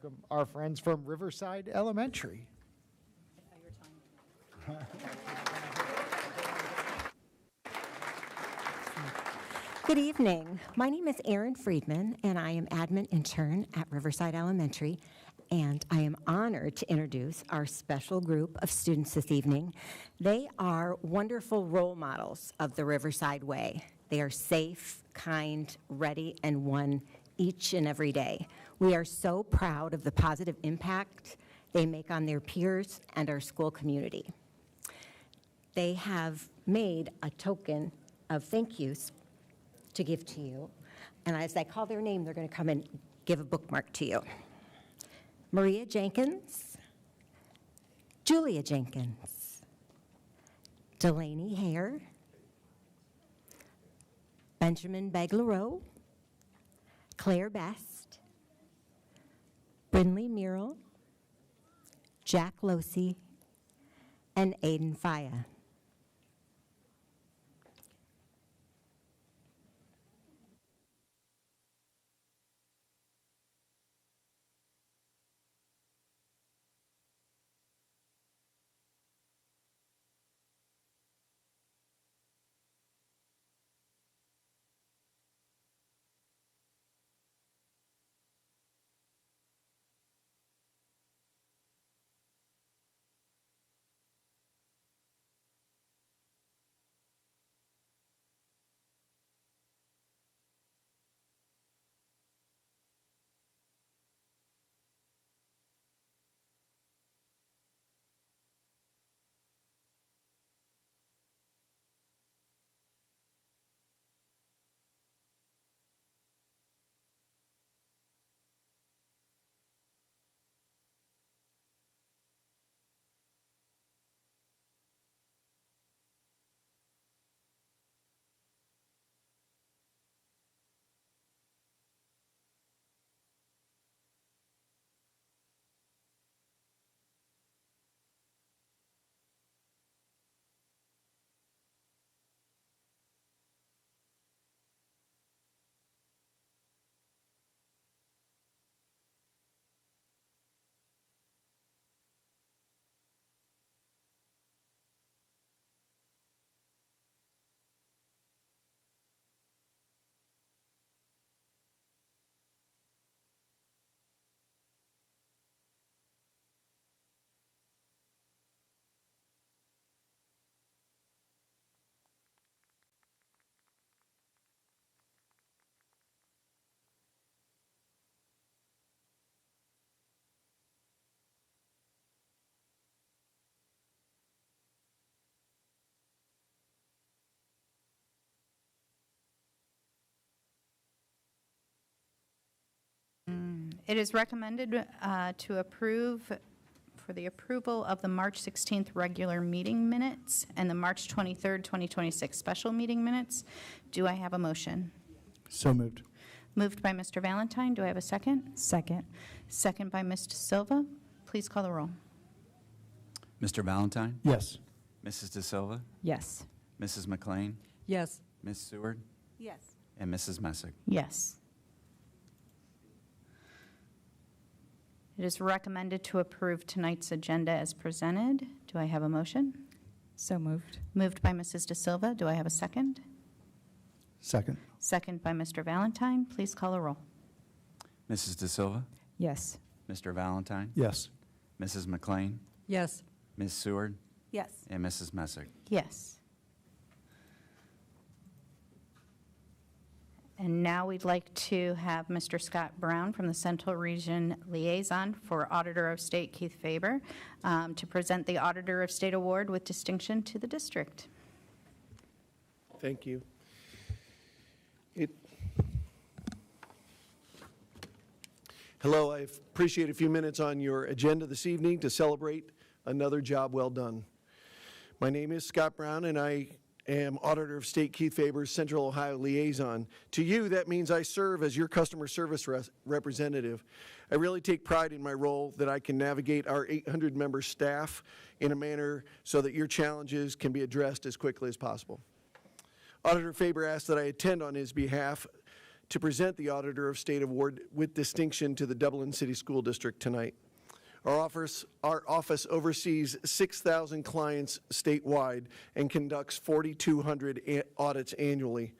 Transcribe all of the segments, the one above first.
welcome our friends from Riverside Elementary. Good evening. My name is Erin Friedman, and I am admin intern at Riverside Elementary, and I am honored to introduce our special group of students this evening. They are wonderful role models of the Riverside Way. They are safe, kind, ready, and won each and every day. We are so proud of the positive impact they make on their peers and our school community. They have made a token of thank yous to give to you. And as I call their name, they're going to come and give a bookmark to you. Maria Jenkins, Julia Jenkins, Delaney Hare, Benjamin Baglerow, Claire Best, Brinley Murrell, Jack Losey, and Aiden Faya. It is recommended to approve for the approval of the March 16th regular meeting minutes and the March 23rd, 2026 special meeting minutes. Do I have a motion? So moved. Moved by Mr. Valentine. Do I have a second? Second. Second by Ms. De Silva. Please call the roll. Mr. Valentine? Yes. Mrs. De Silva? Yes. Mrs. McLean? Yes. Ms. Seward? Yes. And Mrs. Messick? Yes. It is recommended to approve tonight's agenda as presented. Do I have a motion? So moved. Moved by Mrs. De Silva. Do I have a second? Second. Second by Mr. Valentine. Please call a roll. Mrs. De Silva? Yes. Mr. Valentine? Yes. Mrs. McLean? Yes. Ms. Seward? Yes. And Mrs. Messick? Yes. And now we'd like to have Mr. Scott Brown from the Central Region Liaison for Auditor of State Keith Faber to present the Auditor of State Award with distinction to the district. Thank you. Hello, I appreciate a few minutes on your agenda this evening to celebrate another job well done. My name is Scott Brown, and I am Auditor of State Keith Faber's Central Ohio Liaison. To you, that means I serve as your customer service representative. I really take pride in my role that I can navigate our 800-member staff in a manner so that your challenges can be addressed as quickly as possible. Auditor Faber asked that I attend on his behalf to present the Auditor of State Award with distinction to the Dublin City School District tonight. Our office oversees 6,000 clients statewide and conducts 4,200 audits annually.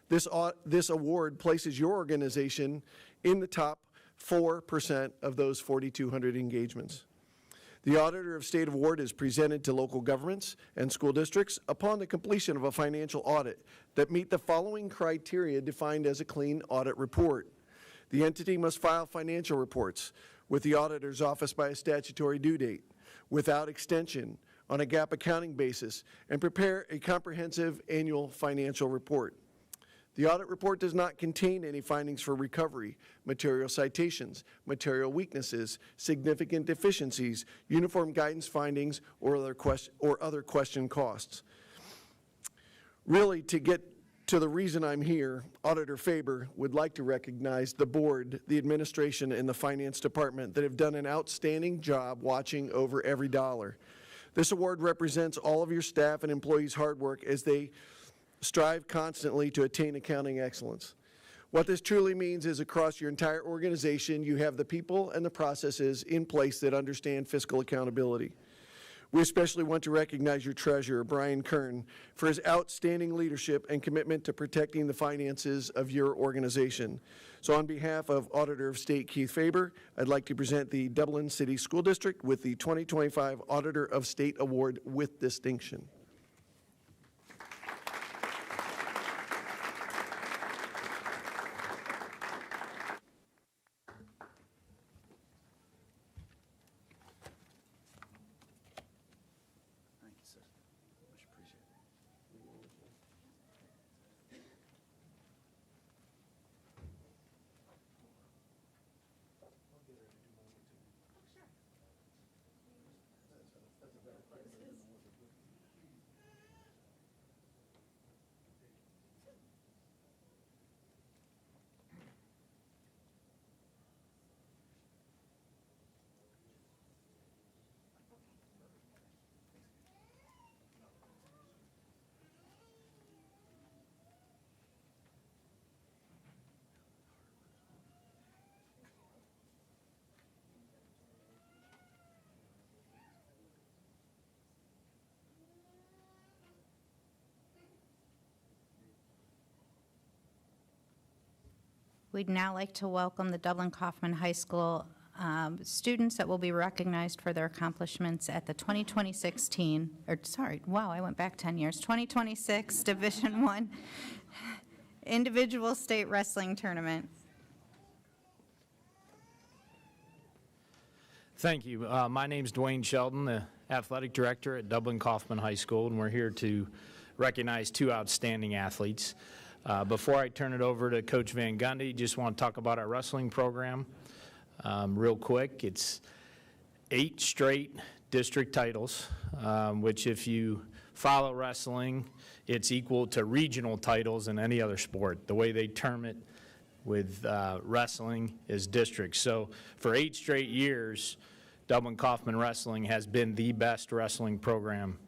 This award places your organization in the top 4% of those 4,200 engagements. The Auditor of State Award is presented to local governments and school districts upon the completion of a financial audit that meet the following criteria defined as a clean audit report. The entity must file financial reports with the Auditor's Office by a statutory due date, without extension, on a GAAP accounting basis, and prepare a comprehensive annual financial report. The audit report does not contain any findings for recovery, material citations, material weaknesses, significant deficiencies, uniform guidance findings, or other question costs. Really, to get to the reason I'm here, Auditor Faber would like to recognize the board, the administration, and the finance department that have done an outstanding job watching over every dollar. This award represents all of your staff and employees' hard work as they strive constantly to attain accounting excellence. What this truly means is across your entire organization, you have the people and the processes in place that understand fiscal accountability. We especially want to recognize your treasurer, Brian Kern, for his outstanding leadership and commitment to protecting the finances of your organization. So on behalf of Auditor of State Keith Faber, I'd like to present the Dublin City School District with the 2025 Auditor of State Award with distinction. We'd now like to welcome the Dublin Kaufman High School students that will be recognized for their accomplishments at the 2026 I went back 10 years, 2026 Division I Individual State Wrestling Tournament. Thank you. My name's Dwayne Sheldon, the athletic director at Dublin Kaufman High School, and we're here to recognize two outstanding athletes. Before I turn it over to Coach Van Gundy, just want to talk about our wrestling program real quick. It's 8 straight district titles, which if you follow wrestling, it's equal to regional titles in any other sport. The way they term it with wrestling is districts. So for 8 straight years, Dublin Kaufman Wrestling has been the best wrestling program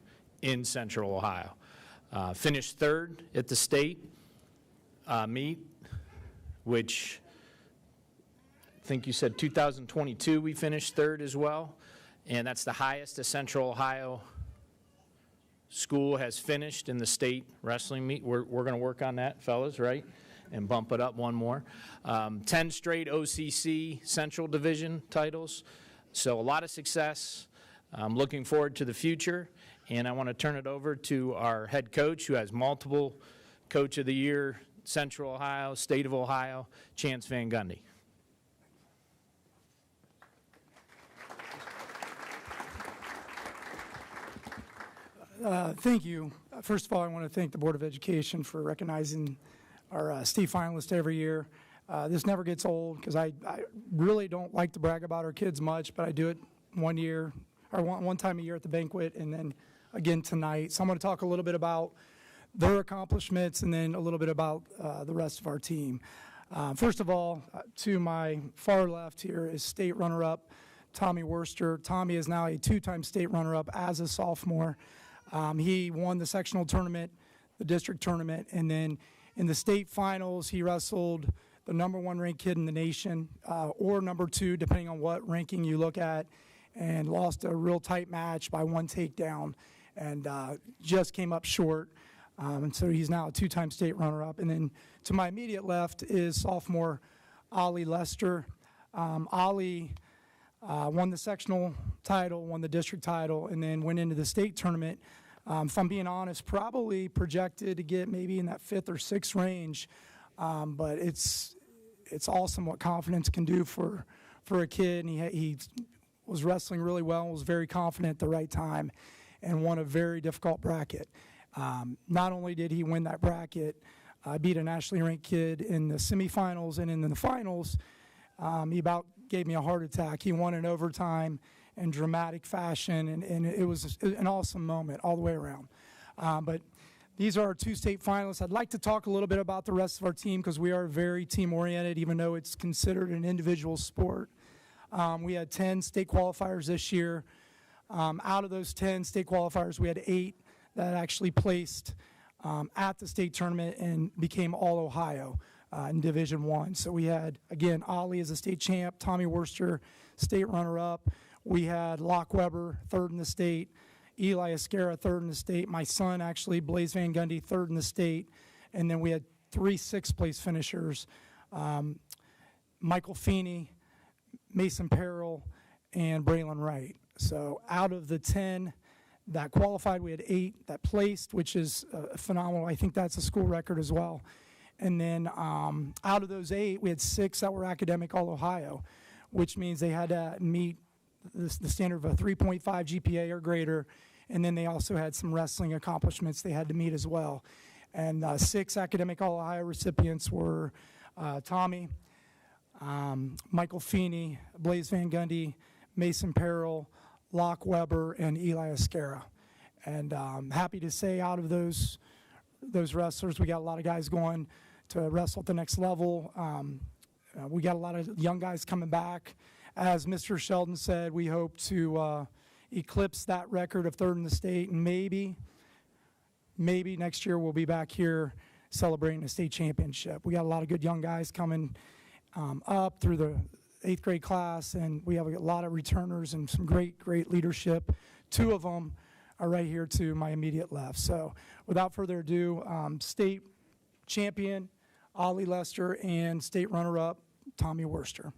in Central Ohio. Finished 3rd at the state meet, which I think you said 2022 we finished 3rd as well, and that's the highest a Central Ohio school has finished in the state wrestling meet. We're going to work on that, fellas, right? And bump it up one more. 10 straight OCC Central Division titles, so a lot of success. I'm looking forward to the future, and I want to turn it over to our head coach, who has multiple Coach of the Year, Central Ohio, State of Ohio, Chance Van Gundy. Thank you. First of all, I want to thank the Board of Education for recognizing our state finalists every year. This never gets old because I really don't like to brag about our kids much, but I do it one time a year at the banquet and then again tonight. So I'm going to talk a little bit about their accomplishments and then a little bit about the rest of our team. First of all, to my far left here is state runner-up Tommy Worcester. Tommy is now a 2-time state runner-up as a sophomore. He won the sectional tournament, the district tournament, and then in the state finals he wrestled the #1 ranked kid in the nation, or #2, depending on what ranking you look at, and lost a real tight match by 1 takedown, and just came up short. And so he's now a 2-time state runner-up. And then to my immediate left is sophomore Ollie Lester. Ollie won the sectional title, won the district title, and then went into the state tournament. If I'm being honest, probably projected to get maybe in that 5th or 6th range. But it's awesome what confidence can do for a kid. And he was wrestling really well, was very confident at the right time, and won a very difficult bracket. Not only did he win that bracket, beat a nationally ranked kid in the semifinals, and in the finals, he about gave me a heart attack. He won in overtime in dramatic fashion, and it was an awesome moment all the way around. But these are our 2 state finalists. I'd like to talk a little bit about the rest of our team, because we are very team-oriented, even though it's considered an individual sport. We had 10 state qualifiers this year. Out of those 10 state qualifiers, we had 8 that actually placed at the state tournament and became All-Ohio in Division I. So we had, again, Ollie as a state champ, Tommy Worcester, state runner-up. We had Locke Weber, 3rd in the state, Eli Escara, 3rd in the state. My son, actually, Blaze Van Gundy, 3rd in the state. And then we had 3 6th-place finishers, Michael Feeney, Mason Perrell, and Braylon Wright. So out of the 10 that qualified, we had 8 that placed, which is phenomenal. I think that's a school record as well. And then out of those 8, we had 6 that were academic All-Ohio, which means they had to meet the standard of a 3.5 GPA or greater. And then they also had some wrestling accomplishments they had to meet as well. And 6 academic All-Ohio recipients were Tommy, Michael Feeney, Blaze Van Gundy, Mason Perrell, Locke Weber, and Eli Escara. And happy to say, out of those wrestlers, we got a lot of guys going to wrestle at the next level. We got a lot of young guys coming back. As Mr. Sheldon said, we hope to eclipse that record of 3rd in the state, and maybe next year we'll be back here celebrating a state championship. We got a lot of good young guys coming up through the 8th grade class, and we have a lot of returners and some great leadership. 2 of them are right here to my immediate left. So without further ado, state champion Ollie Lester and state runner-up Tommy Worcester.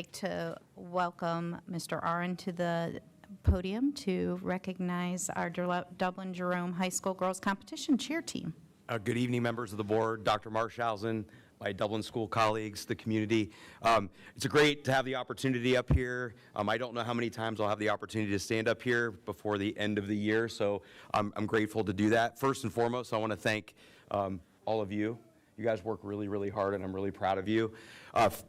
I'd like to welcome Mr. Aron to the podium to recognize our Dublin Jerome High School Girls Competition cheer team. Good evening, members of the board, Dr. Marshausen, my Dublin school colleagues, the community. It's great to have the opportunity up here. I don't know how many times I'll have the opportunity to stand up here before the end of the year, so I'm grateful to do that. First and foremost, I want to thank all of you. You guys work really, really hard, and I'm really proud of you.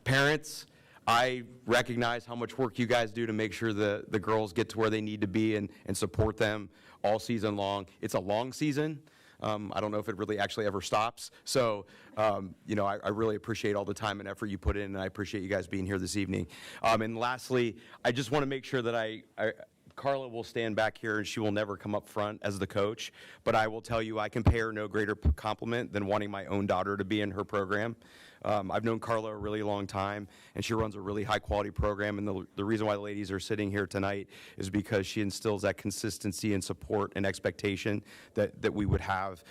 Parents, I recognize how much work you guys do to make sure the girls get to where they need to be and support them all season long. It's a long season. I don't know if it really actually ever stops. So, you know, I really appreciate all the time and effort you put in, and I appreciate you guys being here this evening. And lastly, I just want to make sure that I Carla will stand back here and she will never come up front as the coach, but I will tell you I can pay her no greater compliment than wanting my own daughter to be in her program. I've known Carla a really long time, and she runs a really high-quality program, and the reason why the ladies are sitting here tonight is because she instills that consistency and support and expectation that we would have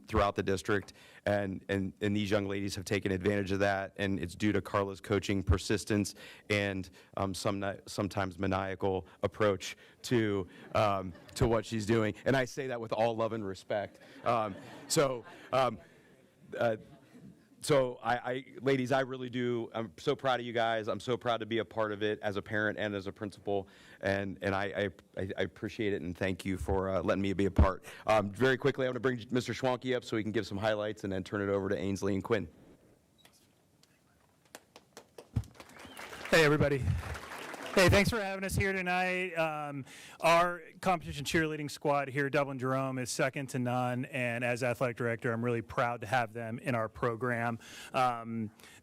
throughout the district, and these young ladies have taken advantage of that, and it's due to Carla's coaching persistence and sometimes maniacal approach to what she's doing, and I say that with all love and respect. So ladies, I really do. I'm so proud of you guys. I'm so proud to be a part of it as a parent and as a principal, and I appreciate it and thank you for letting me be a part. Very quickly, I want to bring Mr. Schwanke up so he can give some highlights and then turn it over to Ainsley and Quinn. Hey, everybody. Hey, thanks for having us here tonight. Our competition cheerleading squad here at Dublin Jerome is second to none, and as athletic director, I'm really proud to have them in our program.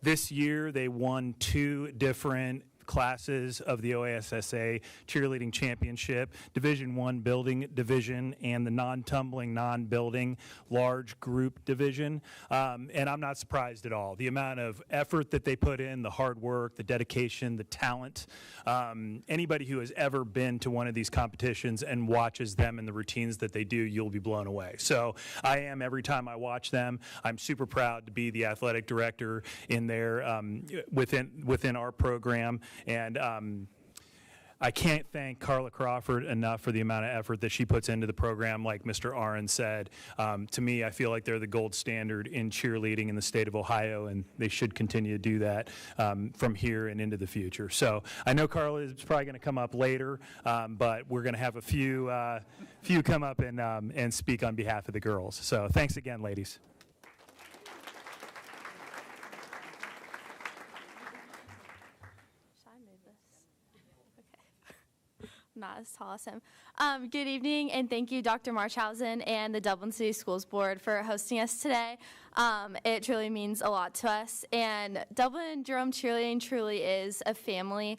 This year, they won 2 different classes of the OASSA cheerleading championship, Division I building division and the non-tumbling, non-building large group division. And I'm not surprised at all. The amount of effort that they put in, the hard work, the dedication, the talent. Anybody who has ever been to one of these competitions and watches them and the routines that they do, you'll be blown away. So I am every time I watch them. I'm super proud to be the athletic director in there within our program. And I can't thank Carla Crawford enough for the amount of effort that she puts into the program. Like Mr. Aaron said, to me, I feel like they're the gold standard in cheerleading in the state of Ohio, and they should continue to do that from here and into the future. So I know Carla is probably going to come up later, but we're going to have a few come up and speak on behalf of the girls. So thanks again, ladies. Not as tall as him. Good evening, and thank you, Dr. Marshausen and the Dublin City Schools Board for hosting us today. It truly means a lot to us, and Dublin Jerome Cheerleading truly is a family.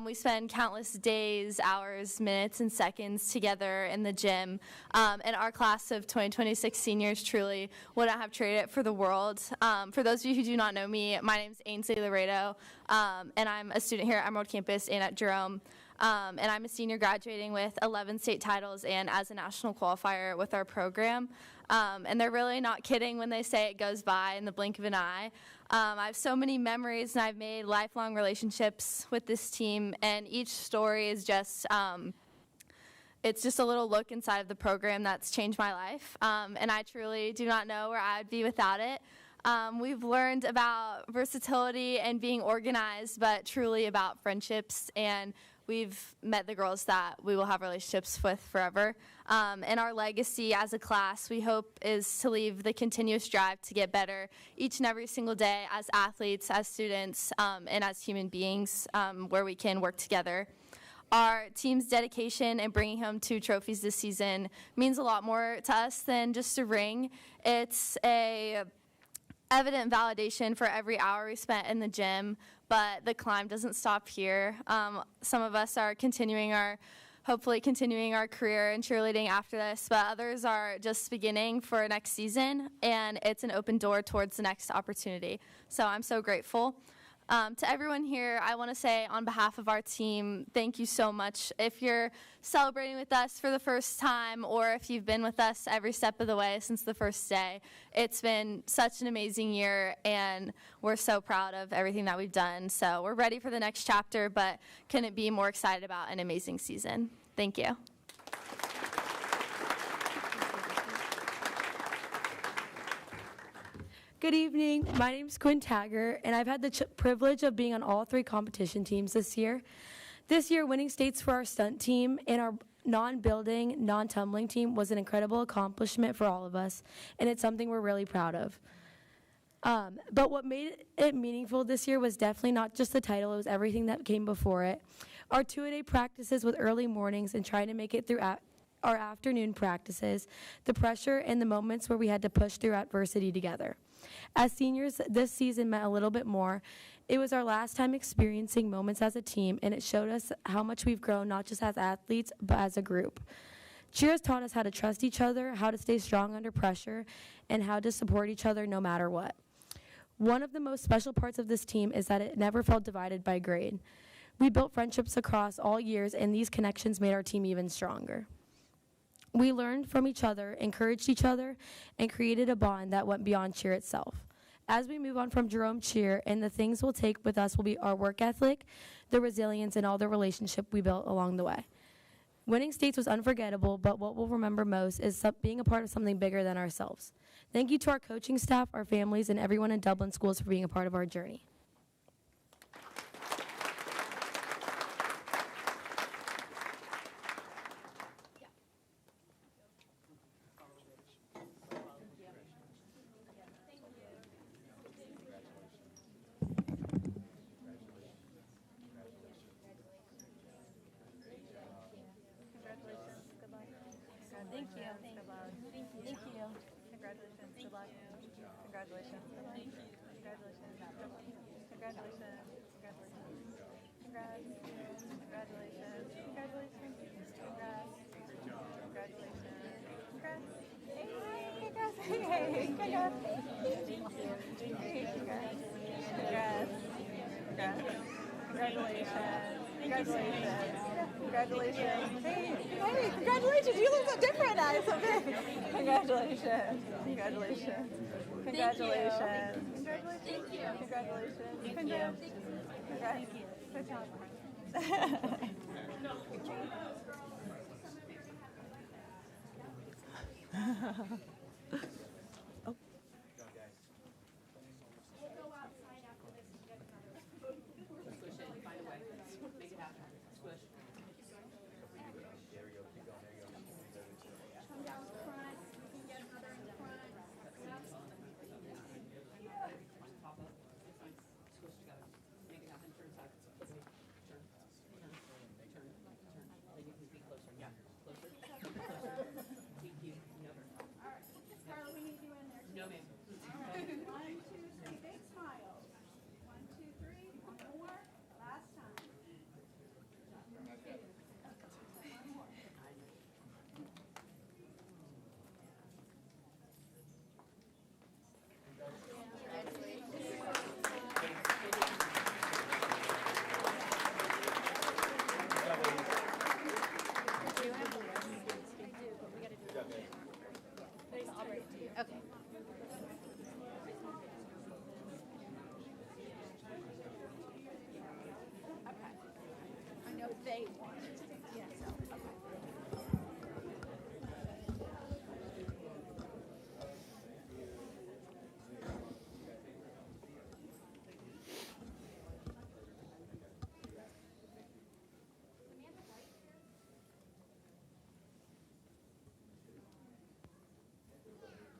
We spend countless days, hours, minutes, and seconds together in the gym, and our class of 2026 seniors truly wouldn't have traded it for the world. For those of you who do not know me, my name is Ainsley Laredo, and I'm a student here at Emerald Campus and at Jerome. And I'm a senior graduating with 11 state titles and as a national qualifier with our program. And they're really not kidding when they say it goes by in the blink of an eye. I have so many memories, and I've made lifelong relationships with this team, and each story is just, it's just a little look inside of the program that's changed my life. And I truly do not know where I'd be without it. We've learned about versatility and being organized, but truly about friendships, and we've met the girls that we will have relationships with forever. And our legacy as a class, we hope, is to leave the continuous drive to get better each and every single day as athletes, as students, and as human beings, where we can work together. Our team's dedication and bringing home 2 trophies this season means a lot more to us than just a ring. It's a evident validation for every hour we spent in the gym, but the climb doesn't stop here. Some of us are hopefully continuing our career in cheerleading after this, but others are just beginning for next season, and it's an open door towards the next opportunity. So I'm so grateful. To everyone here, I want to say on behalf of our team, thank you so much. If you're celebrating with us for the first time, or if you've been with us every step of the way since the first day, it's been such an amazing year, and we're so proud of everything that we've done. So we're ready for the next chapter, but couldn't be more excited about an amazing season. Thank you. Good evening. My name is Quinn Tagger, and I've had the privilege of being on all 3 competition teams this year. This year, winning states for our stunt team and our non-building, non-tumbling team was an incredible accomplishment for all of us, and it's something we're really proud of. But what made it meaningful this year was definitely not just the title, it was everything that came before it. Our 2-a-day practices with early mornings and trying to make it through our afternoon practices, the pressure and the moments where we had to push through adversity together. As seniors, this season meant a little bit more, It was our last time experiencing moments as a team, and it showed us how much we've grown, not just as athletes, but as a group. Cheer has taught us how to trust each other, how to stay strong under pressure, and how to support each other no matter what. One of the most special parts of this team is that it never felt divided by grade. We built friendships across all years, and these connections made our team even stronger. We learned from each other, encouraged each other, and created a bond that went beyond cheer itself. As we move on from Jerome Cheer, and the things we'll take with us will be our work ethic, the resilience, and all the relationship we built along the way. Winning states was unforgettable, but what we'll remember most is being a part of something bigger than ourselves. Thank you to our coaching staff, our families, and everyone in Dublin schools for being a part of our journey. Congratulations. Hey, congratulations. You look so different now. You're so big. Congratulations. Congratulations. Congratulations. Congratulations. Thank you. Congratulations. Thank you. Congrats. Good job.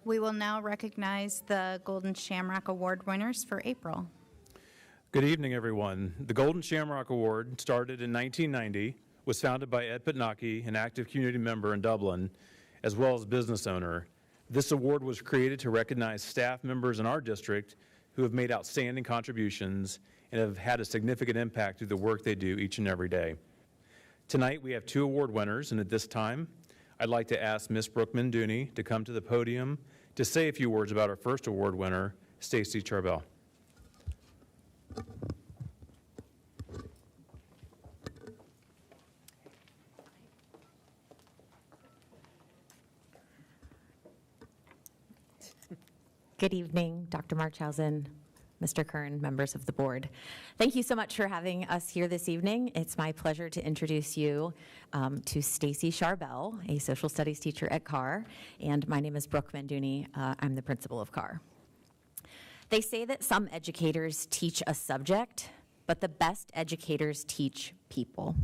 We will now recognize the Golden Shamrock Award winners for April. Good evening, everyone. The Golden Shamrock Award started in 1990, was founded by Ed Pitnaki, an active community member in Dublin, as well as business owner. This award was created to recognize staff members in our district who have made outstanding contributions and have had a significant impact through the work they do each and every day. Tonight, we have 2 award winners, and at this time, I'd like to ask Ms. Brookman Dooney to come to the podium to say a few words about our first award winner, Stacy Charbel. Good evening, Dr. Marchhausen, Mr. Kern, members of the board. Thank you so much for having us here this evening. It's my pleasure to introduce you to Stacy Charbel, a social studies teacher at Carr, and my name is Brooke Mandooney. I'm the principal of Carr. They say that some educators teach a subject, but the best educators teach people.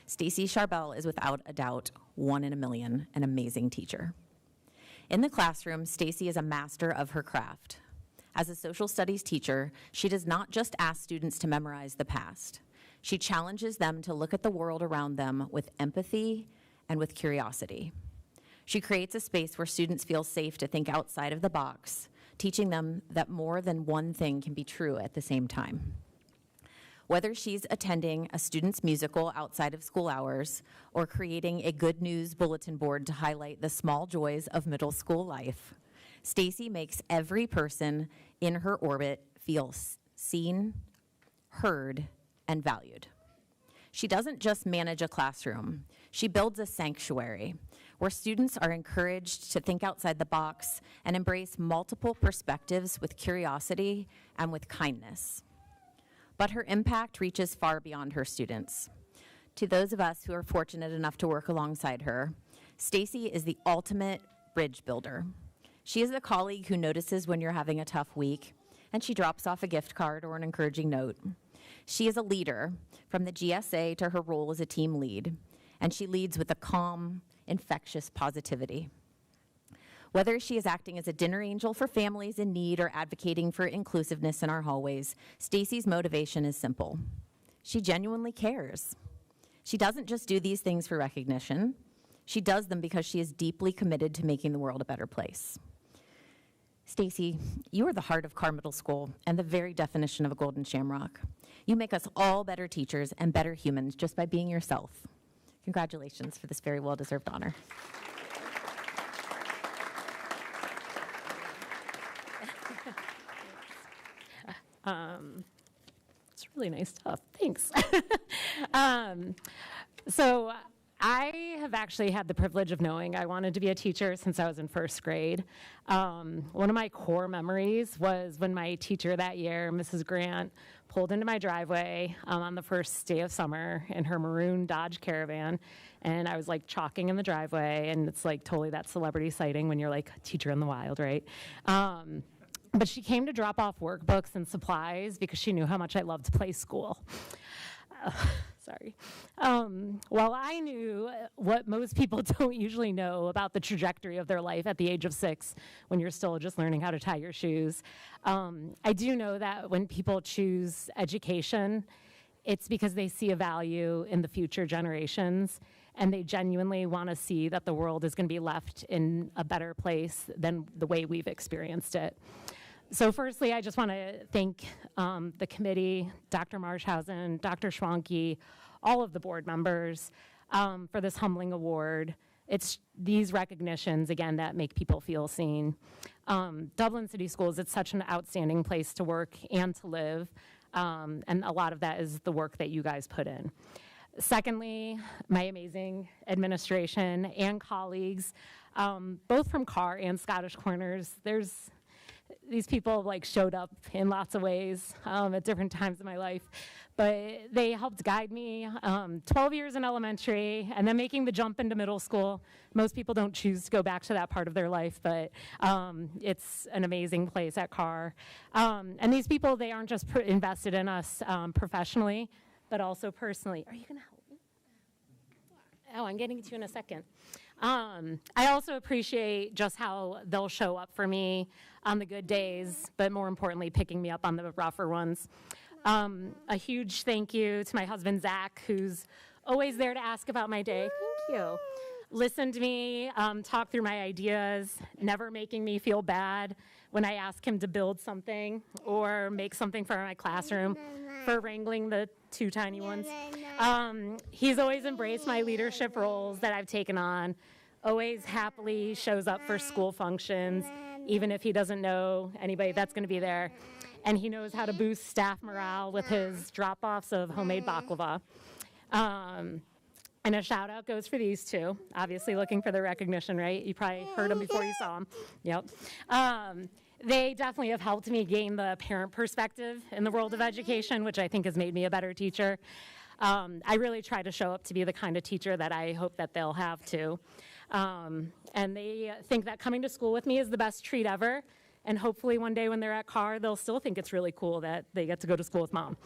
Stacy Charbel is without a doubt, 1 in a million, an amazing teacher. In the classroom, Stacy is a master of her craft. As a social studies teacher, she does not just ask students to memorize the past. She challenges them to look at the world around them with empathy and with curiosity. She creates a space where students feel safe to think outside of the box, teaching them that more than one thing can be true at the same time. Whether she's attending a student's musical outside of school hours or creating a good news bulletin board to highlight the small joys of middle school life, Stacy makes every person in her orbit feel seen, heard, and valued. She doesn't just manage a classroom. She builds a sanctuary where students are encouraged to think outside the box and embrace multiple perspectives with curiosity and with kindness. But her impact reaches far beyond her students. To those of us who are fortunate enough to work alongside her, Stacy is the ultimate bridge builder. She is the colleague who notices when you're having a tough week, and she drops off a gift card or an encouraging note. She is a leader, from the GSA to her role as a team lead, and she leads with a calm, infectious positivity. Whether she is acting as a dinner angel for families in need or advocating for inclusiveness in our hallways, Stacy's motivation is simple. She genuinely cares. She doesn't just do these things for recognition. She does them because she is deeply committed to making the world a better place. Stacy, you are the heart of Carr Middle School and the very definition of a golden shamrock. You make us all better teachers and better humans just by being yourself. Congratulations for this very well-deserved honor. It's really nice stuff. Thanks. So I have actually had the privilege of knowing I wanted to be a teacher since I was in first grade. One of my core memories was when my teacher that year, Mrs. Grant, pulled into my driveway on the first day of summer in her maroon Dodge Caravan, and I was like chalking in the driveway, and it's like totally that celebrity sighting when you're like a teacher in the wild, right? But she came to drop off workbooks and supplies because she knew how much I loved to play school. Sorry. Well, I knew what most people don't usually know about the trajectory of their life at the age of 6 when you're still just learning how to tie your shoes. I do know that when people choose education, it's because they see a value in the future generations, and they genuinely want to see that the world is going to be left in a better place than the way we've experienced it. So firstly, I just want to thank the committee, Dr. Marshausen, Dr. Schwanke, all of the board members for this humbling award. It's these recognitions, again, that make people feel seen. Dublin City Schools, it's such an outstanding place to work and to live, and a lot of that is the work that you guys put in. Secondly, my amazing administration and colleagues, both from Carr and Scottish Corners. These people like showed up in lots of ways at different times in my life, but they helped guide me 12 years in elementary and then making the jump into middle school. Most people don't choose to go back to that part of their life, but it's an amazing place at Carr. And these people, they aren't just invested in us professionally, but also personally. Are you going to help me? Oh, I'm getting to you in a second. I also appreciate just how they'll show up for me on the good days, but more importantly, picking me up on the rougher ones. A huge thank you to my husband, Zach, who's always there to ask about my day. Thank you. Listen to me, talk through my ideas, never making me feel bad when I ask him to build something or make something for my classroom, for wrangling the 2 tiny ones. He's always embraced my leadership roles that I've taken on, always happily shows up for school functions, even if he doesn't know anybody that's going to be there. And he knows how to boost staff morale with his drop-offs of homemade baklava. And a shout out goes for these two, obviously looking for the recognition, right? You probably heard them before you saw them. Yep. They definitely have helped me gain the parent perspective in the world of education, which I think has made me a better teacher. I really try to show up to be the kind of teacher that I hope that they'll have too. And they think that coming to school with me is the best treat ever. And hopefully one day when they're at Carr, they'll still think it's really cool that they get to go to school with mom.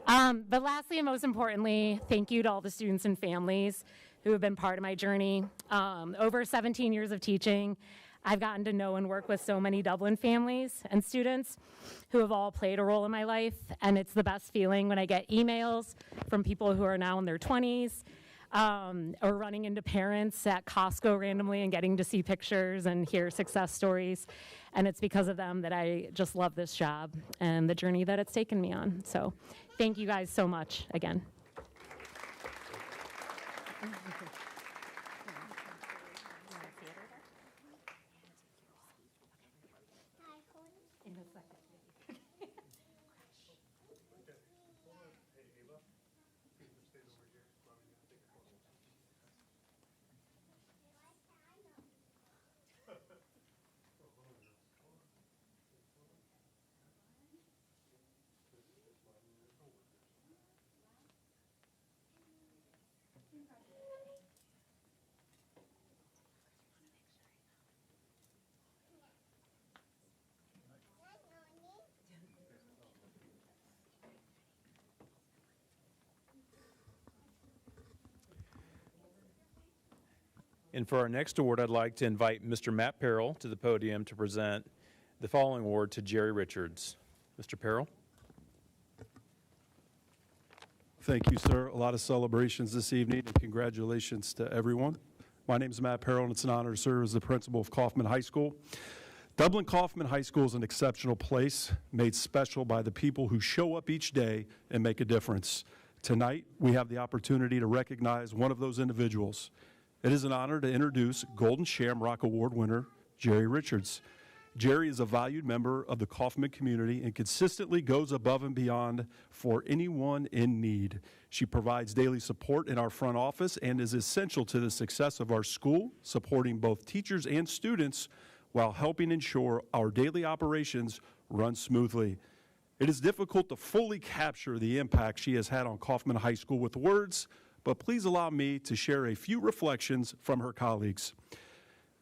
But lastly and most importantly, thank you to all the students and families who have been part of my journey. Over 17 years of teaching, I've gotten to know and work with so many Dublin families and students who have all played a role in my life. And it's the best feeling when I get emails from people who are now in their 20s, or running into parents at Costco randomly and getting to see pictures and hear success stories. And it's because of them that I just love this job and the journey that it's taken me on. So Thank you guys so much again. And for our next award, I'd like to invite Mr. Matt Perrell to the podium to present the following award to Jerry Richards. Mr. Perrell. Thank you, sir. A lot of celebrations this evening, and congratulations to everyone. My name is Matt Perrell, and it's an honor to serve as the principal of Kaufman High School. Dublin Kaufman High School is an exceptional place, made special by the people who show up each day and make a difference. Tonight, we have the opportunity to recognize one of those individuals. It is an honor to introduce Golden Shamrock Award winner, Jerry Richards. Jerry is a valued member of the Kaufman community and consistently goes above and beyond for anyone in need. She provides daily support in our front office and is essential to the success of our school, supporting both teachers and students while helping ensure our daily operations run smoothly. It is difficult to fully capture the impact she has had on Kaufman High School with words, but please allow me to share a few reflections from her colleagues.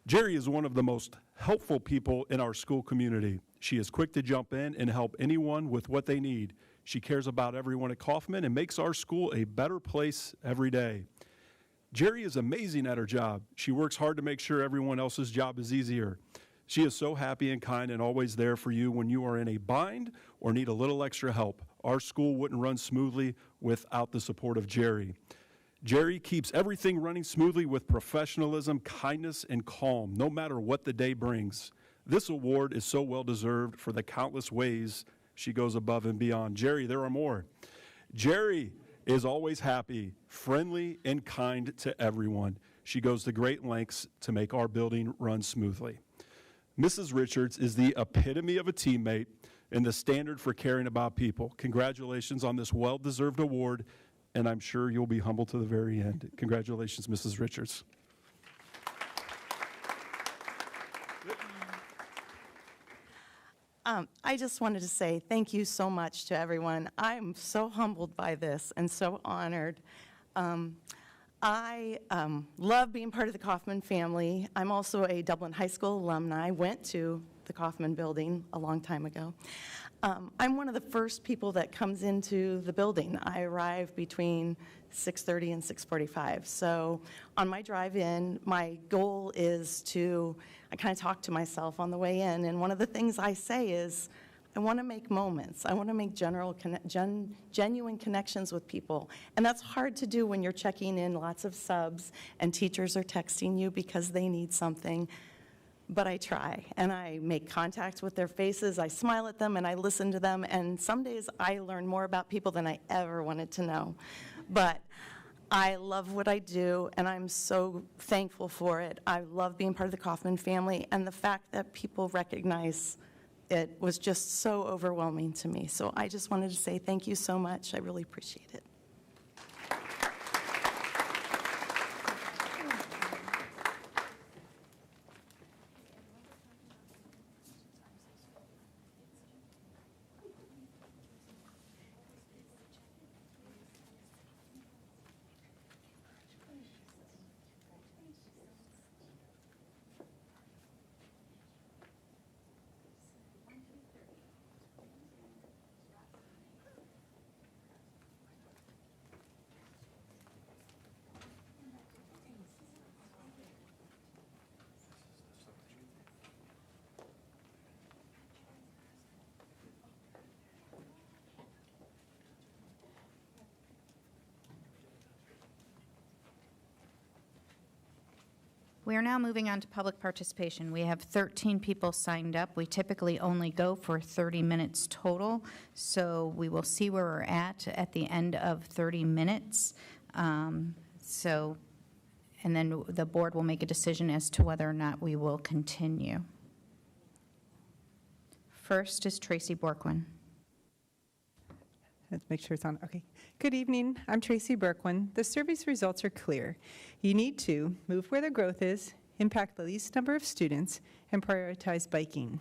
Jerry is one of the most helpful people in our school community. She is quick to jump in and help anyone with what they need. She cares about everyone at Kaufman and makes our school a better place every day. Jerry is amazing at her job. She works hard to make sure everyone else's job is easier. She is so happy and kind and always there for you when you are in a bind or need a little extra help. Our school wouldn't run smoothly without the support of Jerry. Jerry keeps everything running smoothly with professionalism, kindness, and calm, no matter what the day brings. This award is so well-deserved for the countless ways she goes above and beyond. Jerry, there are more. Jerry is always happy, friendly, and kind to everyone. She goes to great lengths to make our building run smoothly. Mrs. Richards is the epitome of a teammate and the standard for caring about people. Congratulations on this well-deserved award, and I'm sure you'll be humble to the very end. Congratulations, Mrs. Richards. I just wanted to say thank you so much to everyone. I'm so humbled by this and so honored. I love being part of the Kaufman family. I'm also a Dublin High School alumni. I went to the Kaufman building a long time ago. I'm one of the first people that comes into the building. I arrive between 6:30 and 6:45. So on my drive in, my goal is I kind of talk to myself on the way in, and one of the things I say is, I want to make moments. I want to make genuine connections with people. And that's hard to do when you're checking in lots of subs and teachers are texting you because they need something. But I try, and I make contact with their faces, I smile at them, and I listen to them, and some days I learn more about people than I ever wanted to know. But I love what I do, and I'm so thankful for it. I love being part of the Kaufman family, and the fact that people recognize it was just so overwhelming to me. So I just wanted to say thank you so much. I really appreciate it. We are now moving on to public participation. We have 13 people signed up. We typically only go for 30 minutes total, so we will see where we're at the end of 30 minutes. And then the board will make a decision as to whether or not we will continue. First is Tracy Borquin. Let's make sure it's on. Okay. Good evening. I'm Tracy Berkwin. The survey's results are clear. You need to move where the growth is, impact the least number of students, and prioritize biking.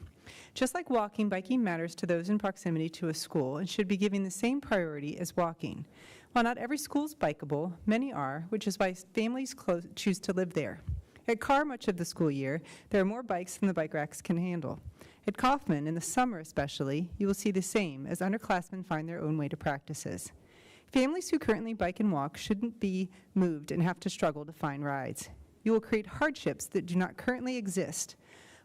Just like walking, biking matters to those in proximity to a school and should be given the same priority as walking. While not every school is bikeable, many are, which is why families choose to live there. At Carr, much of the school year, there are more bikes than the bike racks can handle. At Kaufman, in the summer especially, you will see the same as underclassmen find their own way to practices. Families who currently bike and walk shouldn't be moved and have to struggle to find rides. You will create hardships that do not currently exist.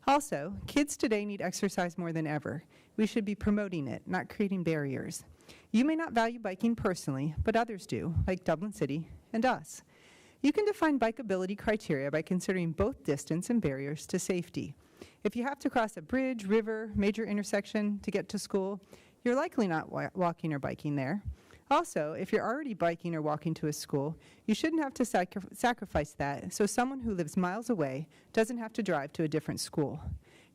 Also, kids today need exercise more than ever. We should be promoting it, not creating barriers. You may not value biking personally, but others do, like Dublin City and us. You can define bikeability criteria by considering both distance and barriers to safety. If you have to cross a bridge, river, major intersection to get to school, you're likely not walking or biking there. Also, if you're already biking or walking to a school, you shouldn't have to sacrifice that so someone who lives miles away doesn't have to drive to a different school.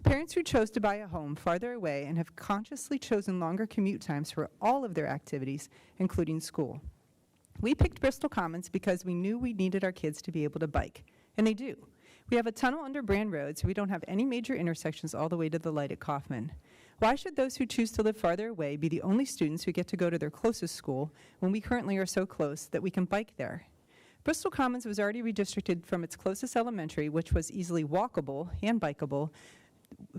Parents who chose to buy a home farther away and have consciously chosen longer commute times for all of their activities, including school. We picked Bristol Commons because we knew we needed our kids to be able to bike, and they do. We have a tunnel under Brand Road, so we don't have any major intersections all the way to the light at Kaufman. Why should those who choose to live farther away be the only students who get to go to their closest school when we currently are so close that we can bike there? Bristol Commons was already redistricted from its closest elementary, which was easily walkable and bikeable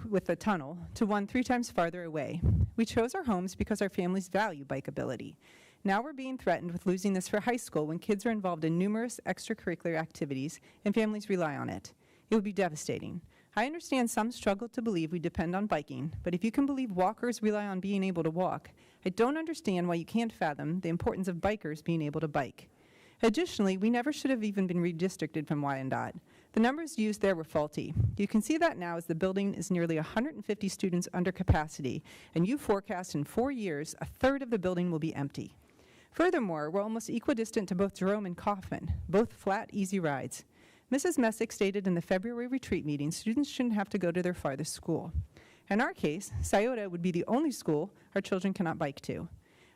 with a tunnel, to one 3 times farther away. We chose our homes because our families value bikeability. Now we're being threatened with losing this for high school when kids are involved in numerous extracurricular activities and families rely on it. It would be devastating. I understand some struggle to believe we depend on biking, but if you can believe walkers rely on being able to walk, I don't understand why you can't fathom the importance of bikers being able to bike. Additionally, we never should have even been redistricted from Wyandotte. The numbers used there were faulty. You can see that now as the building is nearly 150 students under capacity, and you forecast in 4 years, a third of the building will be empty. Furthermore, we're almost equidistant to both Jerome and Kaufman, both flat, easy rides. Mrs. Messick stated in the February retreat meeting students shouldn't have to go to their farthest school. In our case, Scioto would be the only school our children cannot bike to.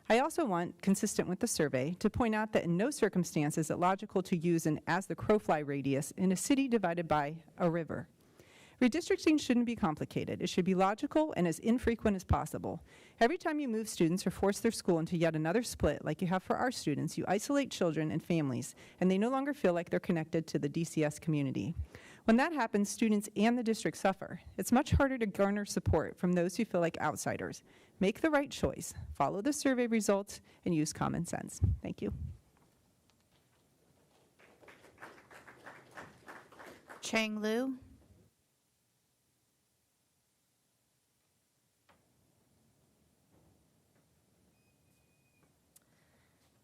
I also want, consistent with the survey, to point out that in no circumstance is it logical to use an as-the-crow-fly radius in a city divided by a river. Redistricting shouldn't be complicated. It should be logical and as infrequent as possible. Every time you move students or force their school into yet another split, like you have for our students, you isolate children and families, and they no longer feel like they're connected to the DCS community. When that happens, students and the district suffer. It's much harder to garner support from those who feel like outsiders. Make the right choice, follow the survey results, and use common sense. Thank you. Chang Liu.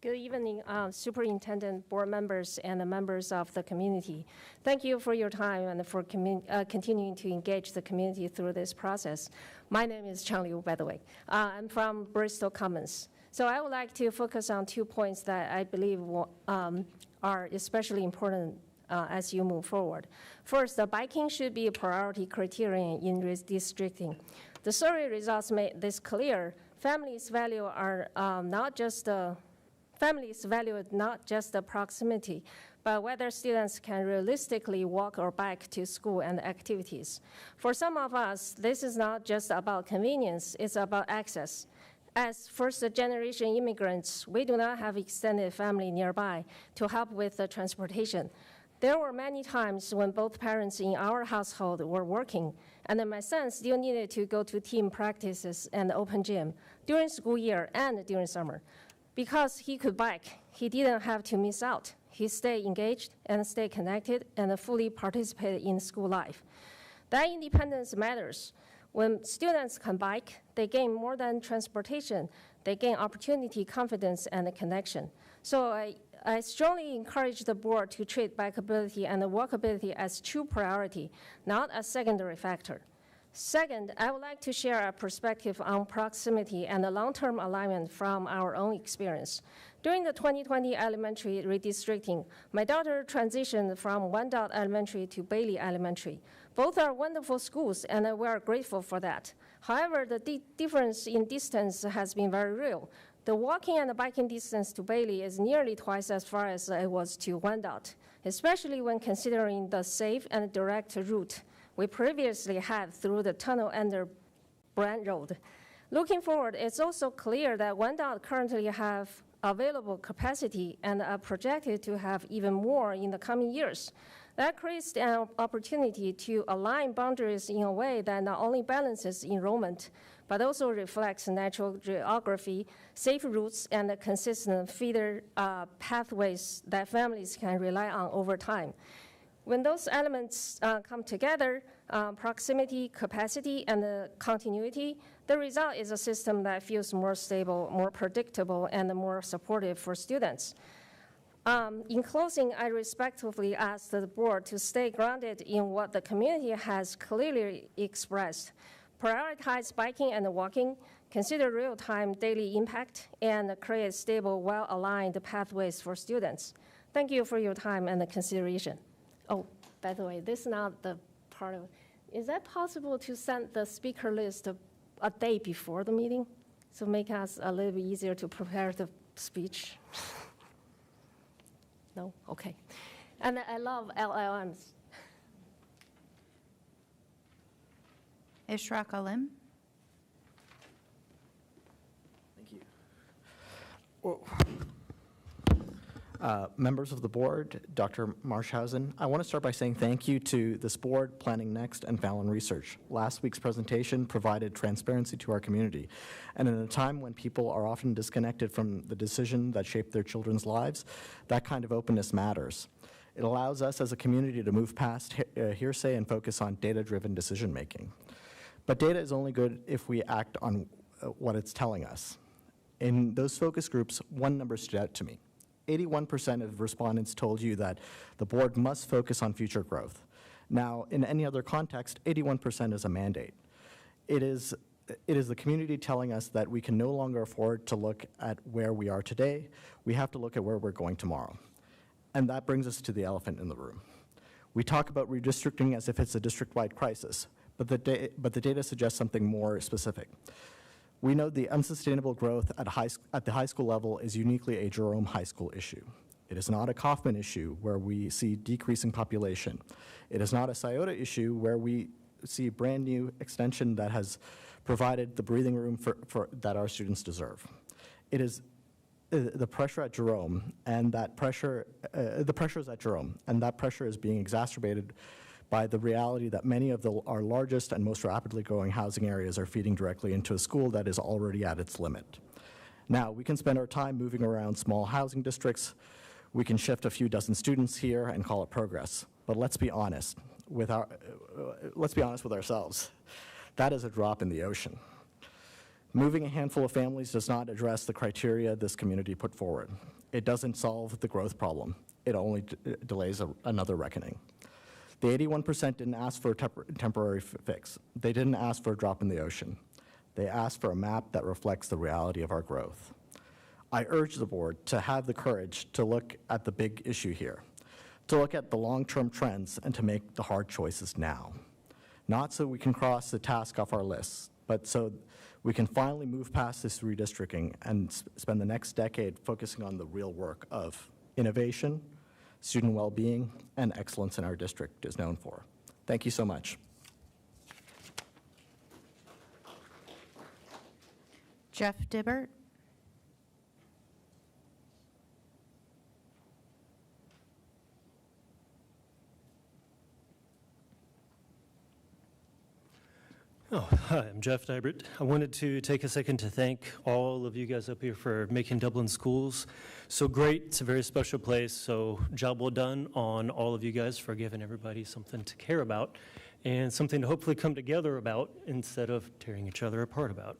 Good evening, Superintendent, board members, and the members of the community. Thank you for your time and for continuing to engage the community through this process. My name is Chang Liu, by the way. I'm from Bristol Commons. So I would like to focus on 2 points that I believe are especially important as you move forward. First, the biking should be a priority criterion in redistricting. The survey results made this clear. Families value not just the proximity, but whether students can realistically walk or bike to school and activities. For some of us, this is not just about convenience, it's about access. As first-generation immigrants, we do not have extended family nearby to help with the transportation. There were many times when both parents in our household were working, and my son still needed to go to team practices and open gym during school year and during summer. Because he could bike, he didn't have to miss out. He stayed engaged and stayed connected and fully participated in school life. That independence matters. When students can bike, they gain more than transportation. They gain opportunity, confidence, and connection. So I strongly encourage the board to treat bikeability and walkability as true priority, not a secondary factor. Second, I would like to share a perspective on proximity and the long-term alignment from our own experience. During the 2020 elementary redistricting, my daughter transitioned from Wyandotte Elementary to Bailey Elementary. Both are wonderful schools, and we are grateful for that. However, the difference in distance has been very real. The walking and the biking distance to Bailey is nearly twice as far as it was to Wyandotte, especially when considering the safe and direct route we previously had through the tunnel under Brand Road. Looking forward, it's also clear that Wyandotte currently have available capacity and are projected to have even more in the coming years. That creates an opportunity to align boundaries in a way that not only balances enrollment, but also reflects natural geography, safe routes, and consistent feeder pathways that families can rely on over time. When those elements come together, proximity, capacity, and continuity, the result is a system that feels more stable, more predictable, and more supportive for students. In closing, I respectfully ask the board to stay grounded in what the community has clearly expressed. Prioritize biking and walking, consider real-time daily impact, and create stable, well-aligned pathways for students. Thank you for your time and the consideration. Oh, by the way, this is not the part of it. Is that possible to send the speaker list a day before the meeting? So make us a little bit easier to prepare the speech? No? Okay. And I love LLMs. Ishraq Alim. Thank you. Members of the board, Dr. Marshausen, I want to start by saying thank you to this board, Planning Next, and Fallon Research. Last week's presentation provided transparency to our community. And in a time when people are often disconnected from the decision that shaped their children's lives, that kind of openness matters. It allows us as a community to move past hearsay and focus on data-driven decision-making. But data is only good if we act on what it's telling us. In those focus groups, one number stood out to me. 81% of respondents told you that the board must focus on future growth. Now, in any other context, 81% is a mandate. It is the community telling us that we can no longer afford to look at where we are today. We have to look at where we're going tomorrow. And that brings us to the elephant in the room. We talk about redistricting as if it's a district-wide crisis, but the data suggests something more specific. We know the unsustainable growth at the high school level is uniquely a Jerome High School issue. It is not a Kaufman issue where we see decreasing population. It is not a Scioto issue where we see brand new extension that has provided the breathing room that our students deserve. It is the pressure at Jerome, and that pressure, the pressure is at Jerome, and that pressure is being exacerbated by the reality that many of our largest and most rapidly growing housing areas are feeding directly into a school that is already at its limit. Now, we can spend our time moving around small housing districts. We can shift a few dozen students here and call it progress. But let's be honest with ourselves. That is a drop in the ocean. Moving a handful of families does not address the criteria this community put forward. It doesn't solve the growth problem. It only delays another reckoning. The 81% didn't ask for a temporary fix. They didn't ask for a drop in the ocean. They asked for a map that reflects the reality of our growth. I urge the board to have the courage to look at the big issue here, to look at the long-term trends and to make the hard choices now. Not so we can cross the task off our list, but so we can finally move past this redistricting and spend the next decade focusing on the real work of innovation, student well-being, and excellence in our district is known for. Thank you so much. Jeff Dibbert. Hi, I'm Jeff Dibert. I wanted to take a second to thank all of you guys up here for making Dublin Schools so great. It's a very special place, so job well done on all of you guys for giving everybody something to care about and something to hopefully come together about instead of tearing each other apart about.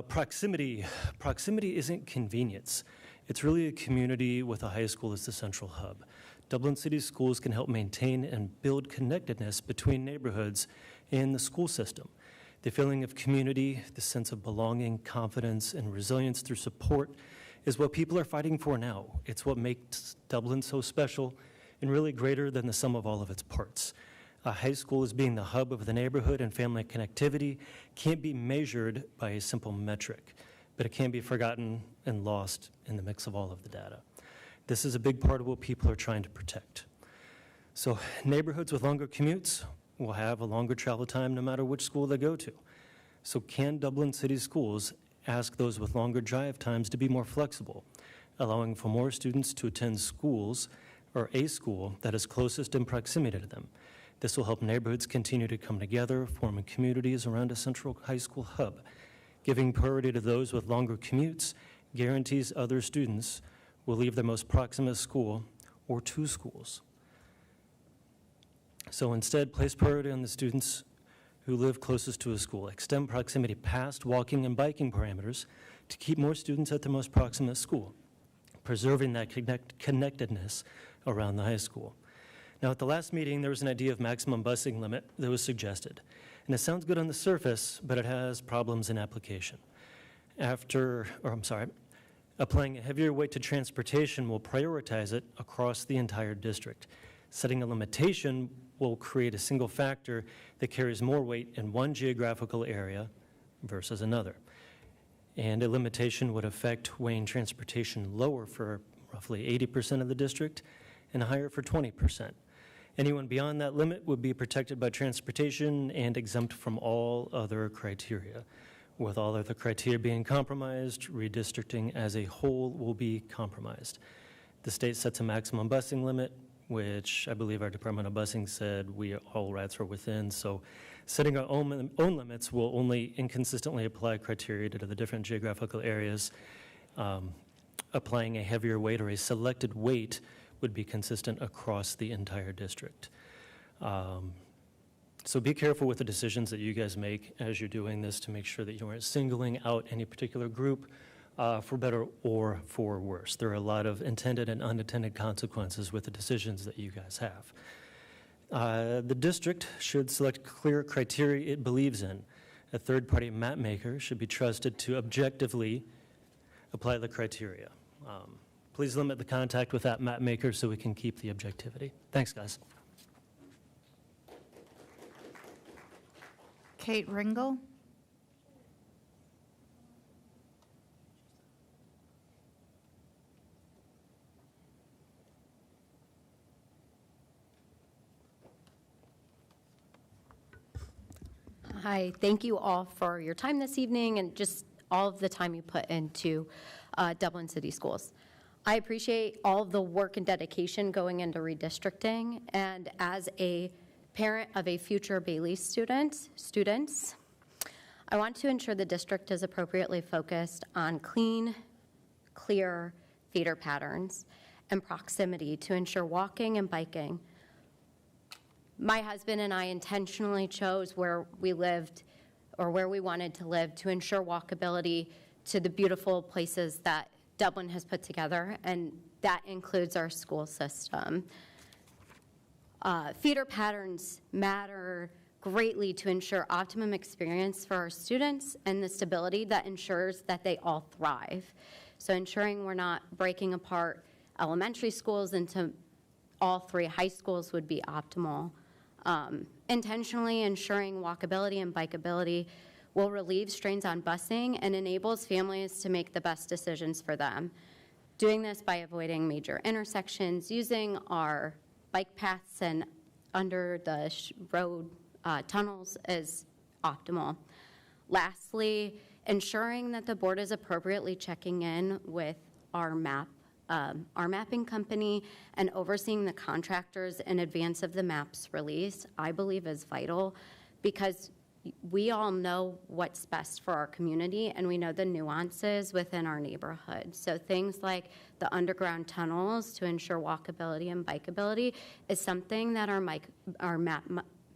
Proximity. Proximity isn't convenience. It's really a community with a high school as the central hub. Dublin City Schools can help maintain and build connectedness between neighborhoods and the school system. The feeling of community, the sense of belonging, confidence, and resilience through support is what people are fighting for now. It's what makes Dublin so special and really greater than the sum of all of its parts. A high school as being the hub of the neighborhood and family connectivity can't be measured by a simple metric, but it can't be forgotten and lost in the mix of all of the data. This is a big part of what people are trying to protect. So neighborhoods with longer commutes will have a longer travel time no matter which school they go to. So can Dublin City Schools ask those with longer drive times to be more flexible, allowing for more students to attend schools or a school that is closest in proximity to them? This will help neighborhoods continue to come together, forming communities around a central high school hub. Giving priority to those with longer commutes guarantees other students will leave their most proximate school or two schools. So instead, place priority on the students who live closest to a school. Extend proximity past walking and biking parameters to keep more students at their most proximate school, preserving that connectedness around the high school. Now, at the last meeting, there was an idea of maximum busing limit that was suggested. And it sounds good on the surface, but it has problems in application. Applying a heavier weight to transportation will prioritize it across the entire district. Setting a limitation will create a single factor that carries more weight in one geographical area versus another. And a limitation would affect weighing transportation lower for roughly 80% of the district and higher for 20%. Anyone beyond that limit would be protected by transportation and exempt from all other criteria. With all other criteria being compromised, redistricting as a whole will be compromised. The state sets a maximum busing limit, which I believe our Department of Busing said all rats are within. So setting our own limits will only inconsistently apply criteria to the different geographical areas. Applying a heavier weight or a selected weight would be consistent across the entire district. So be careful with the decisions that you guys make as you're doing this to make sure that you aren't singling out any particular group for better or for worse. There are a lot of intended and unintended consequences with the decisions that you guys have. The district should select clear criteria it believes in. A third-party map maker should be trusted to objectively apply the criteria. Please limit the contact with that map maker so we can keep the objectivity. Thanks, guys. Kate Ringel. Hi, thank you all for your time this evening and just all of the time you put into Dublin City Schools. I appreciate all of the work and dedication going into redistricting, and as a parent of a future Bailey students, I want to ensure the district is appropriately focused on clean, clear feeder patterns and proximity to ensure walking and biking. My husband and I intentionally chose where we lived or where we wanted to live to ensure walkability to the beautiful places that Dublin has put together, and that includes our school system. Feeder patterns matter greatly to ensure optimum experience for our students and the stability that ensures that they all thrive. So ensuring we're not breaking apart elementary schools into all three high schools would be optimal. Intentionally ensuring walkability and bikeability will relieve strains on busing and enables families to make the best decisions for them. Doing this by avoiding major intersections, using our bike paths and under the road tunnels is optimal. Lastly, ensuring that the board is appropriately checking in with our mapping company and overseeing the contractors in advance of the maps release, I believe is vital, because we all know what's best for our community and we know the nuances within our neighborhood. So things like the underground tunnels to ensure walkability and bikeability is something that our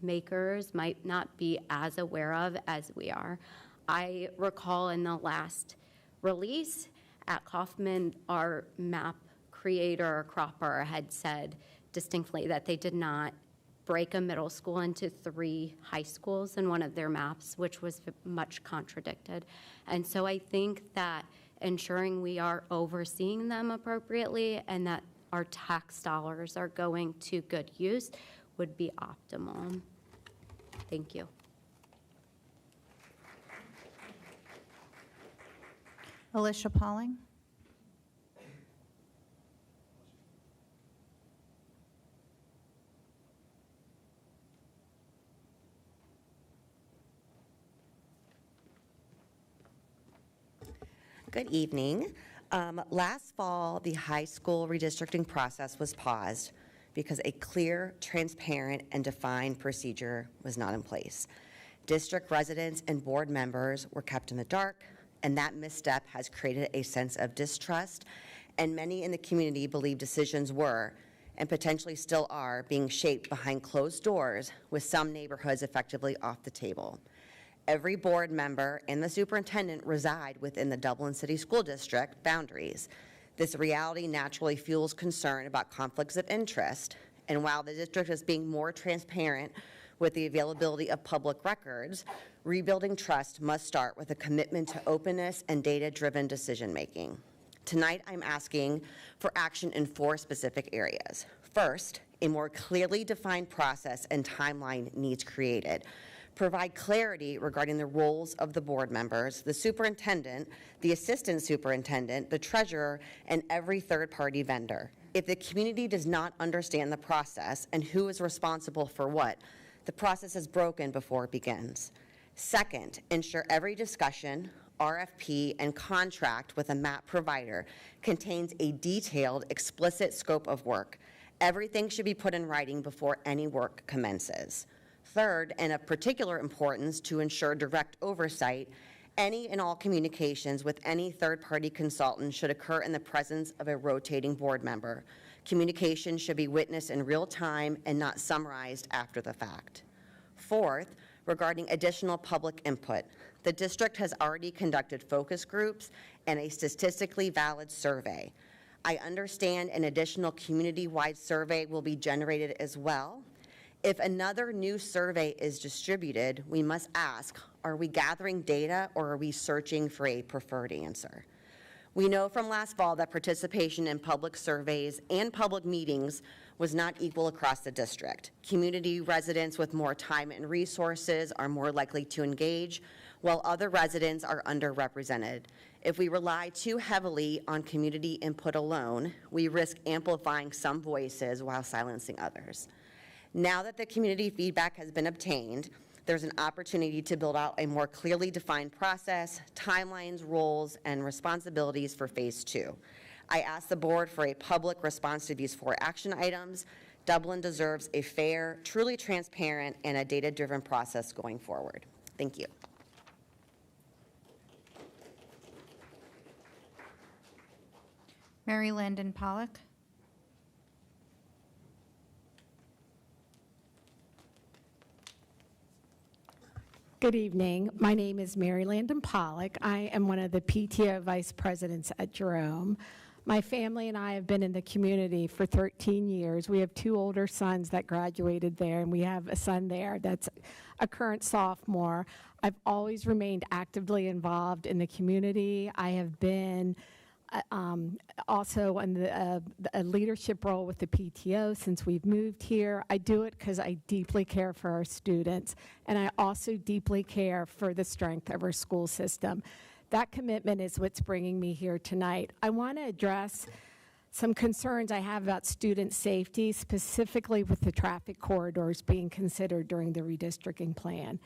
makers might not be as aware of as we are. I recall in the last release at Kaufman, our map creator, Cropper, had said distinctly that they did not break a middle school into 3 high schools in one of their maps, which was much contradicted. And so I think that ensuring we are overseeing them appropriately and that our tax dollars are going to good use would be optimal. Thank you. Alicia Pauling. Good evening. Last fall, the high school redistricting process was paused because a clear, transparent, and defined procedure was not in place. District residents and board members were kept in the dark, and that misstep has created a sense of distrust, and many in the community believe decisions were, and potentially still are, being shaped behind closed doors, with some neighborhoods effectively off the table. Every board member and the superintendent reside within the Dublin City School District boundaries. This reality naturally fuels concern about conflicts of interest, and while the district is being more transparent with the availability of public records, rebuilding trust must start with a commitment to openness and data-driven decision-making. Tonight, I'm asking for action in 4 specific areas. First, a more clearly defined process and timeline needs created. Provide clarity regarding the roles of the board members, the superintendent, the assistant superintendent, the treasurer, and every third-party vendor. If the community does not understand the process and who is responsible for what, the process is broken before it begins. Second, ensure every discussion, RFP, and contract with a map provider contains a detailed, explicit scope of work. Everything should be put in writing before any work commences. Third, and of particular importance to ensure direct oversight, any and all communications with any third-party consultant should occur in the presence of a rotating board member. Communication should be witnessed in real time and not summarized after the fact. Fourth, regarding additional public input, the district has already conducted focus groups and a statistically valid survey. I understand an additional community-wide survey will be generated as well. If another new survey is distributed, we must ask, are we gathering data or are we searching for a preferred answer? We know from last fall that participation in public surveys and public meetings was not equal across the district. Community residents with more time and resources are more likely to engage, while other residents are underrepresented. If we rely too heavily on community input alone, we risk amplifying some voices while silencing others. Now that the community feedback has been obtained, there's an opportunity to build out a more clearly defined process, timelines, roles, and responsibilities for Phase 2. I ask the board for a public response to these 4 action items. Dublin deserves a fair, truly transparent, and a data-driven process going forward. Thank you. Mary Landon Pollock. Good evening. My name is Mary Landon Pollock. I am one of the PTO vice presidents at Jerome. My family and I have been in the community for 13 years. We have 2 older sons that graduated there, and we have a son there that's a current sophomore. I've always remained actively involved in the community. I have been also in a leadership role with the PTO since we've moved here. I do it because I deeply care for our students, and I also deeply care for the strength of our school system. That commitment is what's bringing me here tonight. I want to address some concerns I have about student safety, specifically with the traffic corridors being considered during the redistricting plan.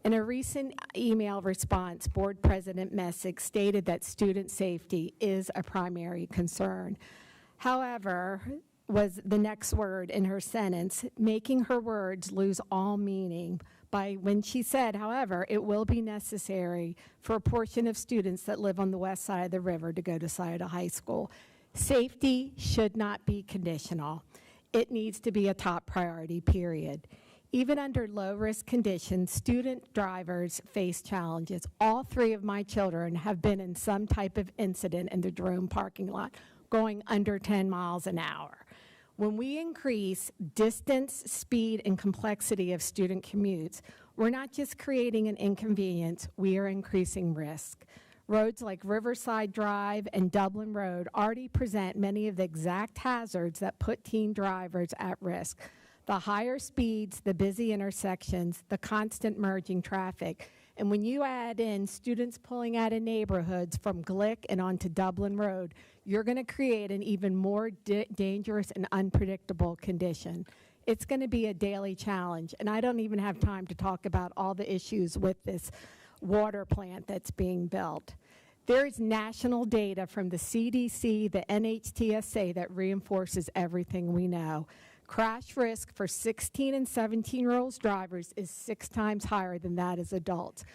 In a recent email response, Board President Messick stated that student safety is a primary concern. However, was the next word in her sentence, making her words lose all meaning by when she said, however, it will be necessary for a portion of students that live on the west side of the river to go to Scioto High School. Safety should not be conditional. It needs to be a top priority, period. Even under low-risk conditions, student drivers face challenges. All 3 of my children have been in some type of incident in the Jerome parking lot going under 10 miles an hour. When we increase distance, speed, and complexity of student commutes, we're not just creating an inconvenience, we are increasing risk. Roads like Riverside Drive and Dublin Road already present many of the exact hazards that put teen drivers at risk. The higher speeds, the busy intersections, the constant merging traffic. And when you add in students pulling out of neighborhoods from Glick and onto Dublin Road, you're going to create an even more dangerous and unpredictable condition. It's going to be a daily challenge, and I don't even have time to talk about all the issues with this water plant that's being built. There is national data from the CDC, the NHTSA that reinforces everything we know. Crash risk for 16 and 17-year-old drivers is 6 times higher than that as adults.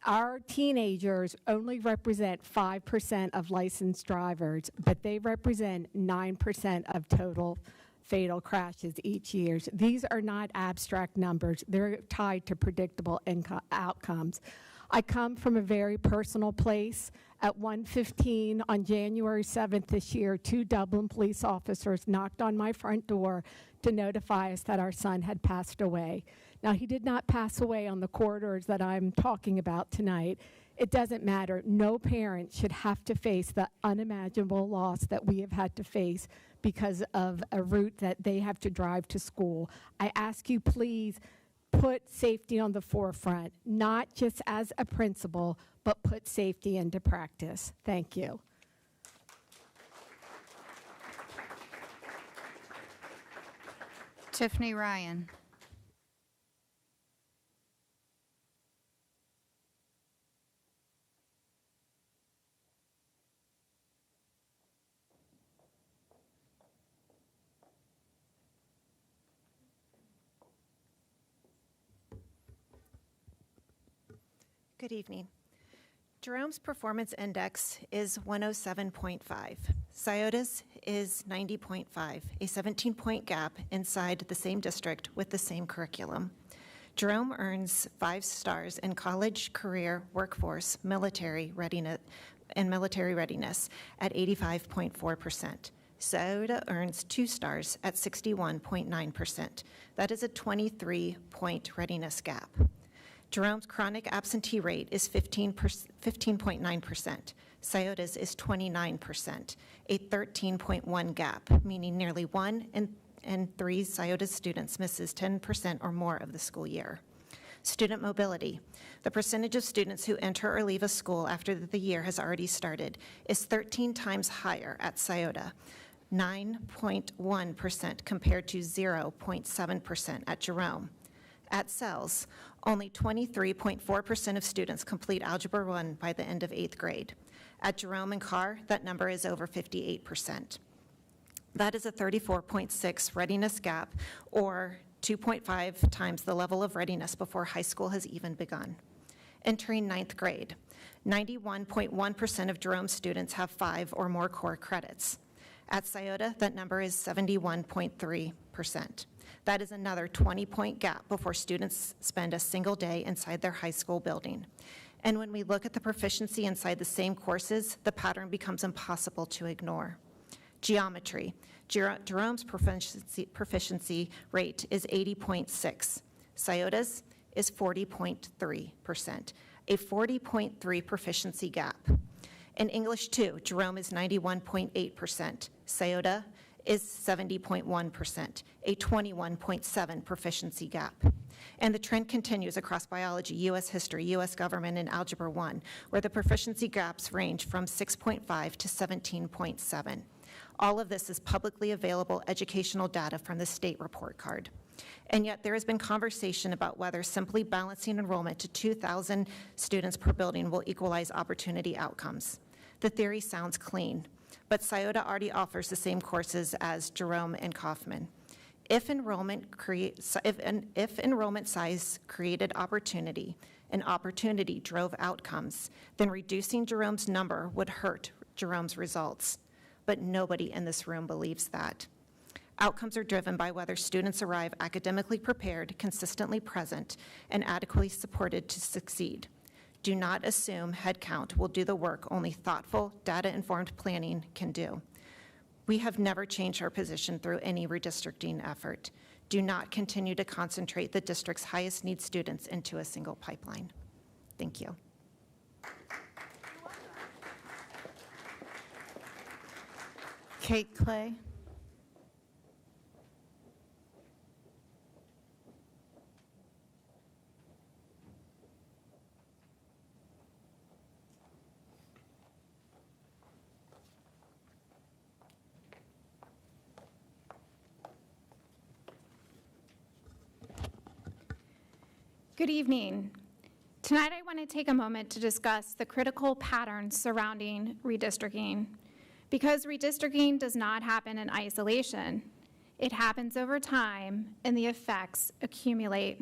Our teenagers only represent 5% of licensed drivers, but they represent 9% of total fatal crashes each year. These are not abstract numbers. They're tied to predictable outcomes. I come from a very personal place. At 1:15 on January 7th this year, 2 Dublin police officers knocked on my front door to notify us that our son had passed away. Now, he did not pass away on the corridors that I'm talking about tonight. It doesn't matter. No parent should have to face the unimaginable loss that we have had to face because of a route that they have to drive to school. I ask you, please, put safety on the forefront, not just as a principal, but put safety into practice. Thank you. Tiffany Ryan. Good evening. Jerome's performance index is 107.5. Scioto's is 90.5, a 17-point gap inside the same district with the same curriculum. Jerome earns 5 stars in college, career, workforce, military readiness, and military readiness at 85.4%. Scioto earns 2 stars at 61.9%. That is a 23-point readiness gap. Jerome's chronic absentee rate is 15.9%. Scioto's is 29%, a 13.1 gap, meaning nearly 1 in 3 Scioto students misses 10% or more of the school year. Student mobility. The percentage of students who enter or leave a school after the year has already started is 13 times higher at Scioto, 9.1% compared to 0.7% at Jerome. At CELS, only 23.4% of students complete Algebra 1 by the end of 8th grade. At Jerome and Carr, that number is over 58%. That is a 34.6 readiness gap, or 2.5 times the level of readiness before high school has even begun. Entering 9th grade, 91.1% of Jerome students have 5 or more core credits. At Scioto, that number is 71.3%. That is another 20-point gap before students spend a single day inside their high school building. And when we look at the proficiency inside the same courses, the pattern becomes impossible to ignore. Geometry. Jerome's proficiency rate is 80.6. Scioto's is 40.3%, a 40.3 proficiency gap. In English 2, Jerome is 91.8%. Scioto is 70.1%, a 21.7 proficiency gap. And the trend continues across biology, U.S. history, U.S. government, and Algebra 1, where the proficiency gaps range from 6.5 to 17.7. All of this is publicly available educational data from the state report card. And yet there has been conversation about whether simply balancing enrollment to 2,000 students per building will equalize opportunity outcomes. The theory sounds clean, but Scioto already offers the same courses as Jerome and Kaufman. If enrollment size created opportunity and opportunity drove outcomes, then reducing Jerome's number would hurt Jerome's results. But nobody in this room believes that. Outcomes are driven by whether students arrive academically prepared, consistently present, and adequately supported to succeed. Do not assume headcount will do the work only thoughtful, data-informed planning can do. We have never changed our position through any redistricting effort. Do not continue to concentrate the district's highest need students into a single pipeline. Thank you. Kate Clay. Good evening. Tonight I want to take a moment to discuss the critical patterns surrounding redistricting. Because redistricting does not happen in isolation, it happens over time and the effects accumulate.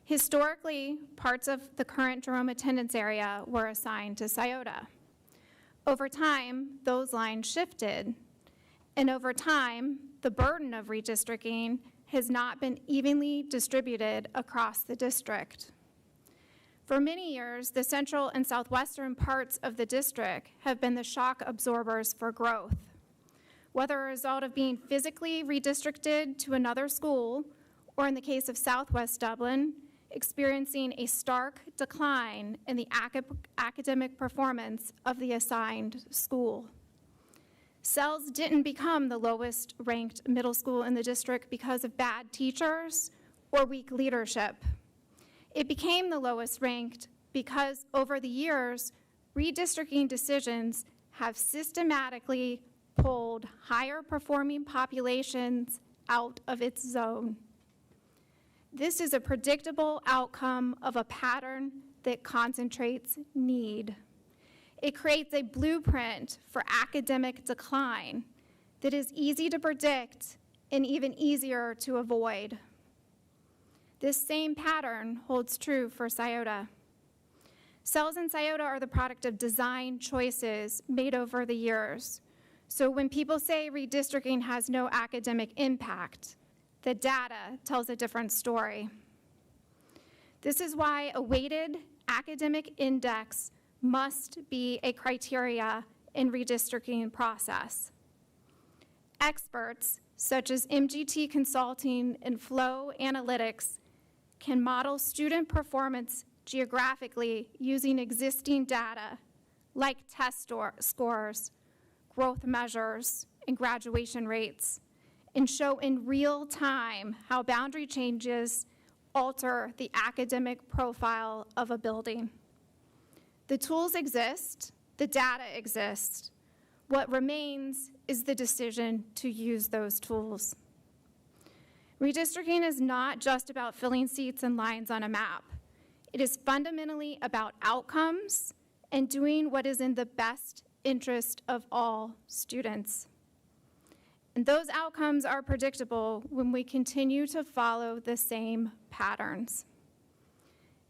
Historically, parts of the current Jerome attendance area were assigned to Scioto. Over time, those lines shifted, and over time, the burden of redistricting has not been evenly distributed across the district. For many years, the central and southwestern parts of the district have been the shock absorbers for growth. Whether a result of being physically redistricted to another school, or in the case of Southwest Dublin, experiencing a stark decline in the academic performance of the assigned school. Sells didn't become the lowest ranked middle school in the district because of bad teachers or weak leadership. It became the lowest ranked because over the years, redistricting decisions have systematically pulled higher performing populations out of its zone. This is a predictable outcome of a pattern that concentrates need. It creates a blueprint for academic decline that is easy to predict and even easier to avoid. This same pattern holds true for Scioto. Cells in Scioto are the product of design choices made over the years. So when people say redistricting has no academic impact, the data tells a different story. This is why a weighted academic index must be a criteria in redistricting process. Experts, such as MGT Consulting and Flow Analytics, can model student performance geographically using existing data like test scores, growth measures, and graduation rates, and show in real time how boundary changes alter the academic profile of a building. The tools exist, the data exists. What remains is the decision to use those tools. Redistricting is not just about filling seats and lines on a map. It is fundamentally about outcomes and doing what is in the best interest of all students. And those outcomes are predictable when we continue to follow the same patterns.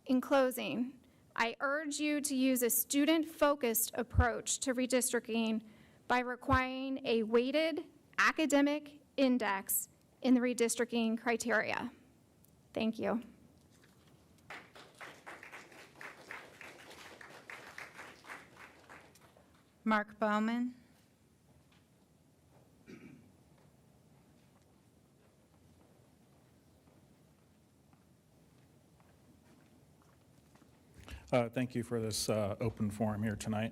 In closing, I urge you to use a student-focused approach to redistricting by requiring a weighted academic index in the redistricting criteria. Thank you. Mark Bowman. Thank you for this open forum here tonight.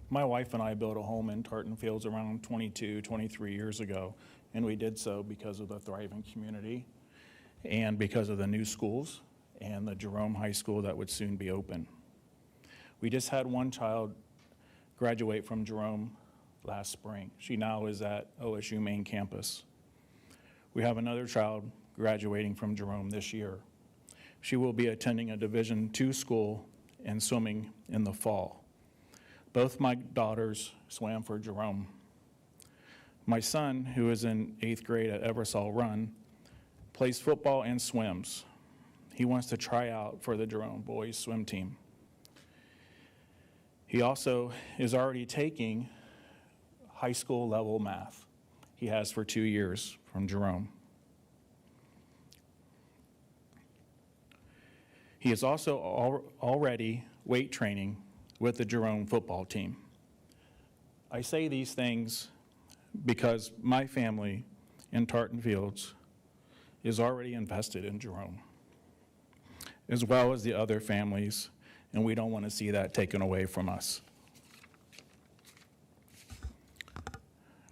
My wife and I built a home in Tartan Fields around 22, 23 years ago, and we did so because of the thriving community and because of the new schools and the Jerome High School that would soon be open. We just had one child graduate from Jerome last spring. She now is at OSU main campus. We have another child graduating from Jerome this year. She will be attending a Division II school and swimming in the fall. Both my daughters swam for Jerome. My son, who is in 8th grade at Eversole Run, plays football and swims. He wants to try out for the Jerome boys swim team. He also is already taking high school level math he has for 2 years from Jerome. He is also already weight training with the Jerome football team. I say these things because my family in Tartan Fields is already invested in Jerome, as well as the other families, and we don't want to see that taken away from us.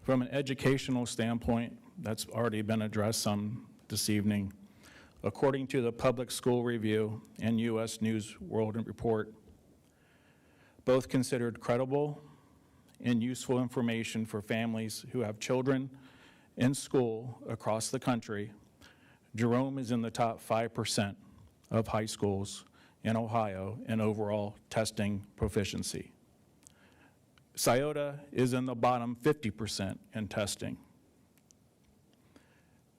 From an educational standpoint, that's already been addressed some this evening. According to the Public School Review and U.S. News World Report, both considered credible and useful information for families who have children in school across the country, Jerome is in the top 5% of high schools in Ohio in overall testing proficiency. Scioto is in the bottom 50% in testing.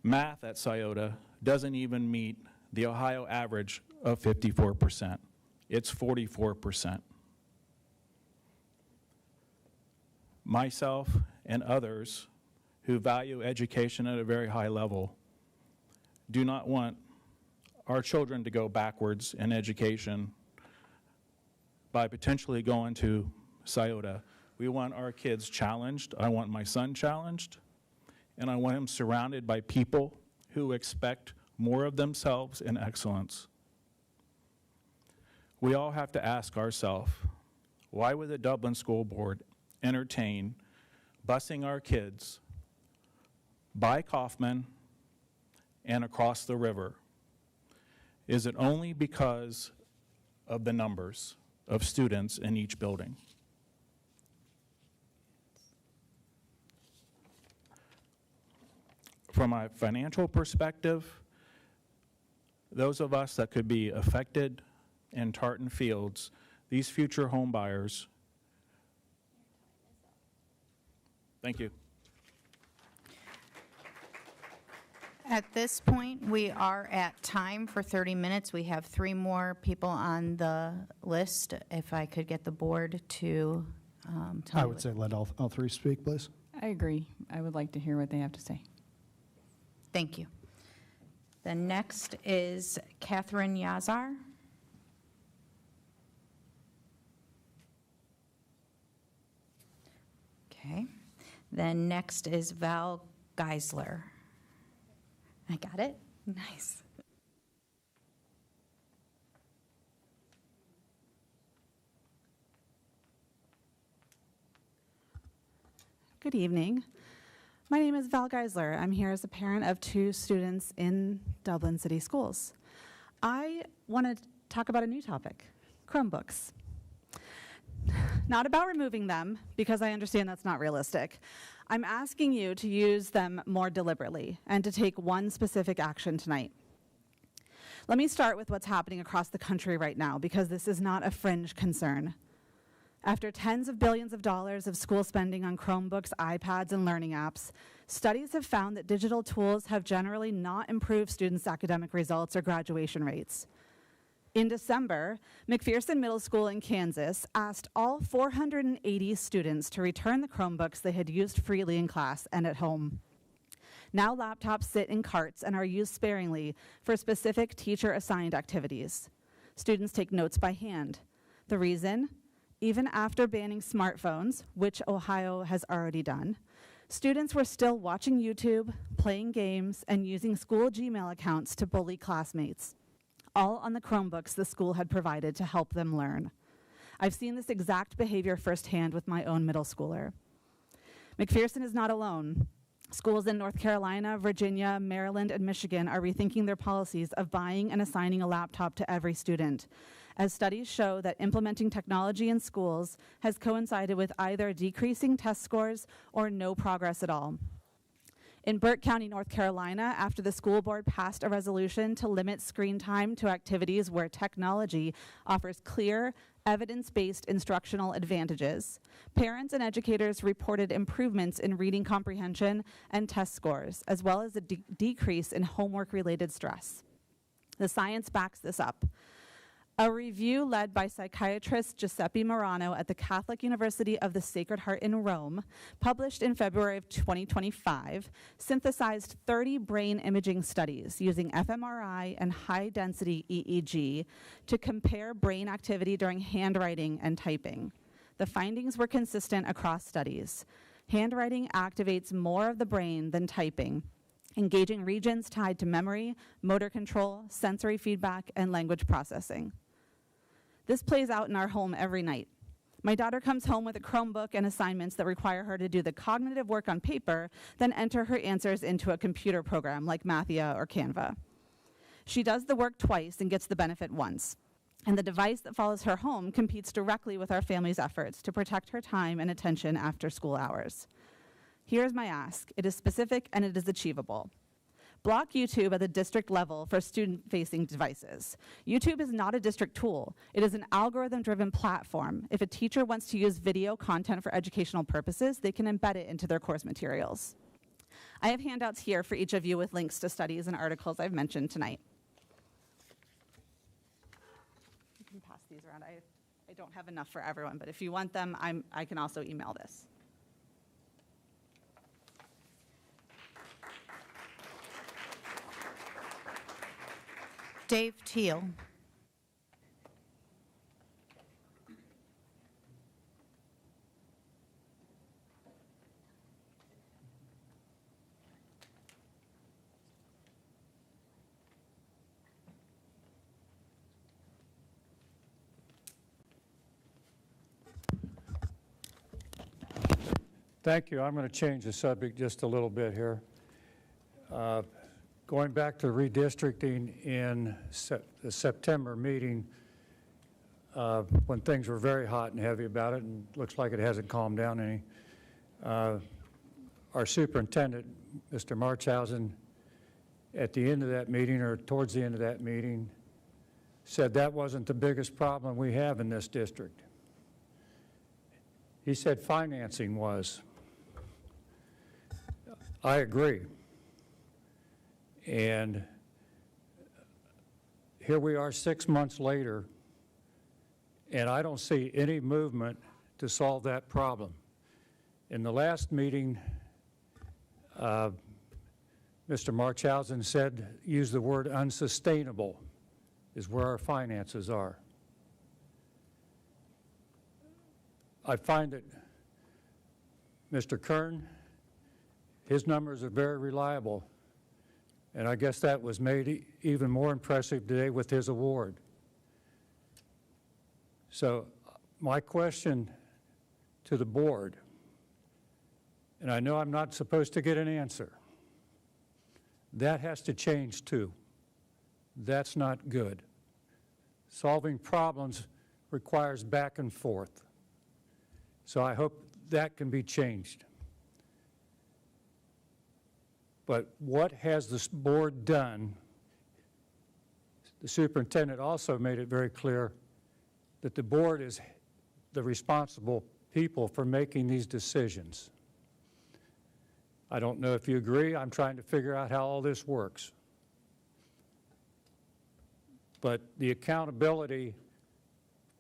Math at Scioto doesn't even meet the Ohio average of 54%. It's 44%. Myself and others who value education at a very high level do not want our children to go backwards in education by potentially going to Scioto. We want our kids challenged. I want my son challenged, and I want him surrounded by people who expect more of themselves and excellence. We all have to ask ourselves, why would the Dublin School Board entertain busing our kids by Kaufman and across the river? Is it only because of the numbers of students in each building? From a financial perspective, those of us that could be affected in Tartan Fields, these future home buyers. Thank you. At this point, we are at time for 30 minutes. We have 3 more people on the list. If I could get the board to tell I me would what- say let all 3 speak, please. I agree. I would like to hear what they have to say. Thank you. The next is Catherine Yazar. Okay. Then next is Val Geisler. I got it? Nice. Good evening. My name is Val Geisler. I'm here as a parent of 2 students in Dublin City Schools. I want to talk about a new topic, Chromebooks. Not about removing them, because I understand that's not realistic. I'm asking you to use them more deliberately and to take one specific action tonight. Let me start with what's happening across the country right now, because this is not a fringe concern. After tens of billions of dollars of school spending on Chromebooks, iPads, and learning apps, studies have found that digital tools have generally not improved students' academic results or graduation rates. In December, McPherson Middle School in Kansas asked all 480 students to return the Chromebooks they had used freely in class and at home. Now laptops sit in carts and are used sparingly for specific teacher-assigned activities. Students take notes by hand. The reason? Even after banning smartphones, which Ohio has already done, students were still watching YouTube, playing games, and using school Gmail accounts to bully classmates, all on the Chromebooks the school had provided to help them learn. I've seen this exact behavior firsthand with my own middle schooler. McPherson is not alone. Schools in North Carolina, Virginia, Maryland, and Michigan are rethinking their policies of buying and assigning a laptop to every student, as studies show that implementing technology in schools has coincided with either decreasing test scores or no progress at all. In Burke County, North Carolina, after the school board passed a resolution to limit screen time to activities where technology offers clear, evidence-based instructional advantages, parents and educators reported improvements in reading comprehension and test scores, as well as a decrease in homework-related stress. The science backs this up. A review led by psychiatrist Giuseppe Morano at the Catholic University of the Sacred Heart in Rome, published in February of 2025, synthesized 30 brain imaging studies using fMRI and high-density EEG to compare brain activity during handwriting and typing. The findings were consistent across studies. Handwriting activates more of the brain than typing, engaging regions tied to memory, motor control, sensory feedback, and language processing. This plays out in our home every night. My daughter comes home with a Chromebook and assignments that require her to do the cognitive work on paper, then enter her answers into a computer program like Mathia or Canva. She does the work twice and gets the benefit once. And the device that follows her home competes directly with our family's efforts to protect her time and attention after school hours. Here's my ask. It is specific and it is achievable. Block YouTube at the district level for student-facing devices. YouTube is not a district tool. It is an algorithm-driven platform. If a teacher wants to use video content for educational purposes, they can embed it into their course materials. I have handouts here for each of you with links to studies and articles I've mentioned tonight. You can pass these around. I don't have enough for everyone, but if you want them, I can also email this. Dave Teal. Thank you. I'm going to change the subject just a little bit here. Going back to redistricting in the September meeting, when things were very hot and heavy about it, and looks like it hasn't calmed down any, our superintendent, Mr. Marchhausen, at the end of that meeting, or towards the end of that meeting, said that wasn't the biggest problem we have in this district. He said financing was. I agree. And here we are 6 months later, and I don't see any movement to solve that problem. In the last meeting, Mr. Marchhausen used the word unsustainable is where our finances are. I find that Mr. Kern, his numbers are very reliable. And I guess that was made even more impressive today with his award. So my question to the board, and I know I'm not supposed to get an answer, that has to change too. That's not good. Solving problems requires back and forth. So I hope that can be changed. But what has this board done? The superintendent also made it very clear that the board is the responsible people for making these decisions. I don't know if you agree. I'm trying to figure out how all this works. But the accountability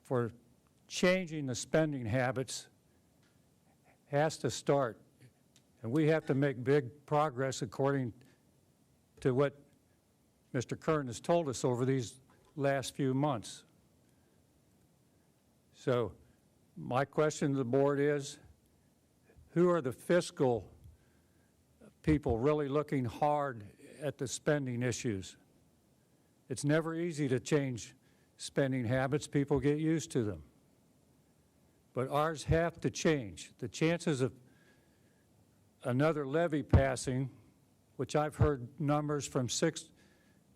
for changing the spending habits has to start. And we have to make big progress according to what Mr. Kern has told us over these last few months. So my question to the board is, who are the fiscal people really looking hard at the spending issues? It's never easy to change spending habits. People get used to them. But ours have to change. The chances of another levy passing, which I've heard numbers from 6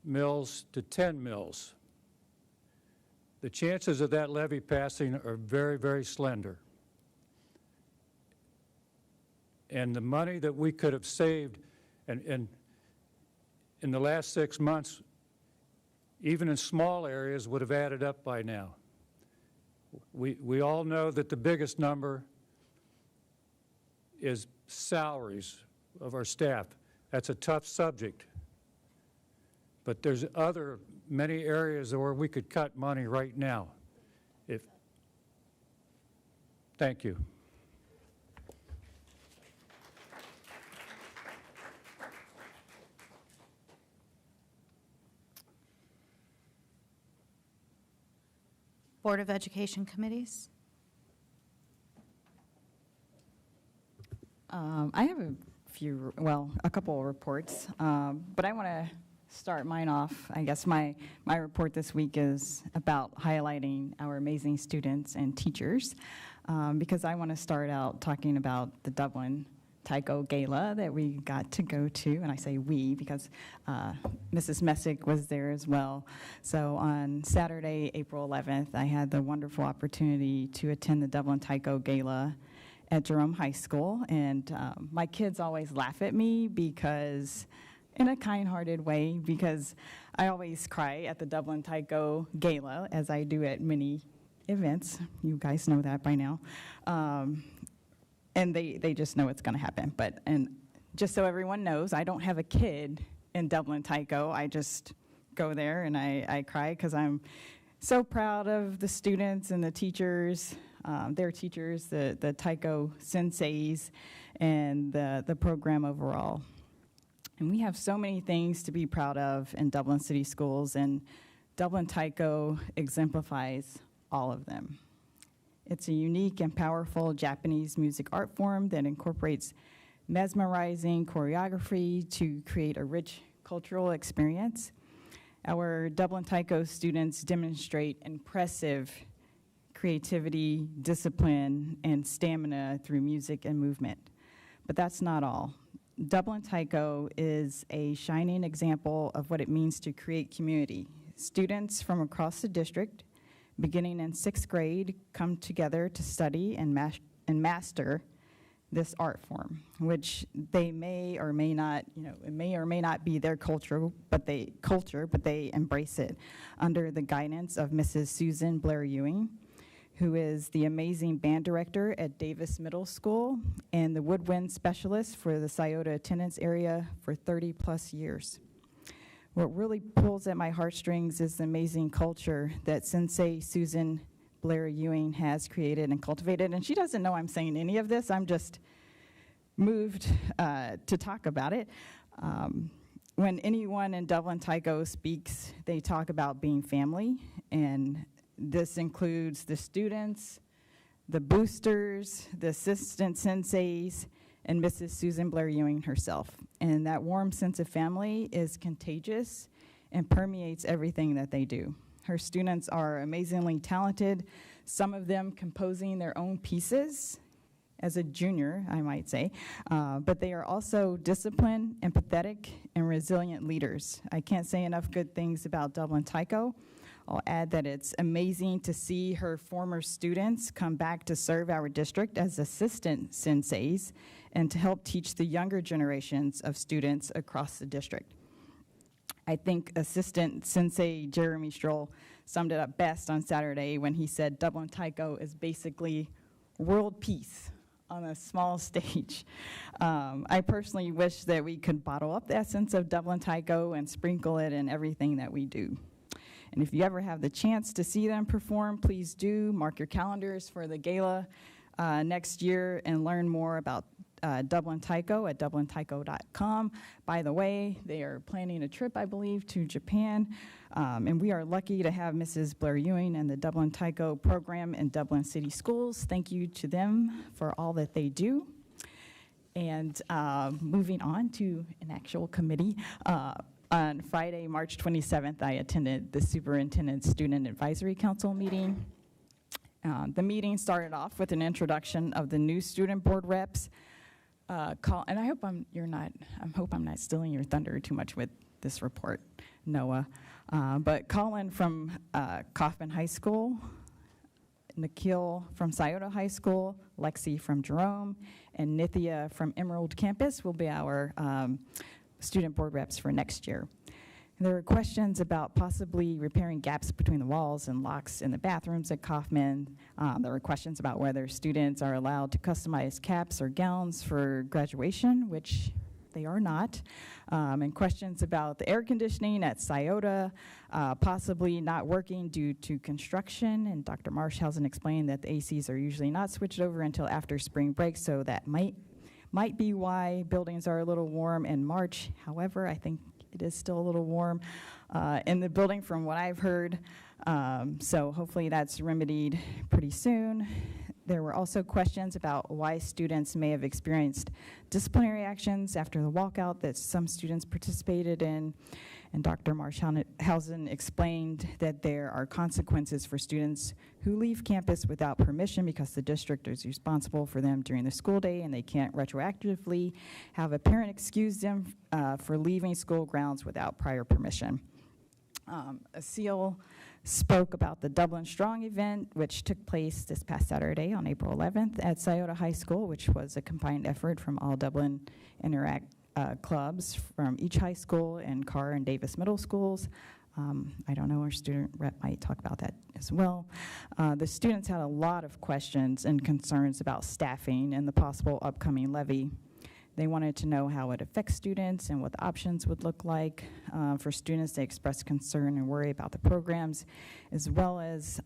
mills to 10 mills. The chances of that levy passing are very, very slender. And the money that we could have saved and in the last 6 months, even in small areas, would have added up by now. We all know that the biggest number is salaries of our staff. That's a tough subject. But there's other many areas where we could cut money right now. Thank you. Board of Education committees? I have a couple of reports, but I want to start mine off. I guess my report this week is about highlighting our amazing students and teachers, because I want to start out talking about the Dublin Tyco Gala that we got to go to, and I say we because Mrs. Messick was there as well. So on Saturday, April 11th, I had the wonderful opportunity to attend the Dublin Tyco Gala at Jerome High School, and my kids always laugh at me because, in a kind-hearted way, because I always cry at the Dublin Tyco Gala, as I do at many events. You guys know that by now. And they just know it's going to happen. And just so everyone knows, I don't have a kid in Dublin Tyco. I just go there and I cry because I'm so proud of the students and the teachers, their teachers, the Tyco senseis, and the program overall. And we have so many things to be proud of in Dublin City Schools, and Dublin Tyco exemplifies all of them. It's a unique and powerful Japanese music art form that incorporates mesmerizing choreography to create a rich cultural experience. Our Dublin Tyco students demonstrate impressive creativity, discipline, and stamina through music and movement. But that's not all. Dublin Tyco is a shining example of what it means to create community. Students from across the district, beginning in 6th grade, come together to study and master this art form, which they may or may not, it may or may not be their culture, but they embrace it under the guidance of Mrs. Susan Blair Ewing, who is the amazing band director at Davis Middle School and the woodwind specialist for the Scioto attendance area for 30+ years. What really pulls at my heartstrings is the amazing culture that Sensei Susan Blair Ewing has created and cultivated. And she doesn't know I'm saying any of this. I'm just moved to talk about it. When anyone in Dublin Tyco speaks, they talk about being family, and this includes the students, the boosters, the assistant senseis, and Mrs. Susan Blair Ewing herself. And that warm sense of family is contagious and permeates everything that they do. Her students are amazingly talented, some of them composing their own pieces as a junior, I might say, but they are also disciplined, empathetic, and resilient leaders. I can't say enough good things about Dublin Tyco. I'll add that it's amazing to see her former students come back to serve our district as assistant senseis and to help teach the younger generations of students across the district. I think Assistant Sensei Jeremy Stroll summed it up best on Saturday when he said Dublin Tyco is basically world peace on a small stage. I personally wish that we could bottle up the essence of Dublin Tyco and sprinkle it in everything that we do. And if you ever have the chance to see them perform, please do. Mark your calendars for the gala next year and learn more about Dublin Tyco at dublintyco.com. By the way, they are planning a trip, I believe, to Japan. And we are lucky to have Mrs. Blair Ewing and the Dublin Tyco program in Dublin City Schools. Thank you to them for all that they do. And moving on to an actual committee. On Friday, March 27th, I attended the Superintendent Student Advisory Council meeting. The meeting started off with an introduction of the new student board reps. And I hope I'm not stealing your thunder too much with this report, Noah. But Colin from Kaufman High School, Nikhil from Scioto High School, Lexi from Jerome, and Nithya from Emerald Campus will be our student board reps for next year. There were questions about possibly repairing gaps between the walls and locks in the bathrooms at Kaufman. There were questions about whether students are allowed to customize caps or gowns for graduation, which they are not. And questions about the air conditioning at Scioto possibly not working due to construction. And Dr. Marshhausen explained that the ACs are usually not switched over until after spring break, so that might be why buildings are a little warm in March. However, I think it is still a little warm in the building from what I've heard. So hopefully that's remedied pretty soon. There were also questions about why students may have experienced disciplinary actions after the walkout that some students participated in. And Dr. Marshhausen explained that there are consequences for students who leave campus without permission because the district is responsible for them during the school day, and they can't retroactively have a parent excuse them for leaving school grounds without prior permission. Asil spoke about the Dublin Strong event, which took place this past Saturday on April 11th at Scioto High School, which was a combined effort from all Dublin Interact clubs from each high school and Carr and Davis middle schools. I don't know, our student rep might talk about that as well. The students had a lot of questions and concerns about staffing and the possible upcoming levy. They wanted to know how it affects students and what the options would look like. For students, they expressed concern and worry about the programs, as well as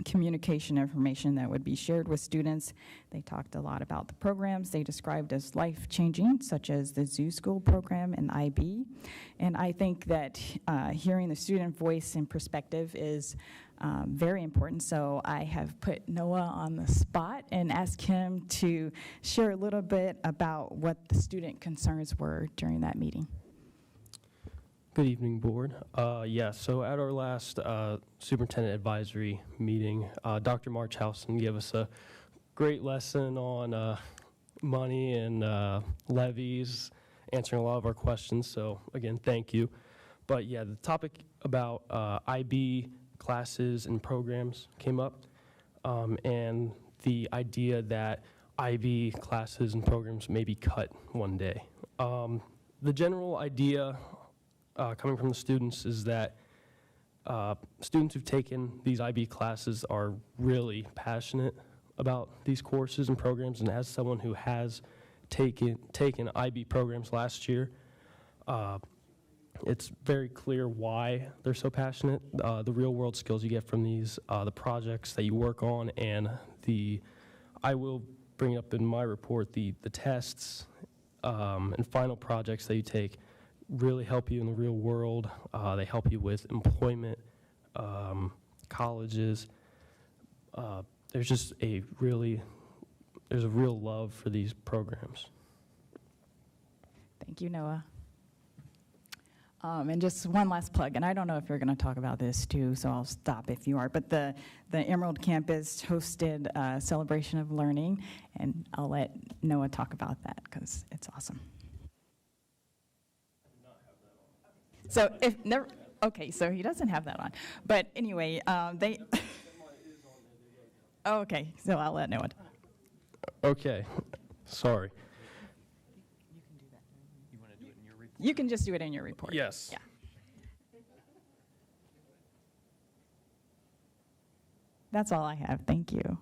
communication information that would be shared with students. They talked a lot about the programs they described as life-changing, such as the Zoo School program and IB. And I think that hearing the student voice and perspective is very important. So I have put Noah on the spot and asked him to share a little bit about what the student concerns were during that meeting. Good evening, board. So at our last superintendent advisory meeting, Dr. Marshhausen gave us a great lesson on money and levies, answering a lot of our questions. So again, thank you. But yeah, the topic about IB classes and programs came up, and the idea that IB classes and programs may be cut one day. The general idea coming from the students is that students who've taken these IB classes are really passionate about these courses and programs, and as someone who has taken IB programs last year, it's very clear why they're so passionate. The real world skills you get from these, the projects that you work on, and I will bring up in my report the tests and final projects that you take really help you in the real world. They help you with employment, colleges. There's just there's a real love for these programs. Thank you, Noah. And just one last plug, and I don't know if you're going to talk about this too, so I'll stop if you are, but the Emerald Campus hosted a celebration of learning, and I'll let Noah talk about that because it's awesome. So okay, so he doesn't have that on. But anyway, okay, so I'll let Noah. Okay, sorry. You can just do it in your report. Yes. Yeah. That's all I have. Thank you.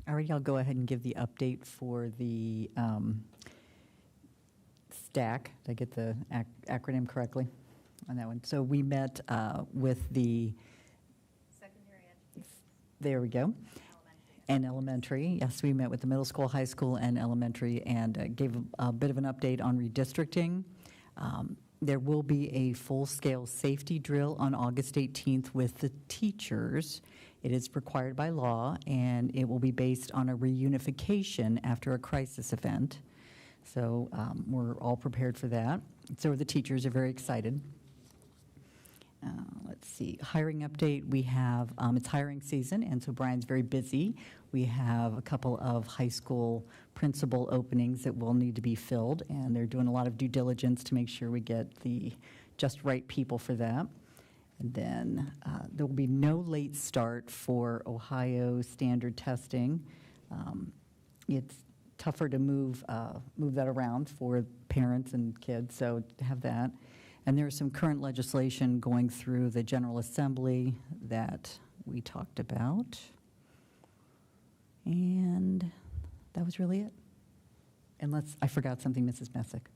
All right, I'll go ahead and give the update for the STAC. Did I get the acronym correctly on that one? So we met with the secondary education. There we go. And elementary. Yes, we met with the middle school, high school, and elementary, and gave a bit of an update on redistricting. There will be a full-scale safety drill on August 18th with the teachers. It is required by law, and it will be based on a reunification after a crisis event. So we're all prepared for that. So the teachers are very excited. Let's see, hiring update, we have, it's hiring season, and so Brian's very busy. We have a couple of high school principal openings that will need to be filled, and they're doing a lot of due diligence to make sure we get the just right people for that. And then there will be no late start for Ohio standard testing. It's tougher to move that around for parents and kids, so to have that. And there is some current legislation going through the General Assembly that we talked about. And that was really it. Unless I forgot something, Mrs. Messick.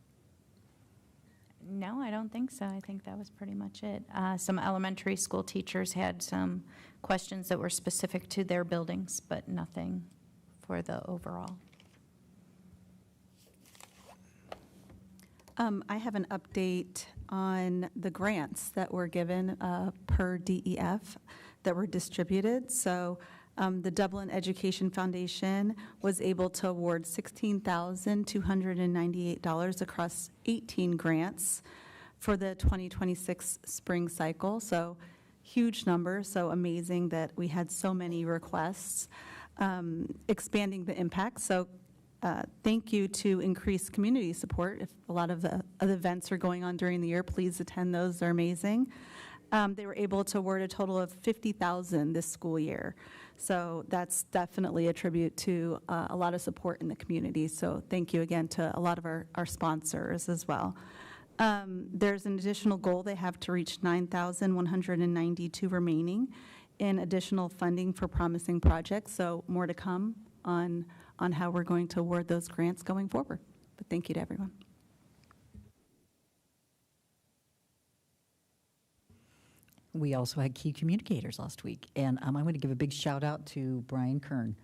No, I don't think so. I think that was pretty much it. Some elementary school teachers had some questions that were specific to their buildings, but nothing for the overall. I have an update on the grants that were given per DEF that were distributed. So the Dublin Education Foundation was able to award $16,298 across 18 grants for the 2026 spring cycle. So huge number, so amazing that we had so many requests, expanding the impact. So thank you to increase community support. If a lot of the events are going on during the year, please attend those. They're amazing. They were able to award a total of $50,000 this school year. So that's definitely a tribute to a lot of support in the community. So thank you again to a lot of our sponsors as well. There's an additional goal they have to reach 9,192 remaining in additional funding for promising projects. So more to come on how we're going to award those grants going forward. But thank you to everyone. We also had key communicators last week, and I'm going to give a big shout out to Brian Kern,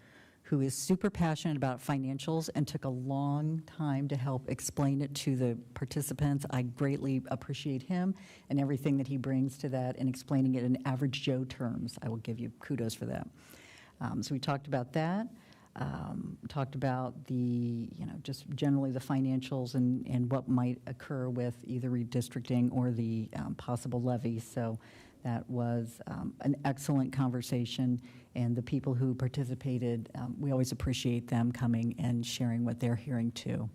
who is super passionate about financials and took a long time to help explain it to the participants. I greatly appreciate him and everything that he brings to that and explaining it in average Joe terms. I will give you kudos for that. So we talked about that. Talked about the, just generally the financials and what might occur with either redistricting or the possible levy. So that was an excellent conversation, and the people who participated, we always appreciate them coming and sharing what they're hearing too.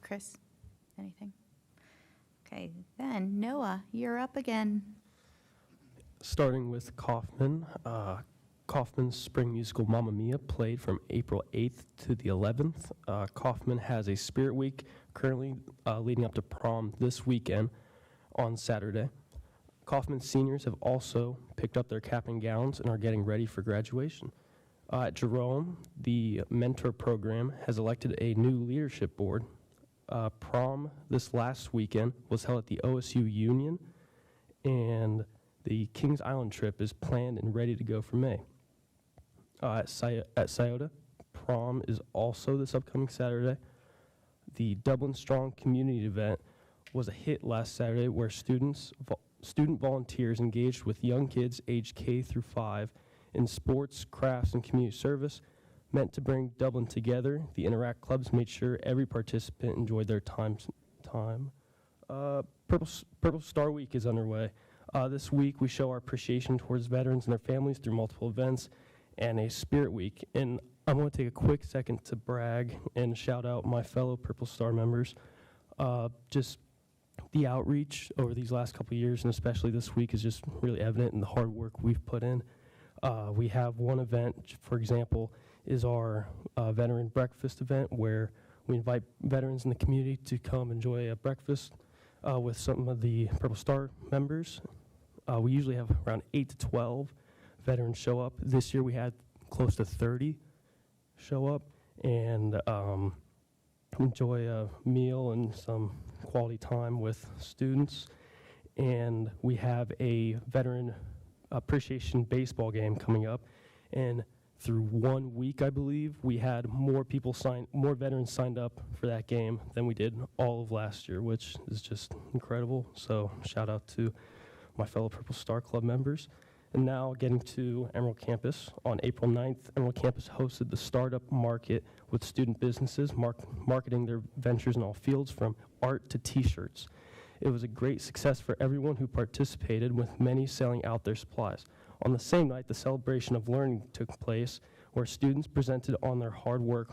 Chris, anything? Okay, then Noah, you're up again. Starting with Kaufman. Kaufman's spring musical Mamma Mia played from April 8th to the 11th. Kaufman has a Spirit Week currently leading up to prom this weekend on Saturday. Kaufman seniors have also picked up their cap and gowns and are getting ready for graduation. At Jerome, the mentor program has elected a new leadership board. Prom this last weekend was held at the OSU Union, and the Kings Island trip is planned and ready to go for May. At Scioto, prom is also this upcoming Saturday. The Dublin Strong community event was a hit last Saturday where student volunteers engaged with young kids aged K through 5 in sports, crafts, and community service. Meant to bring Dublin together, the Interact clubs made sure every participant enjoyed their time. Purple Star Week is underway. This week, we show our appreciation towards veterans and their families through multiple events and a Spirit Week. And I want to take a quick second to brag and shout out my fellow Purple Star members. Just the outreach over these last couple of years, and especially this week, is just really evident in the hard work we've put in. We have one event, for example, is our veteran breakfast event, where we invite veterans in the community to come enjoy a breakfast with some of the Purple Star members. We usually have around 8 to 12 veterans show up. This year we had close to 30 show up and enjoy a meal and some quality time with students. And we have a veteran appreciation baseball game coming up. And through 1 week, I believe, we had more veterans signed up for that game than we did all of last year, which is just incredible. So shout out to my fellow Purple Star Club members. And now getting to Emerald Campus. On April 9th, Emerald Campus hosted the Startup Market with student businesses marketing their ventures in all fields, from art to t-shirts. It was a great success for everyone who participated, with many selling out their supplies. On the same night, the celebration of learning took place, where students presented on their hard work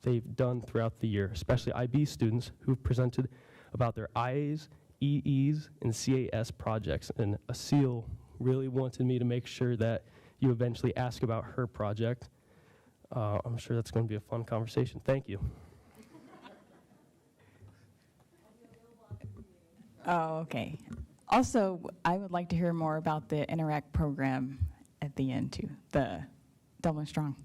they've done throughout the year, especially IB students who presented about their IAs, EEs, and CAS projects. And Asil really wanted me to make sure that you eventually ask about her project. I'm sure that's going to be a fun conversation. Thank you. Oh, okay. Also, I would like to hear more about the Interact program at the end too, the Dublin Strong.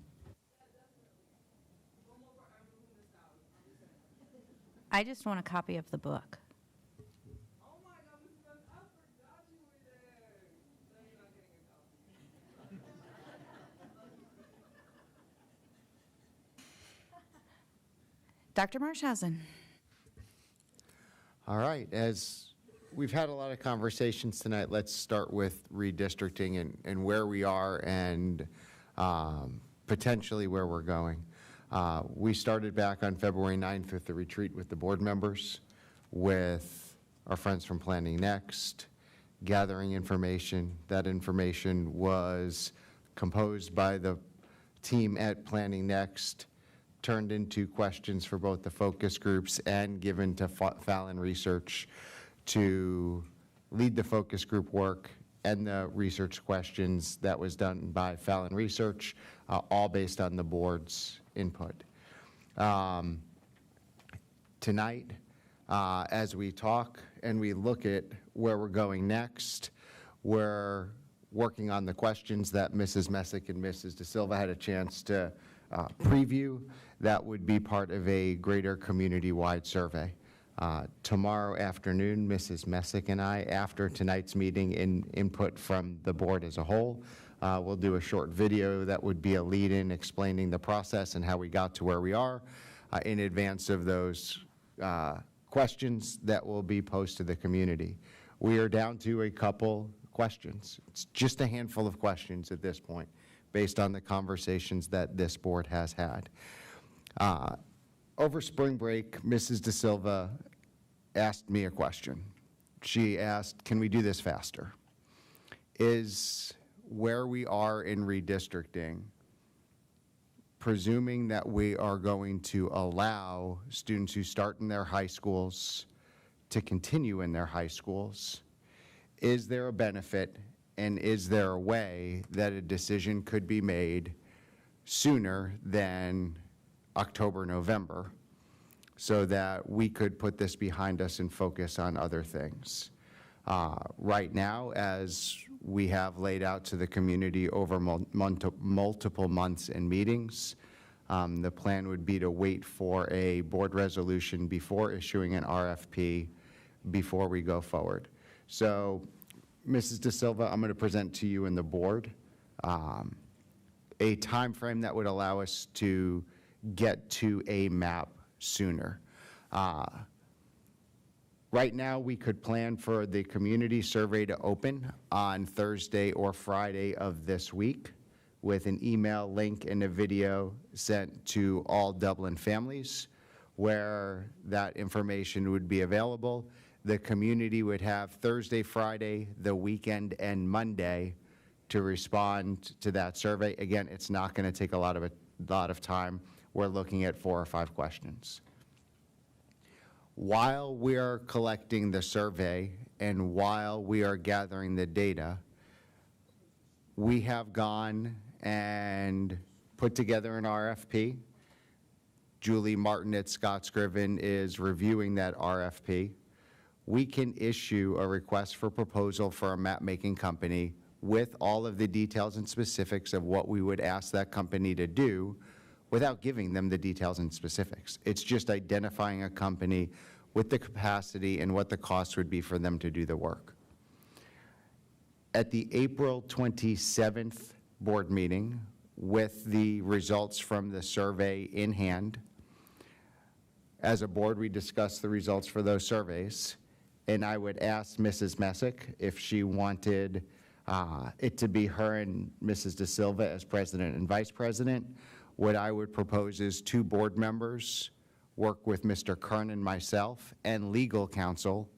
I just want a copy of the book. Dr. Marshausen. All right, as we've had a lot of conversations tonight, let's start with redistricting and where we are and potentially where we're going. We started back on February 9th with the retreat with the board members, with our friends from Planning Next, gathering information. That information was composed by the team at Planning Next, turned into questions for both the focus groups and given to Fallon Research to lead the focus group work and the research questions that was done by Fallon Research, all based on the board's input. Tonight, as we talk and we look at where we're going next, we're working on the questions that Mrs. Messick and Mrs. De Silva had a chance to preview. That would be part of a greater community-wide survey. Tomorrow afternoon, Mrs. Messick and I, after tonight's meeting and input from the board as a whole, we'll do a short video that would be a lead-in explaining the process and how we got to where we are in advance of those questions that will be posed to the community. We are down to a couple questions. It's just a handful of questions at this point, based on the conversations that this board has had. Over spring break, Mrs. De Silva asked me a question. She asked, can we do this faster? Is where we are in redistricting, presuming that we are going to allow students who start in their high schools to continue in their high schools, is there a benefit and is there a way that a decision could be made sooner than October, November, so that we could put this behind us and focus on other things? Right now, as we have laid out to the community over multiple months and meetings, the plan would be to wait for a board resolution before issuing an RFP before we go forward. So, Mrs. De Silva, I'm going to present to you and the board a time frame that would allow us to get to a map sooner. Right now, we could plan for the community survey to open on Thursday or Friday of this week with an email link and a video sent to all Dublin families where that information would be available. The community would have Thursday, Friday, the weekend, and Monday to respond to that survey. Again, it's not going to take a lot of time. We're looking at 4 or 5 questions. While we are collecting the survey and while we are gathering the data, we have gone and put together an RFP. Julie Martin at Scott Scriven is reviewing that RFP. We can issue a request for proposal for a map-making company with all of the details and specifics of what we would ask that company to do without giving them the details and specifics. It's just identifying a company with the capacity and what the cost would be for them to do the work. At the April 27th board meeting, with the results from the survey in hand, as a board, we discussed the results for those surveys, and I would ask Mrs. Messick if she wanted it to be her and Mrs. De Silva as president and vice president. What I would propose is 2 board members work with Mr. Kern and myself and legal counsel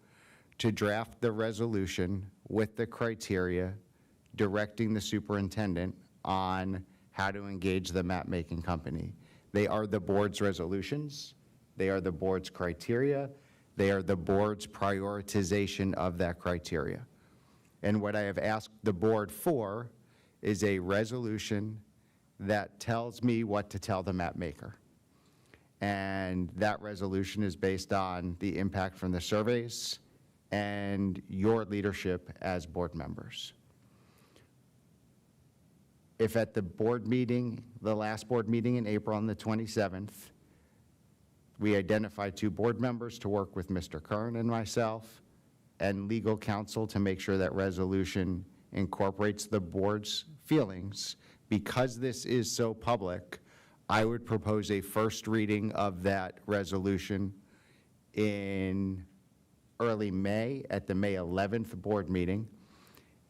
to draft the resolution with the criteria directing the superintendent on how to engage the map-making company. They are the board's resolutions. They are the board's criteria. They are the board's prioritization of that criteria. And what I have asked the board for is a resolution that tells me what to tell the map maker. And that resolution is based on the impact from the surveys and your leadership as board members. If at the board meeting, the last board meeting in April on the 27th, we identified 2 board members to work with Mr. Kern and myself and legal counsel to make sure that resolution incorporates the board's feelings. Because this is so public, I would propose a first reading of that resolution in early May at the May 11th board meeting.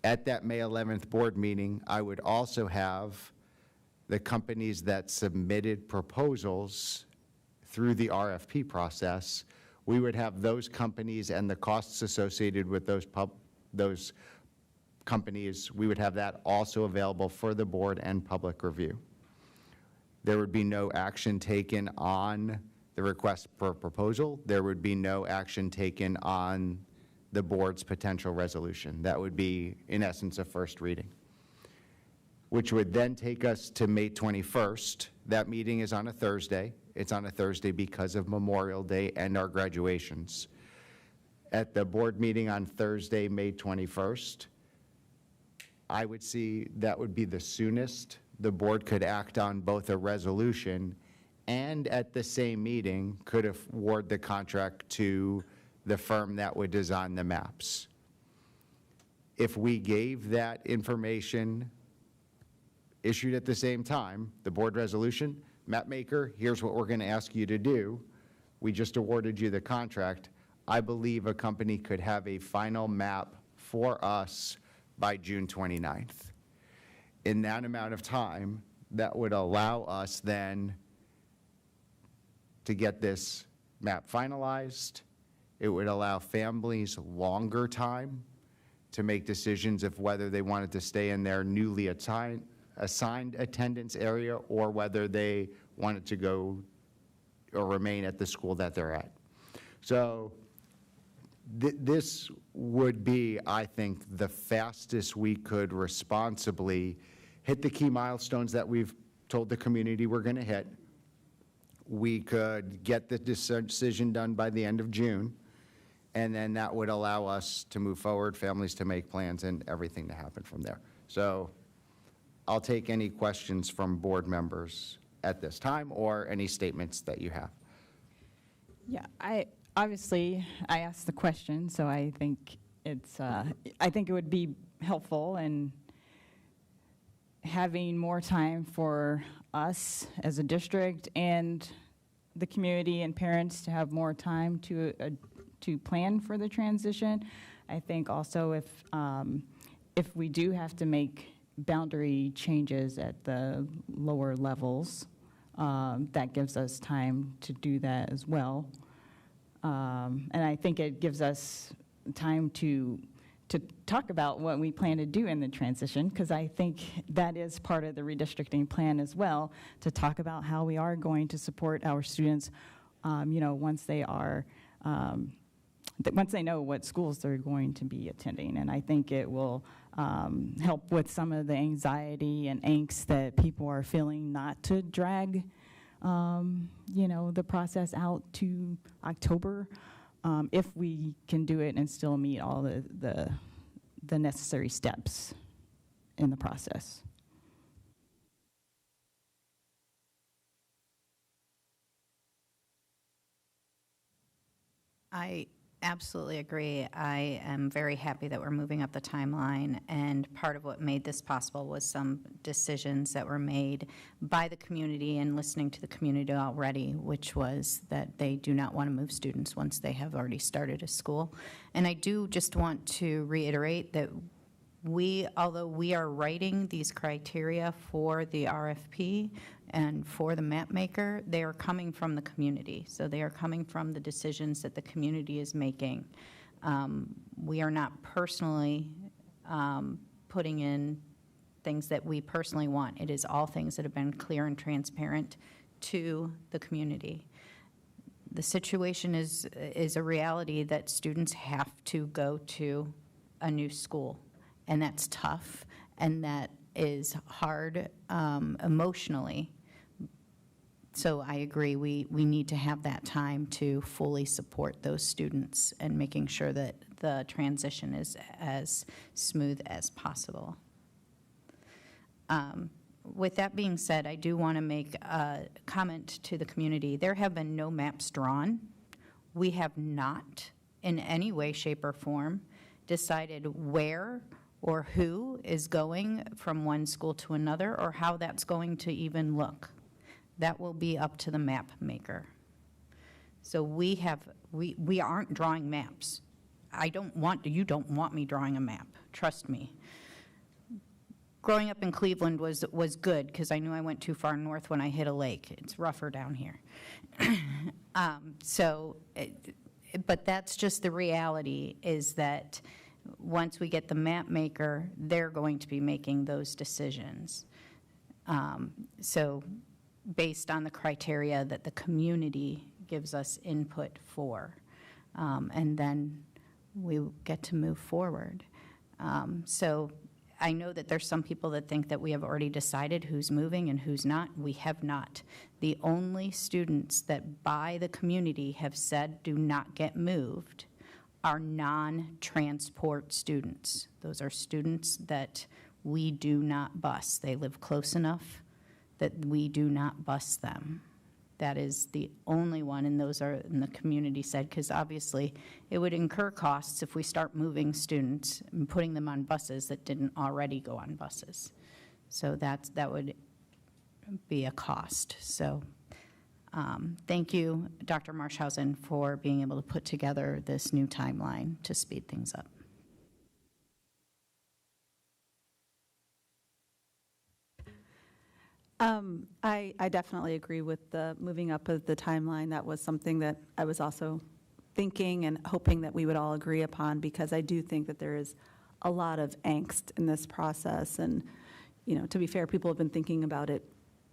At that May 11th board meeting, I would also have the companies that submitted proposals through the RFP process. We would have those companies and the costs associated with those companies, we would have that also available for the board and public review. There would be no action taken on the request for proposal. There would be no action taken on the board's potential resolution. That would be, in essence, a first reading, which would then take us to May 21st. That meeting is on a Thursday. It's on a Thursday because of Memorial Day and our graduations. At the board meeting on Thursday, May 21st, I would see that would be the soonest the board could act on both a resolution and at the same meeting could award the contract to the firm that would design the maps. If we gave that information issued at the same time, the board resolution, map maker, here's what we're going to ask you to do. We just awarded you the contract. I believe a company could have a final map for us by June 29th. In that amount of time, that would allow us then to get this map finalized. It would allow families longer time to make decisions of whether they wanted to stay in their newly assigned attendance area or whether they wanted to go or remain at the school that they're at. So this would be, I think, the fastest we could responsibly hit the key milestones that we've told the community we're going to hit. We could get the decision done by the end of June, and then that would allow us to move forward, families to make plans, and everything to happen from there. So I'll take any questions from board members at this time or any statements that you have. Yeah, obviously I asked the question, so I think it's I think it would be helpful in having more time for us as a district and the community and parents to have more time to plan for the transition. I think also if we do have to make boundary changes at the lower levels, that gives us time to do that as well. And I think it gives us time to talk about what we plan to do in the transition, because I think that is part of the redistricting plan as well, to talk about how we are going to support our students, once they are, once they know what schools they're going to be attending. And I think it will help with some of the anxiety and angst that people are feeling, not to drag, the process out to October, if we can do it and still meet all the necessary steps in the process. I absolutely agree. I am very happy that we're moving up the timeline, and part of what made this possible was some decisions that were made by the community and listening to the community already, which was that they do not want to move students once they have already started a school. And I do just want to reiterate that although we are writing these criteria for the RFP and for the map maker, they are coming from the community. So they are coming from the decisions that the community is making. We are not personally putting in things that we personally want. It is all things that have been clear and transparent to the community. The situation is a reality that students have to go to a new school, and that's tough, and that is hard emotionally. So I agree, we need to have that time to fully support those students and making sure that the transition is as smooth as possible. With that being said, I do want to make a comment to the community. There have been no maps drawn. We have not, in any way, shape, or form, decided where or who is going from one school to another or how that's going to even look. That will be up to the map maker. So we aren't drawing maps. You don't want me drawing a map, trust me. Growing up in Cleveland was good because I knew I went too far north when I hit a lake. It's rougher down here. But that's just the reality, is that once we get the map maker, they're going to be making those decisions. So based on the criteria that the community gives us input for. And then we get to move forward. So I know that there's some people that think that we have already decided who's moving and who's not. We have not. The only students that by the community have said do not get moved are non-transport students. Those are students that we do not bus. They live close enough that we do not bus them. That is the only one, and those are in the community said, because obviously it would incur costs if we start moving students and putting them on buses that didn't already go on buses. So that would be a cost. So thank you, Dr. Marshausen, for being able to put together this new timeline to speed things up. I definitely agree with the moving up of the timeline. That was something that I was also thinking and hoping that we would all agree upon, because I do think that there is a lot of angst in this process. And, to be fair, people have been thinking about it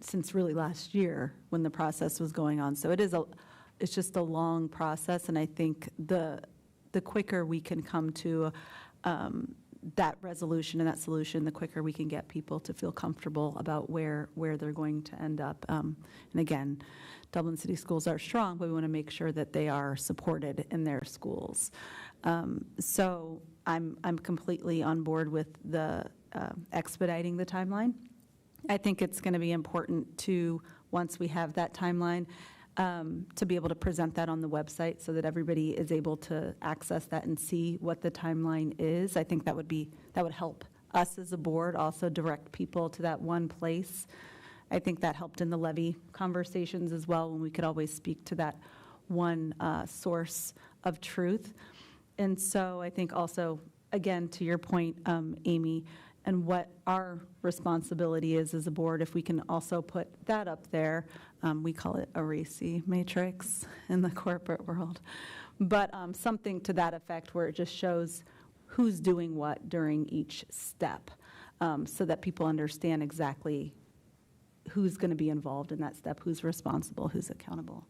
since really last year when the process was going on. So it's just a long process, and I think the quicker we can come to that resolution and that solution, the quicker we can get people to feel comfortable about where they're going to end up. And again, Dublin City Schools are strong, but we want to make sure that they are supported in their schools. So I'm completely on board with the expediting the timeline. I think it's going to be important to, once we have that timeline, to be able to present that on the website so that everybody is able to access that and see what the timeline is. I think that would help us as a board also direct people to that one place. I think that helped in the levy conversations as well, when we could always speak to that one source of truth. And so I think also, again, to your point, Amy, and what our responsibility is as a board, if we can also put that up there. We call it a RACI matrix in the corporate world. But something to that effect where it just shows who's doing what during each step, so that people understand exactly who's going to be involved in that step, who's responsible, who's accountable,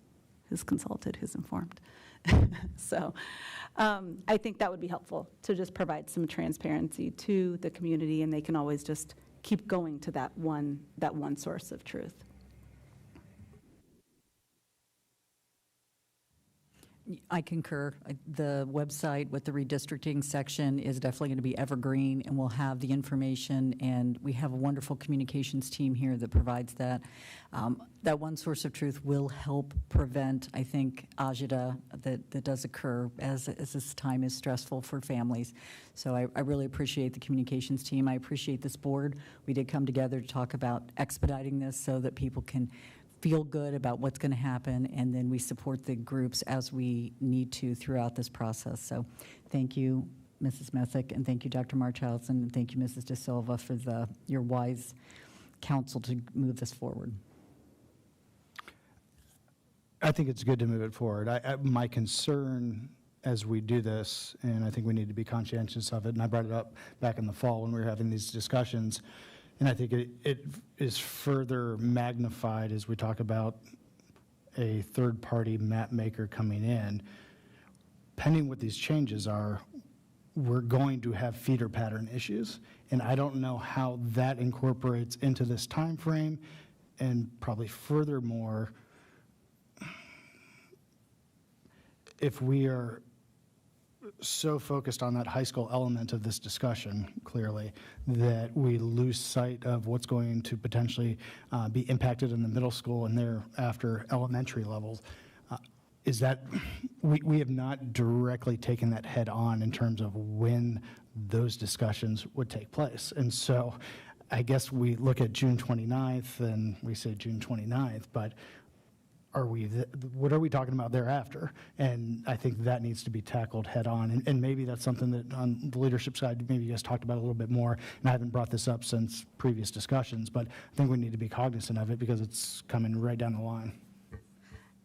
who's consulted, who's informed. So I think that would be helpful to just provide some transparency to the community, and they can always just keep going to that one source of truth. I concur. The website with the redistricting section is definitely going to be evergreen, and we'll have the information, and we have a wonderful communications team here that provides that. That one source of truth will help prevent, I think, agita that does occur as this time is stressful for families. So I really appreciate the communications team. I appreciate this board. We did come together to talk about expediting this so that people can feel good about what's going to happen, and then we support the groups as we need to throughout this process. So thank you, Mrs. Messick, and thank you, Dr. Marchhausen, and thank you, Mrs. De Silva, for your wise counsel to move this forward. I think it's good to move it forward. My concern as we do this, and I think we need to be conscientious of it, and I brought it up back in the fall when we were having these discussions, and I think it is further magnified as we talk about a third-party map maker coming in. Pending what these changes are, we're going to have feeder pattern issues, and I don't know how that incorporates into this time frame, and probably furthermore, if we are so focused on that high school element of this discussion, clearly, that we lose sight of what's going to potentially be impacted in the middle school and thereafter elementary levels, is that we have not directly taken that head on in terms of when those discussions would take place. And so I guess we look at June 29th and we say June 29th, but what are we talking about thereafter? And I think that needs to be tackled head on. And maybe that's something that on the leadership side, maybe you guys talked about a little bit more, and I haven't brought this up since previous discussions, but I think we need to be cognizant of it because it's coming right down the line.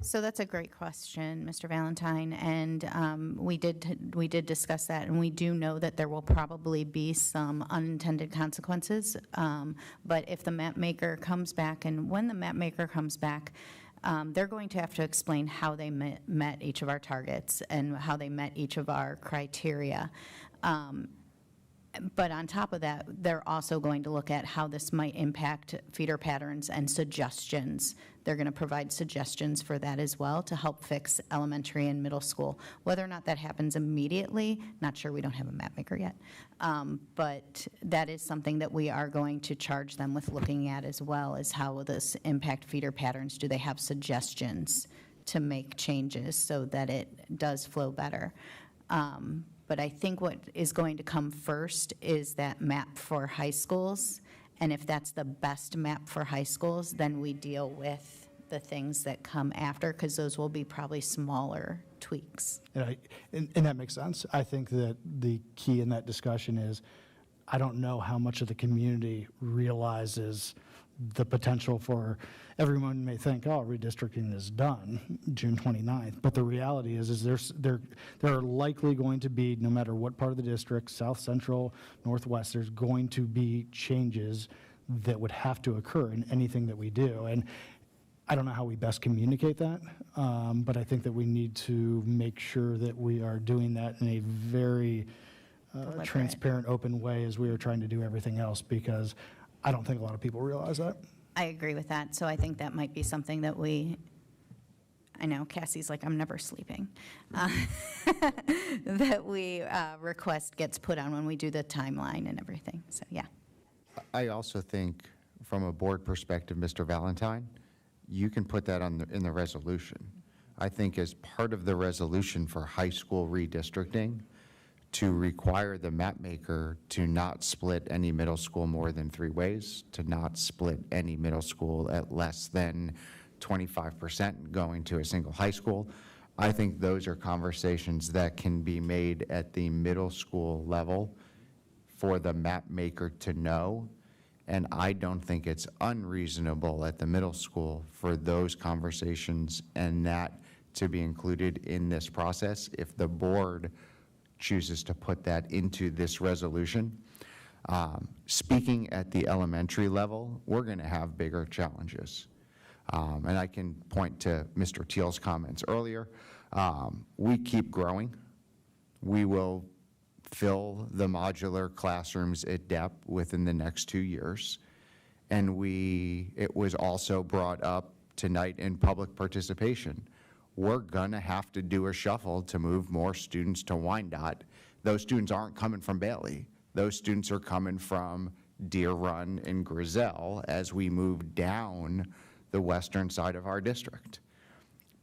So that's a great question, Mr. Valentine, and we did discuss that, and we do know that there will probably be some unintended consequences, but if the map maker comes back, and when the map maker comes back, they're going to have to explain how they met each of our targets and how they met each of our criteria. But on top of that, they're also going to look at how this might impact feeder patterns and suggestions. They're going to provide suggestions for that as well to help fix elementary and middle school. Whether or not that happens immediately, not sure, we don't have a map maker yet. But that is something that we are going to charge them with looking at as well, as how will this impact feeder patterns? Do they have suggestions to make changes so that it does flow better? But I think what is going to come first is that map for high schools. And if that's the best map for high schools, then we deal with the things that come after, because those will be probably smaller tweaks. And that makes sense. I think that the key in that discussion is, I don't know how much of the community realizes the potential for, everyone may think, oh, redistricting is done June 29th, but the reality is there are likely going to be, no matter what part of the district, south, central, northwest, there's going to be changes that would have to occur in anything that we do. And I don't know how we best communicate that, but I think that we need to make sure that we are doing that in a very transparent, open way as we are trying to do everything else, because I don't think a lot of people realize that. I agree with that. So I think that might be something that I know Cassie's like, I'm never sleeping, that we request gets put on when we do the timeline and everything. So, yeah. I also think from a board perspective, Mr. Valentine, you can put that in the resolution. I think as part of the resolution for high school redistricting, to require the map maker to not split any middle school more than 3 ways, to not split any middle school at less than 25% going to a single high school. I think those are conversations that can be made at the middle school level for the map maker to know. And I don't think it's unreasonable at the middle school for those conversations and that to be included in this process if the board chooses to put that into this resolution. Speaking at the elementary level, we're going to have bigger challenges. And I can point to Mr. Teal's comments earlier. We keep growing. We will fill the modular classrooms at depth within the next 2 years. And it was also brought up tonight in public participation. We're going to have to do a shuffle to move more students to Wyandotte. Those students aren't coming from Bailey. Those students are coming from Deer Run and Griselle as we move down the western side of our district,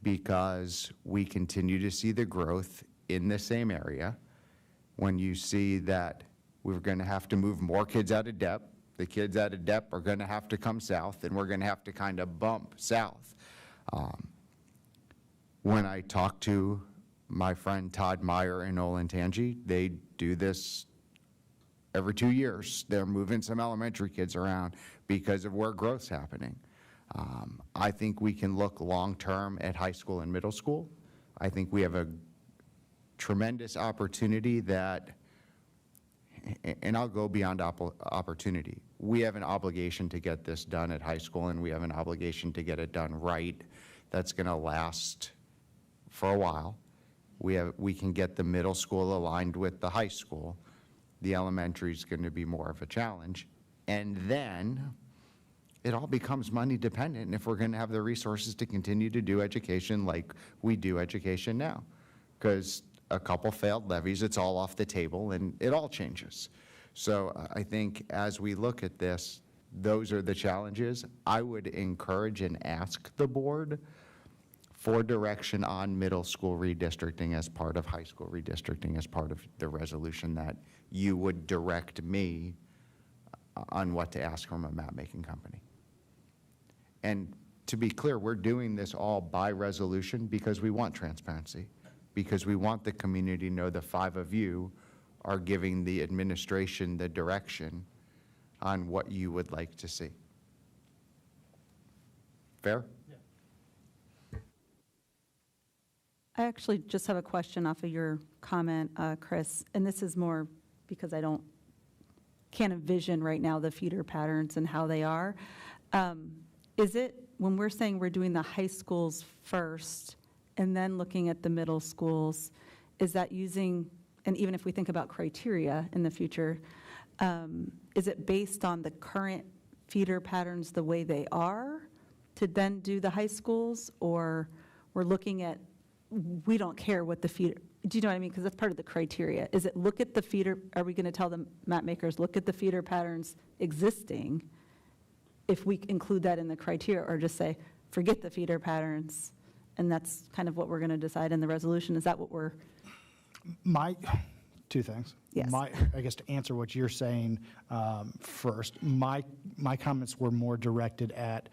because we continue to see the growth in the same area. When you see that we're going to have to move more kids out of depth, the kids out of depth are going to have to come south, and we're going to have to kind of bump south. When I talk to my friend Todd Meyer and Olentangy, they do this every 2 years. They're moving some elementary kids around because of where growth's happening. I think we can look long-term at high school and middle school. I think we have a tremendous opportunity that, and I'll go beyond opportunity. We have an obligation to get this done at high school, and we have an obligation to get it done right. That's going to last for a while. We can get the middle school aligned with the high school. The elementary is going to be more of a challenge. And then it all becomes money dependent if we're going to have the resources to continue to do education like we do education now. because a couple failed levies, it's all off the table, and it all changes. So I think as we look at this, those are the challenges. I would encourage and ask the board for direction on middle school redistricting as part of high school redistricting, as part of the resolution, that you would direct me on what to ask from a map-making company. And to be clear, we're doing this all by resolution because we want transparency, because we want the community to know the 5 of you are giving the administration the direction on what you would like to see. Fair? I actually just have a question off of your comment, Chris, and this is more because I can't envision right now the feeder patterns and how they are. Is it, when we're saying we're doing the high schools first and then looking at the middle schools, is that using, and even if we think about criteria in the future, is it based on the current feeder patterns the way they are to then do the high schools, or we're looking at, we don't care what the feeder, do you know what I mean? Because that's part of the criteria. Is it look at the feeder, are we going to tell the map makers, look at the feeder patterns existing, if we include that in the criteria, or just say, forget the feeder patterns, and that's kind of what we're going to decide in the resolution? Is that what we're? Two things. Yes. I guess to answer what you're saying first, my comments were more directed at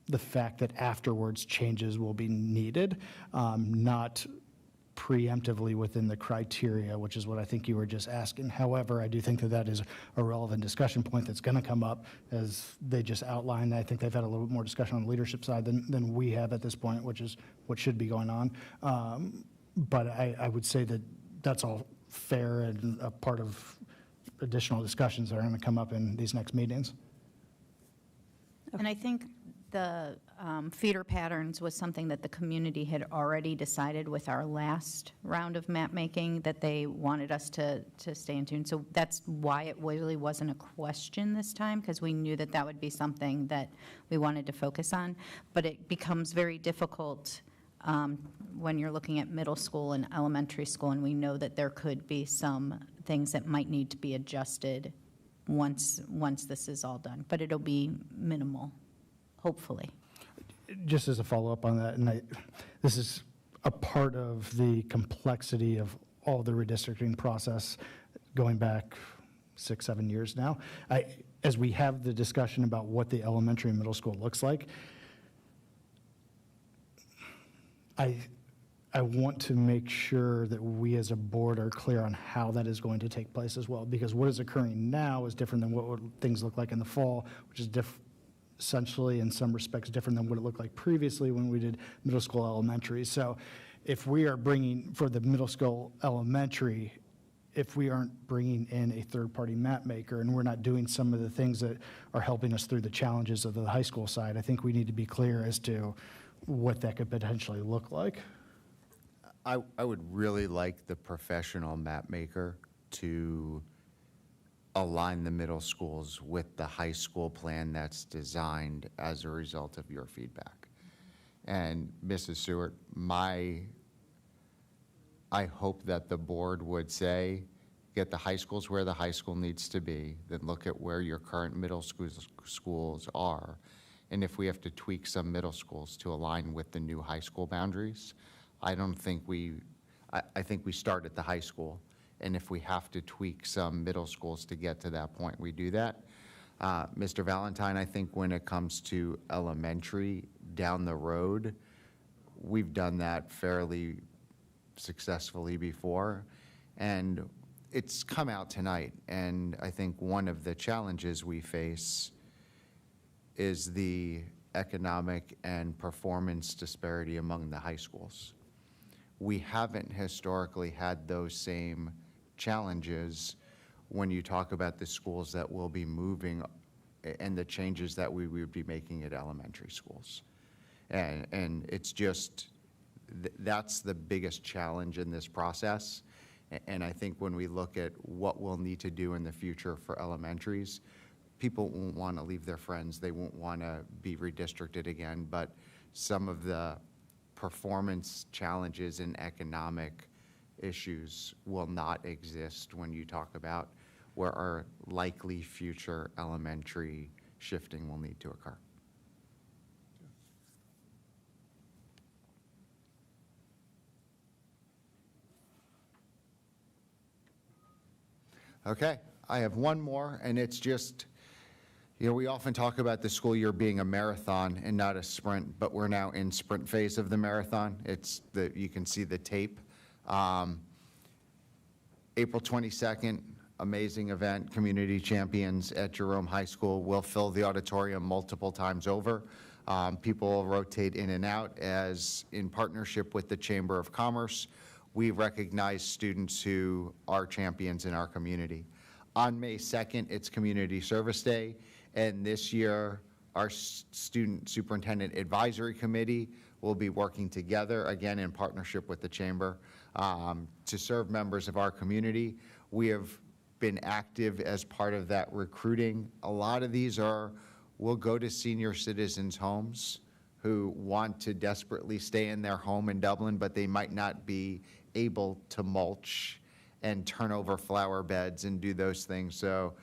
the fact that afterwards changes will be needed, not preemptively within the criteria, which is what I think you were just asking. However, I do think that that is a relevant discussion point that's going to come up, as they just outlined. I think they've had a little bit more discussion on the leadership side than we have at this point, which is what should be going on. But I would say that that's all fair and a part of additional discussions that are going to come up in these next meetings. And I think the feeder patterns was something that the community had already decided with our last round of map making, that they wanted us to stay in tune. So that's why it really wasn't a question this time, because we knew that that would be something that we wanted to focus on. But it becomes very difficult when you're looking at middle school and elementary school, and we know that there could be some things that might need to be adjusted once this is all done. But it'll be minimal, hopefully. Just as a follow-up on that, and this is a part of the complexity of all the redistricting process going back 6-7 years now. As we have the discussion about what the elementary and middle school looks like, I want to make sure that we as a board are clear on how that is going to take place as well, because what is occurring now is different than what things look like in the fall, which is essentially in some respects different than what it looked like previously when we did middle school elementary. So if we are bringing, for the middle school elementary, if we aren't bringing in a third-party map maker and we're not doing some of the things that are helping us through the challenges of the high school side, I think we need to be clear as to what that could potentially look like. I would really like the professional map maker to align the middle schools with the high school plan that's designed as a result of your feedback. And Mrs. Stewart, I hope that the board would say, get the high schools where the high school needs to be, then look at where your current middle schools are. And if we have to tweak some middle schools to align with the new high school boundaries, I think we start at the high school. And if we have to tweak some middle schools to get to that point, we do that. Mr. Valentine, I think when it comes to elementary down the road, we've done that fairly successfully before. And it's come out tonight. And I think one of the challenges we face is the economic and performance disparity among the high schools. We haven't historically had those same challenges when you talk about the schools that will be moving and the changes that we would be making at elementary schools. And it's just, that's the biggest challenge in this process. And I think when we look at what we'll need to do in the future for elementaries, people won't want to leave their friends. They won't want to be redistricted again, but some of the performance challenges and economic issues will not exist when you talk about where our likely future elementary shifting will need to occur. Okay, I have one more, and it's just, you know, we often talk about the school year being a marathon and not a sprint, but we're now in sprint phase of the marathon. You can see the tape. April 22nd, amazing event, Community Champions at Jerome High School. We'll fill the auditorium multiple times over. People will rotate in and out as, in partnership with the Chamber of Commerce, we recognize students who are champions in our community. On May 2nd, it's Community Service Day, and this year, our Student Superintendent Advisory Committee will be working together, again in partnership with the Chamber, to serve members of our community. We have been active as part of that recruiting. A lot of these will go to senior citizens' homes who want to desperately stay in their home in Dublin, but they might not be able to mulch and turn over flower beds and do those things. So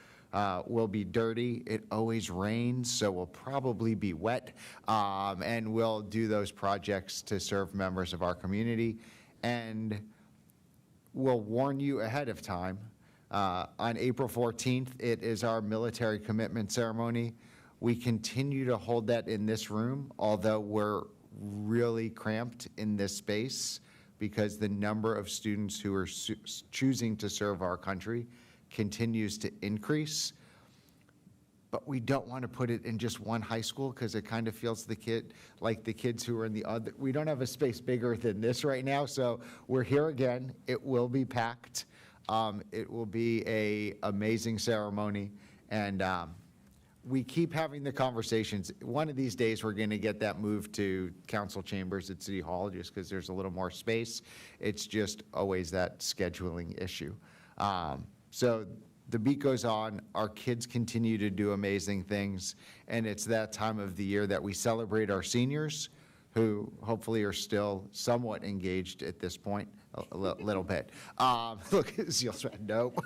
we'll be dirty. It always rains, so we'll probably be wet. And we'll do those projects to serve members of our community. And we'll warn you ahead of time. On April 14th, it is our military commitment ceremony. We continue to hold that in this room, although we're really cramped in this space because the number of students who are choosing to serve our country continues to increase. But we don't want to put it in just one high school because it kind of feels like the kids who are in the other. We don't have a space bigger than this right now, so we're here again. It will be packed. It will be an amazing ceremony, and we keep having the conversations. One of these days, we're going to get that moved to council chambers at City Hall just because there's a little more space. It's just always that scheduling issue. So the beat goes on. Our kids continue to do amazing things, and it's that time of the year that we celebrate our seniors, who hopefully are still somewhat engaged at this point, a little bit. Look, Zeal's right, nope.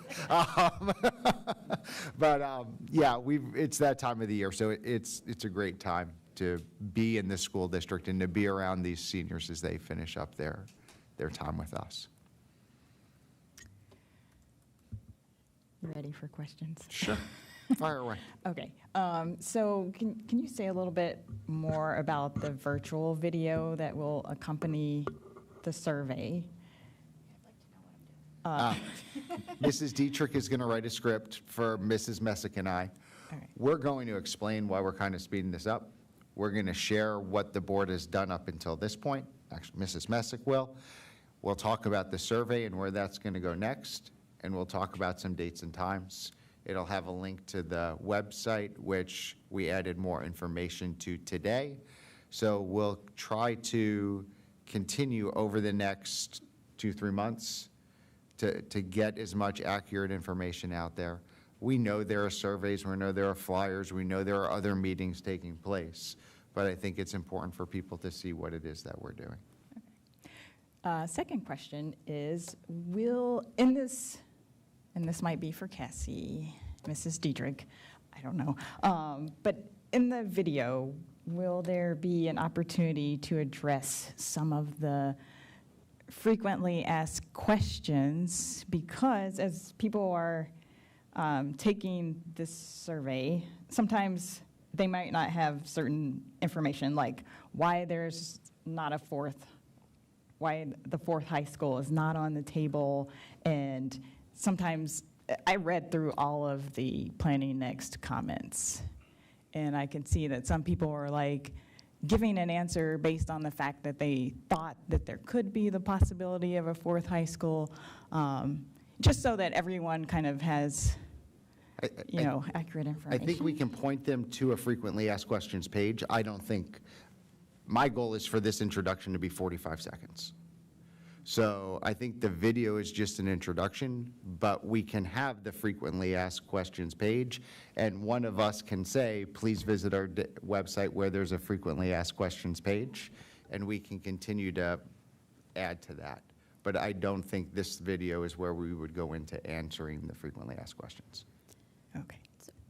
But yeah, it's that time of the year, so it's a great time to be in the school district and to be around these seniors as they finish up their time with us. You ready for questions? Sure. Fire away. Okay. So can you say a little bit more about the virtual video that will accompany the survey? Mrs. Dietrich is going to write a script for Mrs. Messick and I. Okay. We're going to explain why we're kind of speeding this up. We're going to share what the board has done up until this point. Actually, Mrs. Messick will. We'll talk about the survey and where that's going to go next, and we'll talk about some dates and times. It'll have a link to the website, which we added more information to today. So we'll try to continue over the next 2-3 months to get as much accurate information out there. We know there are surveys, we know there are flyers, we know there are other meetings taking place, but I think it's important for people to see what it is that we're doing. Okay. Second question is, and this might be for Cassie, Mrs. Dietrich, I don't know, but in the video, will there be an opportunity to address some of the frequently asked questions? Because as people are taking this survey, sometimes they might not have certain information, like why there's not why the fourth high school is not on the table. And sometimes I read through all of the Planning Next comments, and I can see that some people are like giving an answer based on the fact that they thought that there could be the possibility of a fourth high school, just so that everyone kind of has, accurate information. I think we can point them to a frequently asked questions page. I don't think, my goal is for this introduction to be 45 seconds. So I think the video is just an introduction, but we can have the frequently asked questions page, and one of us can say, please visit our website where there's a frequently asked questions page, and we can continue to add to that. But I don't think this video is where we would go into answering the frequently asked questions. Okay.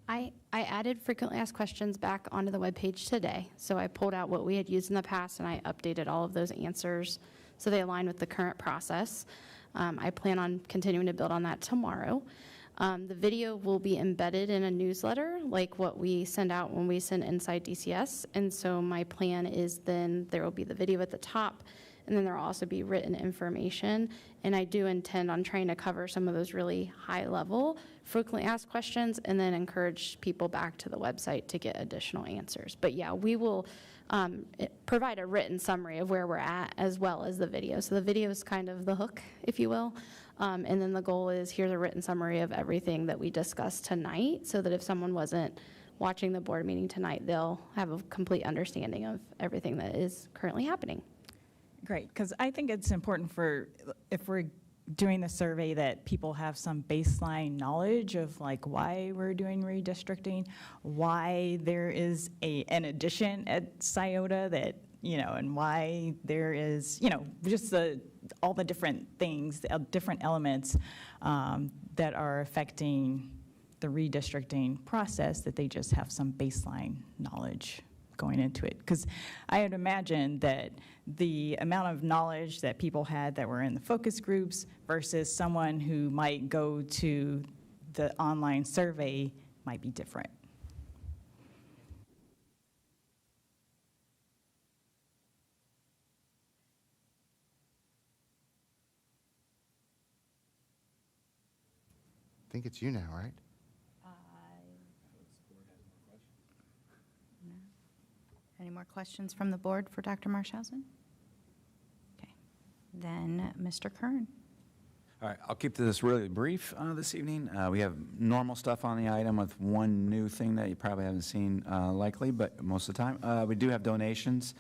I added frequently asked questions back onto the webpage today. So I pulled out what we had used in the past and I updated all of those answers so they align with the current process. I plan on continuing to build on that tomorrow. The video will be embedded in a newsletter like what we send out when we send Inside DCS. And so my plan is then there will be the video at the top, and then there will also be written information. And I do intend on trying to cover some of those really high-level, frequently asked questions, and then encourage people back to the website to get additional answers. But yeah, we will provide a written summary of where we're at as well as the video. So the video is kind of the hook, if you will. And then the goal is here's a written summary of everything that we discussed tonight so that if someone wasn't watching the board meeting tonight, they'll have a complete understanding of everything that is currently happening. Great, because I think it's important for, if we're doing the survey, that people have some baseline knowledge of like why we're doing redistricting, why there is an addition at Scioto that, and why there is, just all the different things, different elements that are affecting the redistricting process, that they just have some baseline knowledge going into it. Because I would imagine that the amount of knowledge that people had that were in the focus groups versus someone who might go to the online survey might be different. I think it's you now, right? Any more questions from the board for Dr. Marshausen? Okay, then Mr. Kern. All right, I'll keep this really brief this evening. We have normal stuff on the item with one new thing that you probably haven't seen likely, but most of the time. We do have donations,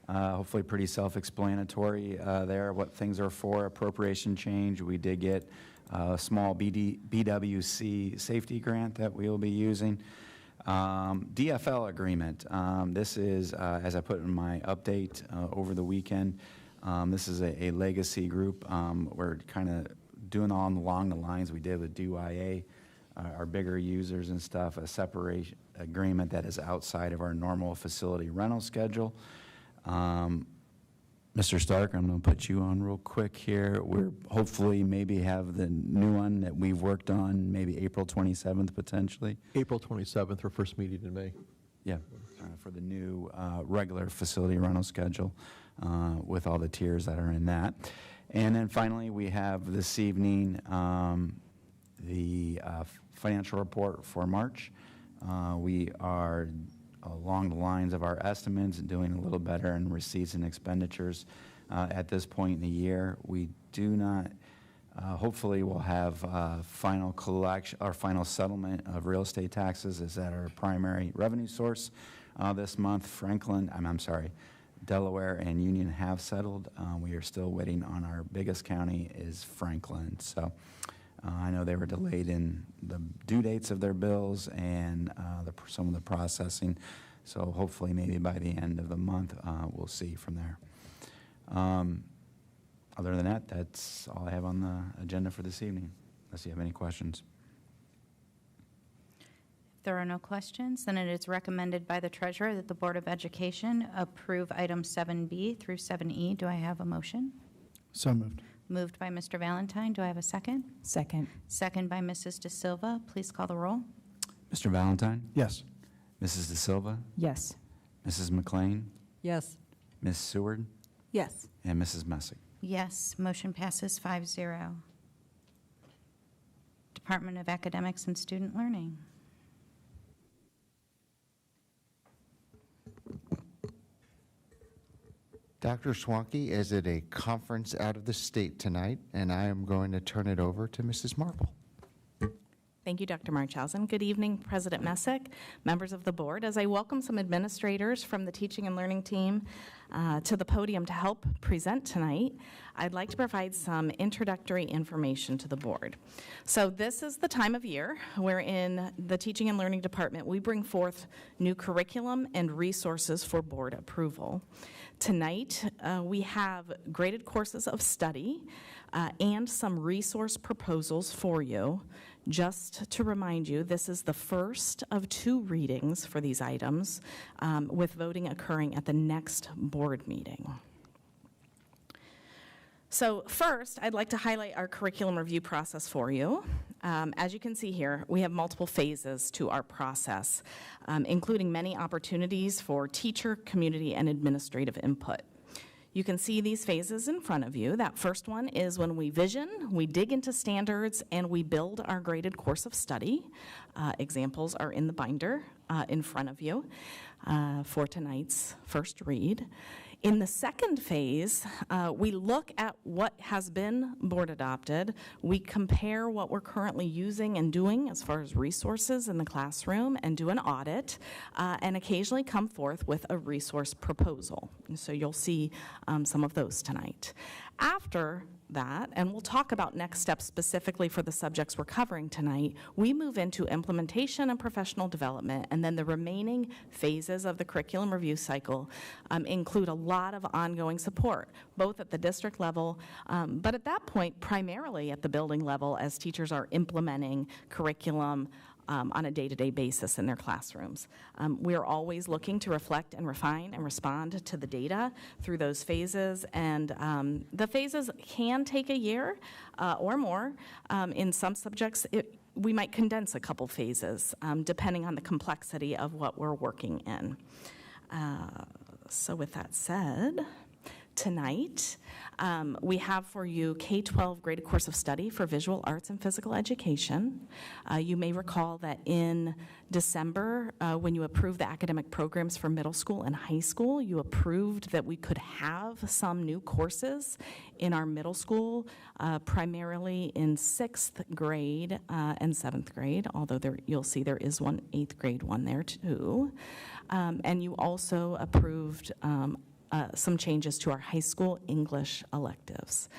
hopefully pretty self-explanatory there, what things are for. Appropriation change, we did get a small BWC safety grant that we will be using. DFL agreement. This is, as I put in my update over the weekend, this is a legacy group. We're kind of doing along the lines we did with DYA, our bigger users and stuff, a separation agreement that is outside of our normal facility rental schedule. Mr. Stark, I'm going to put you on real quick here. We're hopefully maybe have the new one that we've worked on, maybe April 27th potentially. April 27th, our first meeting in May. Yeah, for the new regular facility rental schedule with all the tiers that are in that. And then finally, we have this evening the financial report for March. We are along the lines of our estimates and doing a little better in receipts and expenditures at this point in the year. We do not, hopefully we'll have final collection or final settlement of real estate taxes. Is that our primary revenue source this month? Delaware and Union have settled. We are still waiting on our biggest county is Franklin. So I know they were delayed in the due dates of their bills and some of the processing. So hopefully maybe by the end of the month, we'll see from there. Other than that, that's all I have on the agenda for this evening, unless you have any questions. If there are no questions, then it is recommended by the treasurer that the Board of Education approve items 7B through 7E. Do I have a motion? So moved. Moved by Mr. Valentine. Do I have a second? Second. Second by Mrs. De Silva. Please call the roll. Mr. Valentine? Yes. Mrs. De Silva? Yes. Mrs. McLean? Yes. Ms. Seward? Yes. And Mrs. Messick? Yes. Motion passes 5-0. Department of Academics and Student Learning. Dr. Swanke is at a conference out of the state tonight, and I am going to turn it over to Mrs. Marble. Thank you, Dr. Marchhausen. Good evening, President Messick, members of the board. As I welcome some administrators from the teaching and learning team to the podium to help present tonight, I'd like to provide some introductory information to the board. So this is the time of year where in the teaching and learning department, we bring forth new curriculum and resources for board approval. Tonight, we have graded courses of study and some resource proposals for you. Just to remind you, this is the first of 2 readings for these items, with voting occurring at the next board meeting. So first, I'd like to highlight our curriculum review process for you. As you can see here, we have multiple phases to our process, including many opportunities for teacher, community, and administrative input. You can see these phases in front of you. That first one is when we vision, we dig into standards, and we build our graded course of study. Examples are in the binder in front of you for tonight's first read. In the second phase, we look at what has been board adopted. We compare what we're currently using and doing as far as resources in the classroom and do an audit, and occasionally come forth with a resource proposal. And so you'll see some of those tonight. After that, and we'll talk about next steps specifically for the subjects we're covering tonight, we move into implementation and professional development, and then the remaining phases of the curriculum review cycle include a lot of ongoing support, both at the district level, but at that point, primarily at the building level as teachers are implementing curriculum on a day-to-day basis in their classrooms. We are always looking to reflect and refine and respond to the data through those phases, and the phases can take a year or more. In some subjects, we might condense a couple phases, depending on the complexity of what we're working in. So with that said, tonight, we have for you K-12 graded course of study for visual arts and physical education. You may recall that in December, when you approved the academic programs for middle school and high school, you approved that we could have some new courses in our middle school, primarily in 6th grade and 7th grade, although you'll see there is one 8th grade one there too. And you also approved some changes to our high school English electives.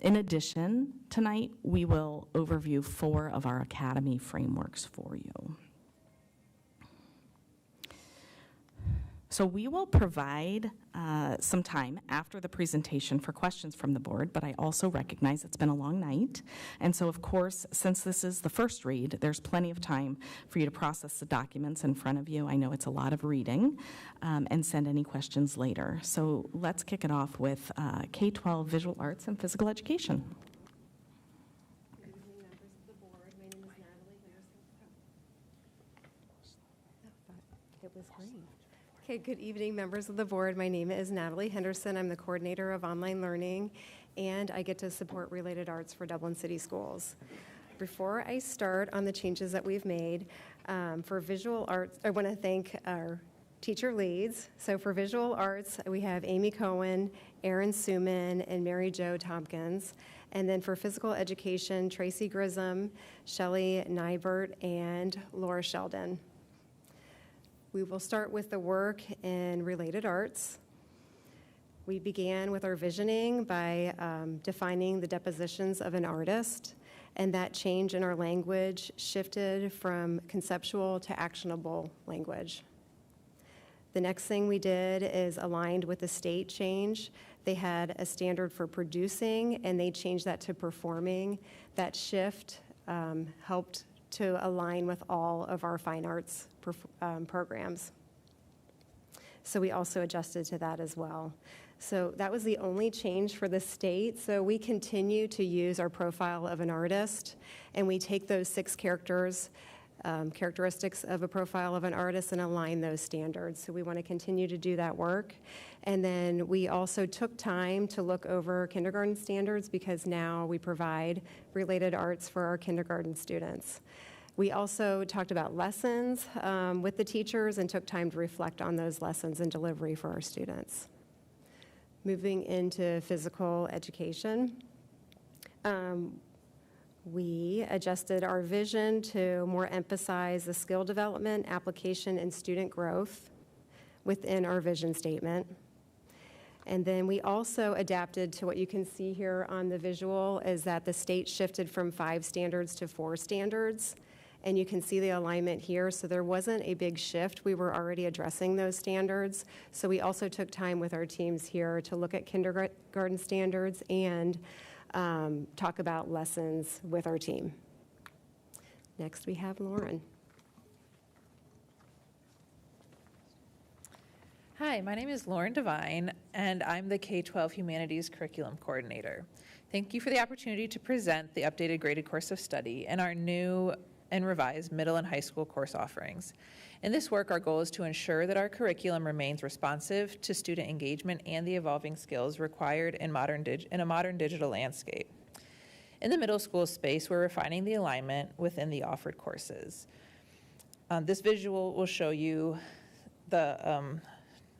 In addition, tonight we will overview 4 of our academy frameworks for you. So we will provide some time after the presentation for questions from the board, but I also recognize it's been a long night. And so, of course, since this is the first read, there's plenty of time for you to process the documents in front of you. I know it's a lot of reading, and send any questions later. So let's kick it off with K-12 visual arts and physical education. Good evening, members of the board. My name is Natalie Henderson. It was green. Okay, good evening, members of the board. My name is Natalie Henderson. I'm the coordinator of online learning, and I get to support related arts for Dublin City Schools. Before I start on the changes that we've made, for visual arts, I want to thank our teacher leads. So for visual arts, we have Amy Cohen, Erin Suman, and Mary Jo Tompkins. And then for physical education, Tracy Grissom, Shelley Nybert, and Laura Sheldon. We will start with the work in related arts. We began with our visioning by defining the depositions of an artist, and that change in our language shifted from conceptual to actionable language. The next thing we did is aligned with the state change. They had a standard for producing, and they changed that to performing. That shift helped to align with all of our fine arts programs. So we also adjusted to that as well. So that was the only change for the state. So we continue to use our profile of an artist, and we take those 6 characteristics of a profile of an artist and align those standards. So we want to continue to do that work. And then we also took time to look over kindergarten standards because now we provide related arts for our kindergarten students. We also talked about lessons with the teachers and took time to reflect on those lessons and delivery for our students. Moving into physical education, we adjusted our vision to more emphasize the skill development, application, and student growth within our vision statement. And then we also adapted to what you can see here on the visual is that the state shifted from 5 standards to 4 standards. and you can see the alignment here. So there wasn't a big shift. We were already addressing those standards. So we also took time with our teams here to look at kindergarten standards and talk about lessons with our team. Next, we have Lauren. Hi, my name is Lauren Devine, and I'm the K-12 Humanities Curriculum Coordinator. Thank you for the opportunity to present the updated graded course of study and our new and revised middle and high school course offerings. In this work, our goal is to ensure that our curriculum remains responsive to student engagement and the evolving skills required in a modern digital landscape. In the middle school space, we're refining the alignment within the offered courses. This visual will show you the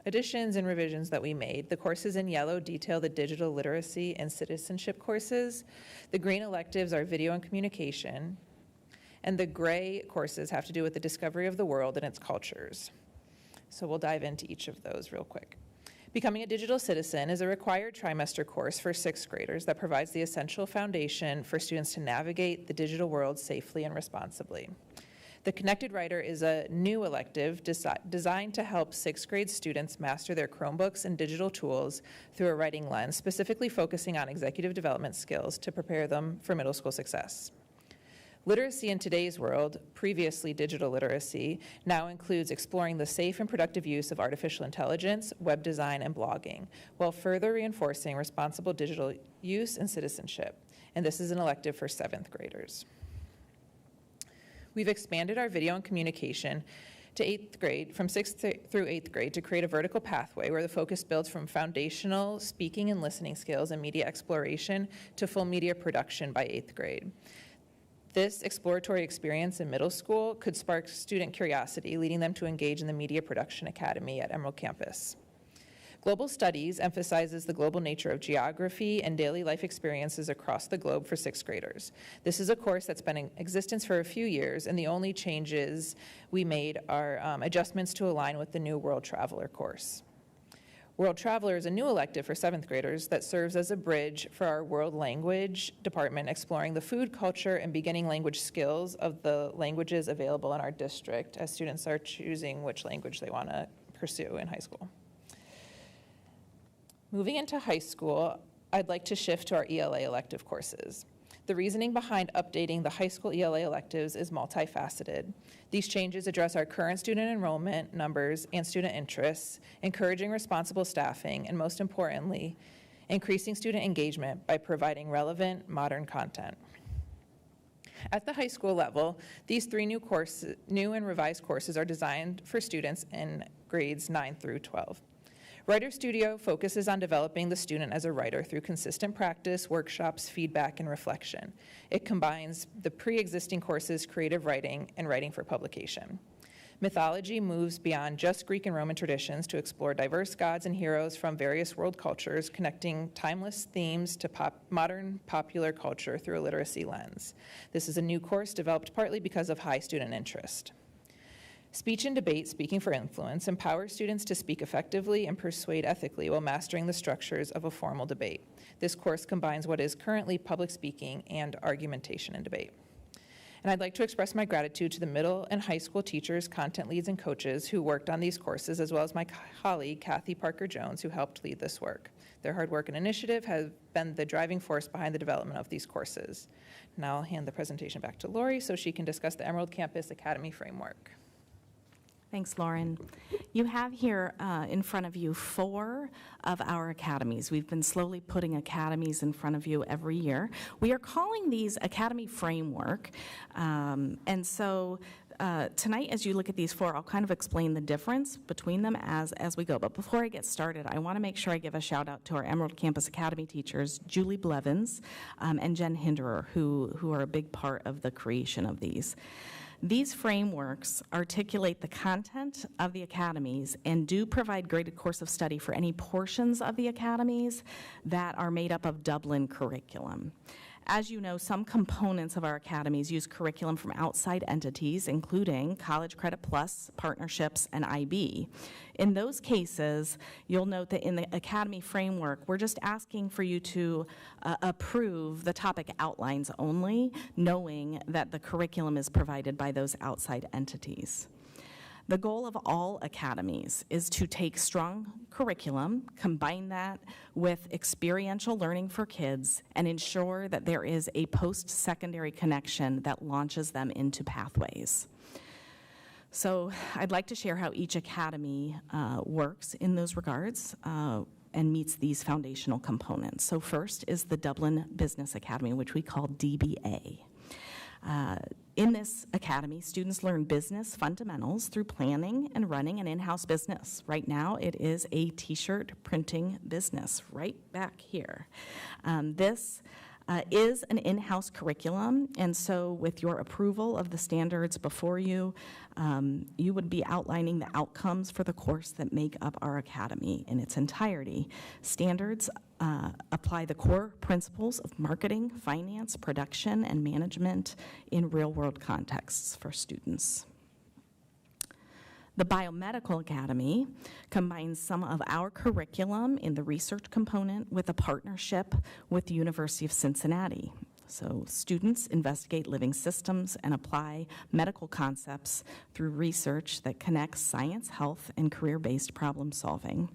additions and revisions that we made. The courses in yellow detail the digital literacy and citizenship courses. The green electives are video and communication. And the gray courses have to do with the discovery of the world and its cultures. So we'll dive into each of those real quick. Becoming a Digital Citizen is a required trimester course for 6th graders that provides the essential foundation for students to navigate the digital world safely and responsibly. The Connected Writer is a new elective designed to help 6th grade students master their Chromebooks and digital tools through a writing lens, specifically focusing on executive development skills to prepare them for middle school success. Literacy in today's world, previously digital literacy, now includes exploring the safe and productive use of artificial intelligence, web design, and blogging, while further reinforcing responsible digital use and citizenship. And this is an elective for 7th graders. We've expanded our video and communication to 8th grade, from 6th through 8th grade, to create a vertical pathway where the focus builds from foundational speaking and listening skills and media exploration to full media production by 8th grade. This exploratory experience in middle school could spark student curiosity, leading them to engage in the Media Production Academy at Emerald Campus. Global Studies emphasizes the global nature of geography and daily life experiences across the globe for 6th graders. This is a course that's been in existence for a few years, and the only changes we made are adjustments to align with the new World Traveler course. World Traveler is a new elective for 7th graders that serves as a bridge for our world language department, exploring the food, culture, and beginning language skills of the languages available in our district as students are choosing which language they want to pursue in high school. Moving into high school, I'd like to shift to our ELA elective courses. The reasoning behind updating the high school ELA electives is multifaceted. These changes address our current student enrollment numbers and student interests, encouraging responsible staffing, and most importantly, increasing student engagement by providing relevant, modern content. At the high school level, these 3 new and revised courses are designed for students in grades 9 through 12. Writer Studio focuses on developing the student as a writer through consistent practice, workshops, feedback, and reflection. It combines the pre-existing courses, creative writing, and writing for publication. Mythology moves beyond just Greek and Roman traditions to explore diverse gods and heroes from various world cultures, connecting timeless themes to modern popular culture through a literacy lens. This is a new course developed partly because of high student interest. Speech and debate, speaking for influence, empowers students to speak effectively and persuade ethically while mastering the structures of a formal debate. This course combines what is currently public speaking and argumentation and debate. And I'd like to express my gratitude to the middle and high school teachers, content leads, and coaches who worked on these courses, as well as my colleague, Kathy Parker-Jones, who helped lead this work. Their hard work and initiative have been the driving force behind the development of these courses. Now I'll hand the presentation back to Lori so she can discuss the Emerald Campus Academy framework. Thanks, Lauren. You have here in front of you 4 of our academies. We've been slowly putting academies in front of you every year. We are calling these Academy Framework. And so tonight, as you look at these 4, I'll kind of explain the difference between them as we go. But before I get started, I want to make sure I give a shout out to our Emerald Campus Academy teachers, Julie Blevins and Jen Hinderer, who are a big part of the creation of these. These frameworks articulate the content of the academies and do provide graded course of study for any portions of the academies that are made up of Dublin curriculum. As you know, some components of our academies use curriculum from outside entities, including College Credit Plus, partnerships, and IB. In those cases, you'll note that in the academy framework, we're just asking for you to approve the topic outlines only, knowing that the curriculum is provided by those outside entities. The goal of all academies is to take strong curriculum, combine that with experiential learning for kids, and ensure that there is a post-secondary connection that launches them into pathways. So I'd like to share how each academy works in those regards and meets these foundational components. So first is the Dublin Business Academy, which we call DBA. In this academy, students learn business fundamentals through planning and running an in-house business. Right now, it is a t-shirt printing business right back here. This is an in-house curriculum, and so with your approval of the standards before you, you would be outlining the outcomes for the course that make up our academy in its entirety. Standards apply the core principles of marketing, finance, production, and management in real-world contexts for students. The Biomedical Academy combines some of our curriculum in the research component with a partnership with the University of Cincinnati. So students investigate living systems and apply medical concepts through research that connects science, health, and career-based problem solving.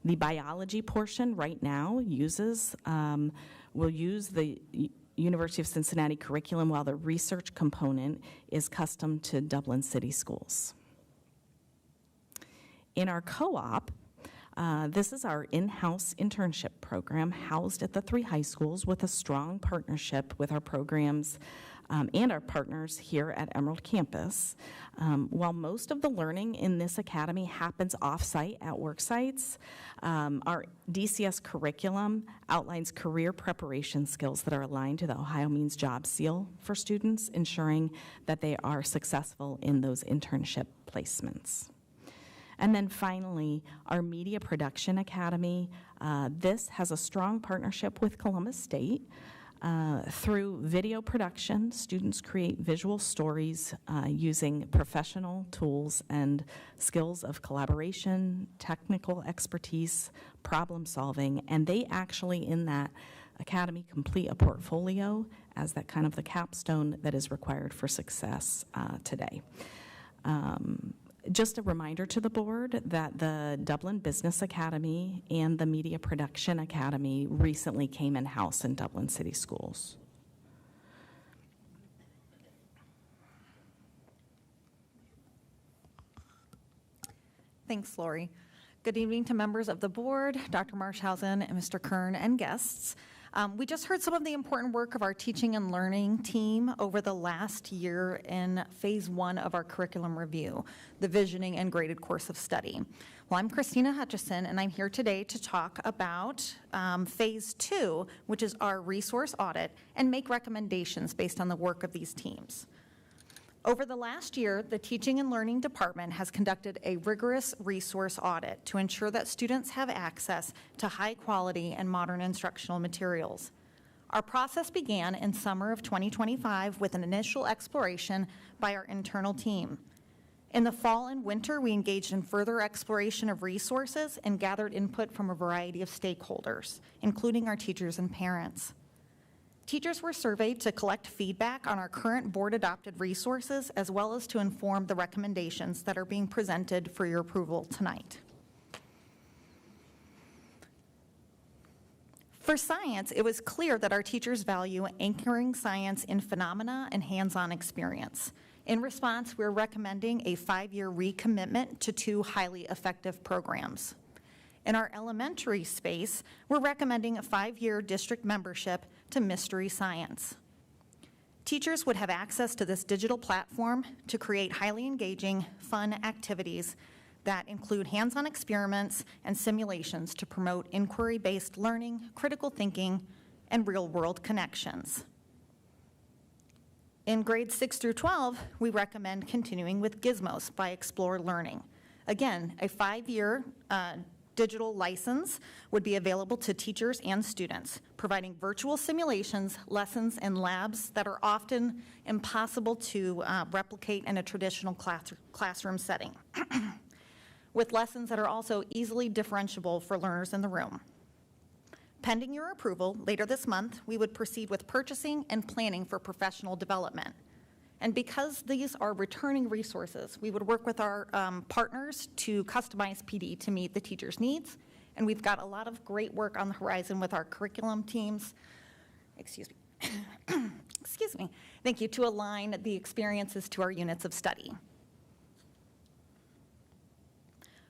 The biology portion right now will use the University of Cincinnati curriculum, while the research component is custom to Dublin City Schools. In our co-op, this is our in-house internship program housed at the 3 high schools with a strong partnership with our programs and our partners here at Emerald Campus. While most of the learning in this academy happens off-site at work sites, our DCS curriculum outlines career preparation skills that are aligned to the Ohio Means Job Seal for students, ensuring that they are successful in those internship placements. And then finally, our Media Production Academy. This has a strong partnership with Columbus State. Through video production, students create visual stories using professional tools and skills of collaboration, technical expertise, problem solving, and they actually in that academy complete a portfolio as that kind of the capstone that is required for success today. Just a reminder to the board that the Dublin Business Academy and the Media Production Academy recently came in-house in Dublin City Schools. Thanks, Lori. Good evening to members of the board, Dr. Marshausen, and Mr. Kern, and guests. We just heard some of the important work of our teaching and learning team over the last year in phase 1 of our curriculum review, the visioning and graded course of study. Well, I'm Christina Hutchison, and I'm here today to talk about phase 2, which is our resource audit, and make recommendations based on the work of these teams. Over the last year, the Teaching and Learning Department has conducted a rigorous resource audit to ensure that students have access to high quality and modern instructional materials. Our process began in summer of 2025 with an initial exploration by our internal team. In the fall and winter, we engaged in further exploration of resources and gathered input from a variety of stakeholders, including our teachers and parents. Teachers were surveyed to collect feedback on our current board-adopted resources, as well as to inform the recommendations that are being presented for your approval tonight. For science, it was clear that our teachers value anchoring science in phenomena and hands-on experience. In response, we're recommending a 5-year recommitment to 2 highly effective programs. In our elementary space, we're recommending a 5-year district membership to Mystery Science. Teachers would have access to this digital platform to create highly engaging, fun activities that include hands-on experiments and simulations to promote inquiry-based learning, critical thinking, and real-world connections. In grades 6 through 12, we recommend continuing with Gizmos by Explore Learning. Again, a 5-year digital license would be available to teachers and students, providing virtual simulations, lessons, and labs that are often impossible to replicate in a traditional classroom setting, with lessons that are also easily differentiable for learners in the room. Pending your approval, later this month, we would proceed with purchasing and planning for professional development. And because these are returning resources, we would work with our partners to customize PD to meet the teacher's needs. And we've got a lot of great work on the horizon with our curriculum teams, excuse me, thank you, to align the experiences to our units of study.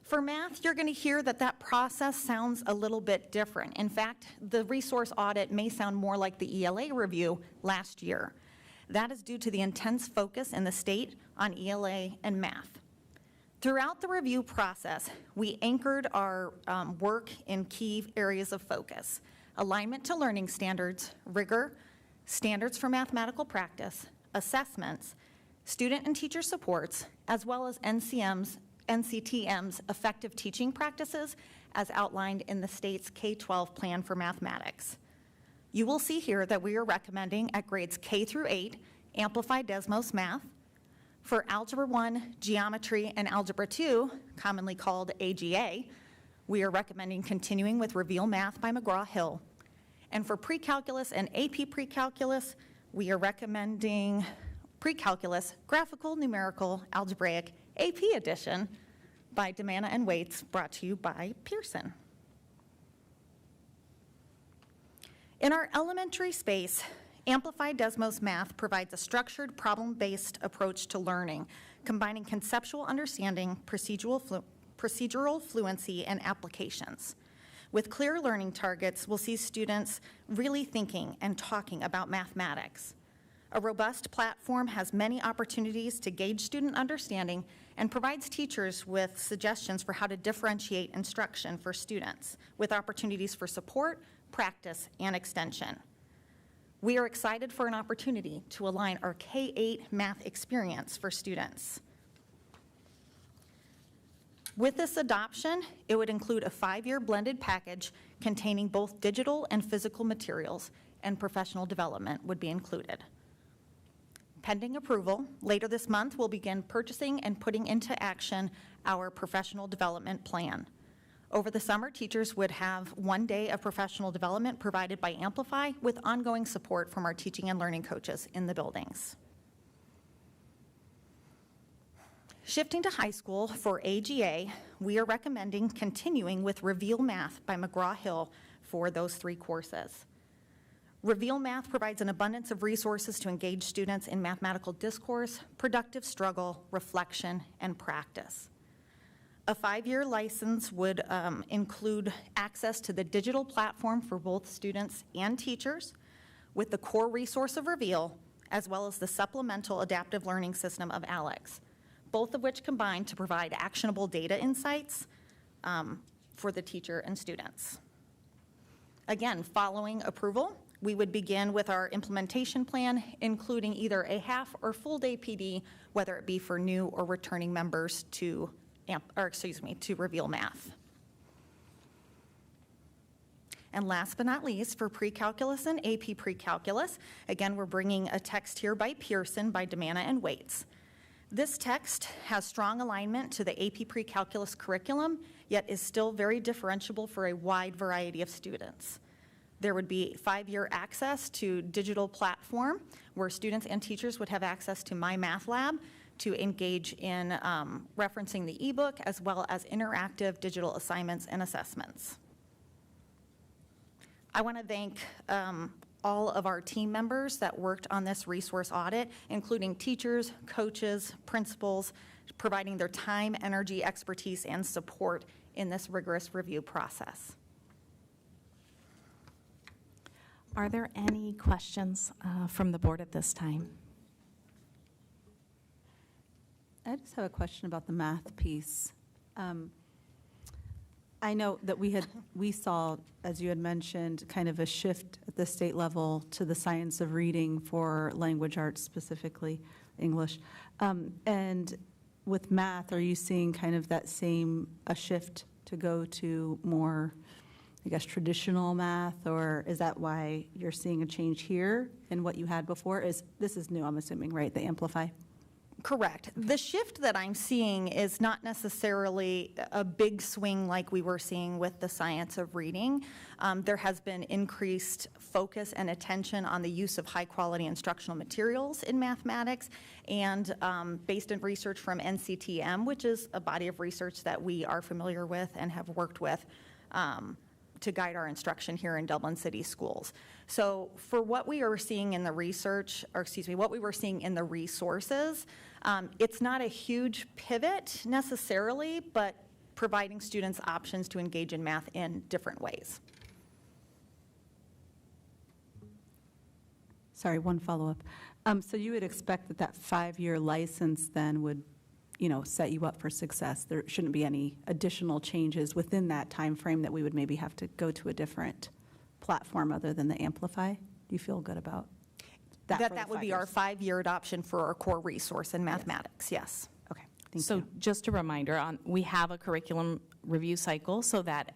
For math, you're going to hear that process sounds a little bit different. In fact, the resource audit may sound more like the ELA review last year. That is due to the intense focus in the state on ELA and math. Throughout the review process, we anchored our work in key areas of focus: alignment to learning standards, rigor, standards for mathematical practice, assessments, student and teacher supports, as well as NCTM's effective teaching practices as outlined in the state's K-12 plan for mathematics. You will see here that we are recommending at grades K through 8, Amplified Desmos Math. For Algebra 1, Geometry, and Algebra 2, commonly called AGA, we are recommending continuing with Reveal Math by McGraw-Hill. And for Pre-Calculus and AP Pre-Calculus, we are recommending Pre-Calculus, Graphical, Numerical, Algebraic, AP Edition by Demana and Waits, brought to you by Pearson. In our elementary space, Amplified Desmos Math provides a structured, problem-based approach to learning, combining conceptual understanding, procedural fluency, and applications. With clear learning targets, we'll see students really thinking and talking about mathematics. A robust platform has many opportunities to gauge student understanding and provides teachers with suggestions for how to differentiate instruction for students, with opportunities for support, practice, and extension. We are excited for an opportunity to align our K-8 math experience for students. With this adoption, it would include a 5-year blended package containing both digital and physical materials, and professional development would be included. Pending approval, later this month, we'll begin purchasing and putting into action our professional development plan. Over the summer, teachers would have 1 day of professional development provided by Amplify, with ongoing support from our teaching and learning coaches in the buildings. Shifting to high school, for AGA, we are recommending continuing with Reveal Math by McGraw-Hill for those 3 courses. Reveal Math provides an abundance of resources to engage students in mathematical discourse, productive struggle, reflection, and practice. A 5-year license would include access to the digital platform for both students and teachers, with the core resource of Reveal, as well as the supplemental adaptive learning system of ALEX, both of which combine to provide actionable data insights for the teacher and students. Again, following approval, we would begin with our implementation plan, including either a half or full day PD, whether it be for new or returning members to Reveal Math. And last but not least, for Pre-Calculus and AP Pre-Calculus, again, we're bringing a text here by Pearson by Demana and Waits. This text has strong alignment to the AP Pre-Calculus curriculum, yet is still very differentiable for a wide variety of students. There would be 5-year access to digital platform where students and teachers would have access to My Math Lab to engage in referencing the ebook, as well as interactive digital assignments and assessments. I want to thank all of our team members that worked on this resource audit, including teachers, coaches, principals, providing their time, energy, expertise, and support in this rigorous review process. Are there any questions from the board at this time? I just have a question about the math piece. I know that we saw, as you had mentioned, kind of a shift at the state level to the science of reading for language arts, specifically English. And with math, are you seeing kind of that same a shift to go to more, I guess, traditional math? Or is that why you're seeing a change here in what you had before? This is new, I'm assuming, right, the Amplify? Correct. The shift that I'm seeing is not necessarily a big swing like we were seeing with the science of reading. There has been increased focus and attention on the use of high-quality instructional materials in mathematics, and based in research from NCTM, which is a body of research that we are familiar with and have worked with to guide our instruction here in Dublin City Schools. So for what we are seeing in the research, or excuse me, what we were seeing in the resources, it's not a huge pivot necessarily, but providing students options to engage in math in different ways. Sorry, one follow-up. So you would expect that that 5-year license then would, set you up for success. There shouldn't be any additional changes within that time frame that we would maybe have to go to a different platform other than the Amplify? Do you feel good about that? That would be our 5-year adoption for our core resource in mathematics, yes. Okay, So just a reminder, we have a curriculum review cycle so that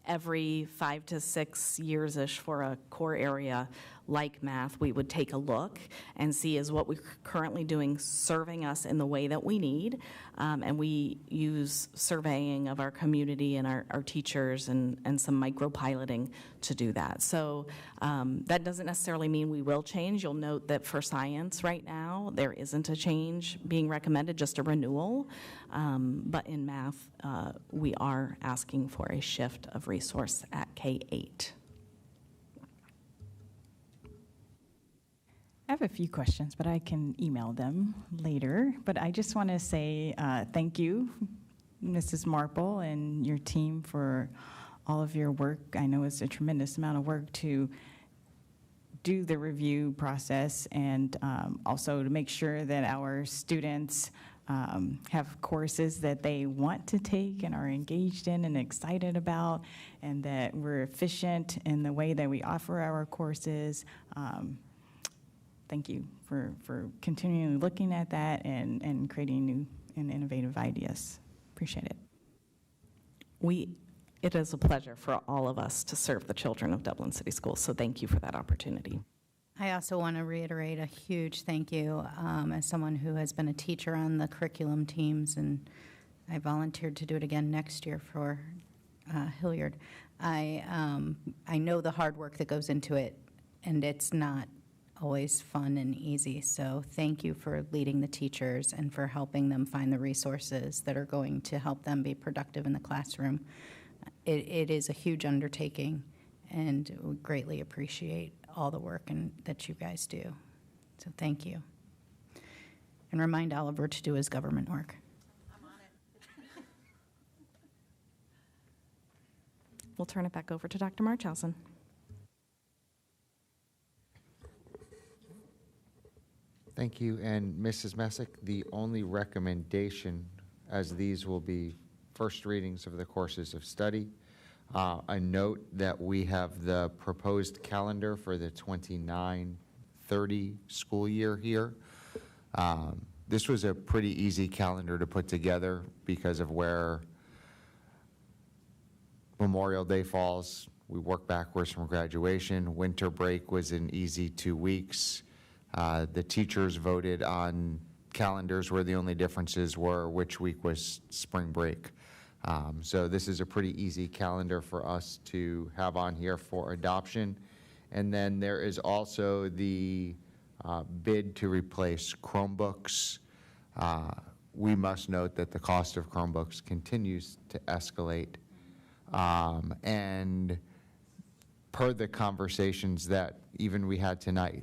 every 5 to 6 years-ish for a core area like math, we would take a look and see is what we're currently doing serving us in the way that we need. And we use surveying of our community and our teachers and some micro-piloting to do that. So that doesn't necessarily mean we will change. You'll note that for science right now, there isn't a change being recommended, just a renewal. But in math, we are asking for a shift of resource at K-8. I have a few questions, but I can email them later. But I just want to say thank you, Mrs. Marple and your team, for all of your work. I know it's a tremendous amount of work to do the review process and also to make sure that our students have courses that they want to take and are engaged in and excited about, and that we're efficient in the way that we offer our courses. Thank you for continually looking at that and creating new and innovative ideas. Appreciate it. It is a pleasure for all of us to serve the children of Dublin City Schools, so thank you for that opportunity. I also want to reiterate a huge thank you as someone who has been a teacher on the curriculum teams, and I volunteered to do it again next year for Hilliard. I know the hard work that goes into it, and it's not always fun and easy. So thank you for leading the teachers and for helping them find the resources that are going to help them be productive in the classroom. It is a huge undertaking, and we greatly appreciate all the work that you guys do. So thank you. And remind Oliver to do his government work. I'm on it. We'll turn it back over to Dr. Marchhausen. Thank you. And Mrs. Messick, the only recommendation, as these will be first readings of the courses of study, a note that we have the proposed calendar for the 29-30 school year here. This was a pretty easy calendar to put together because of where Memorial Day falls. We work backwards from graduation. Winter break was an easy 2 weeks. The teachers voted on calendars where the only differences were which week was spring break. So this is a pretty easy calendar for us to have on here for adoption. And then there is also the bid to replace Chromebooks. We must note that the cost of Chromebooks continues to escalate. And per the conversations that even we had tonight,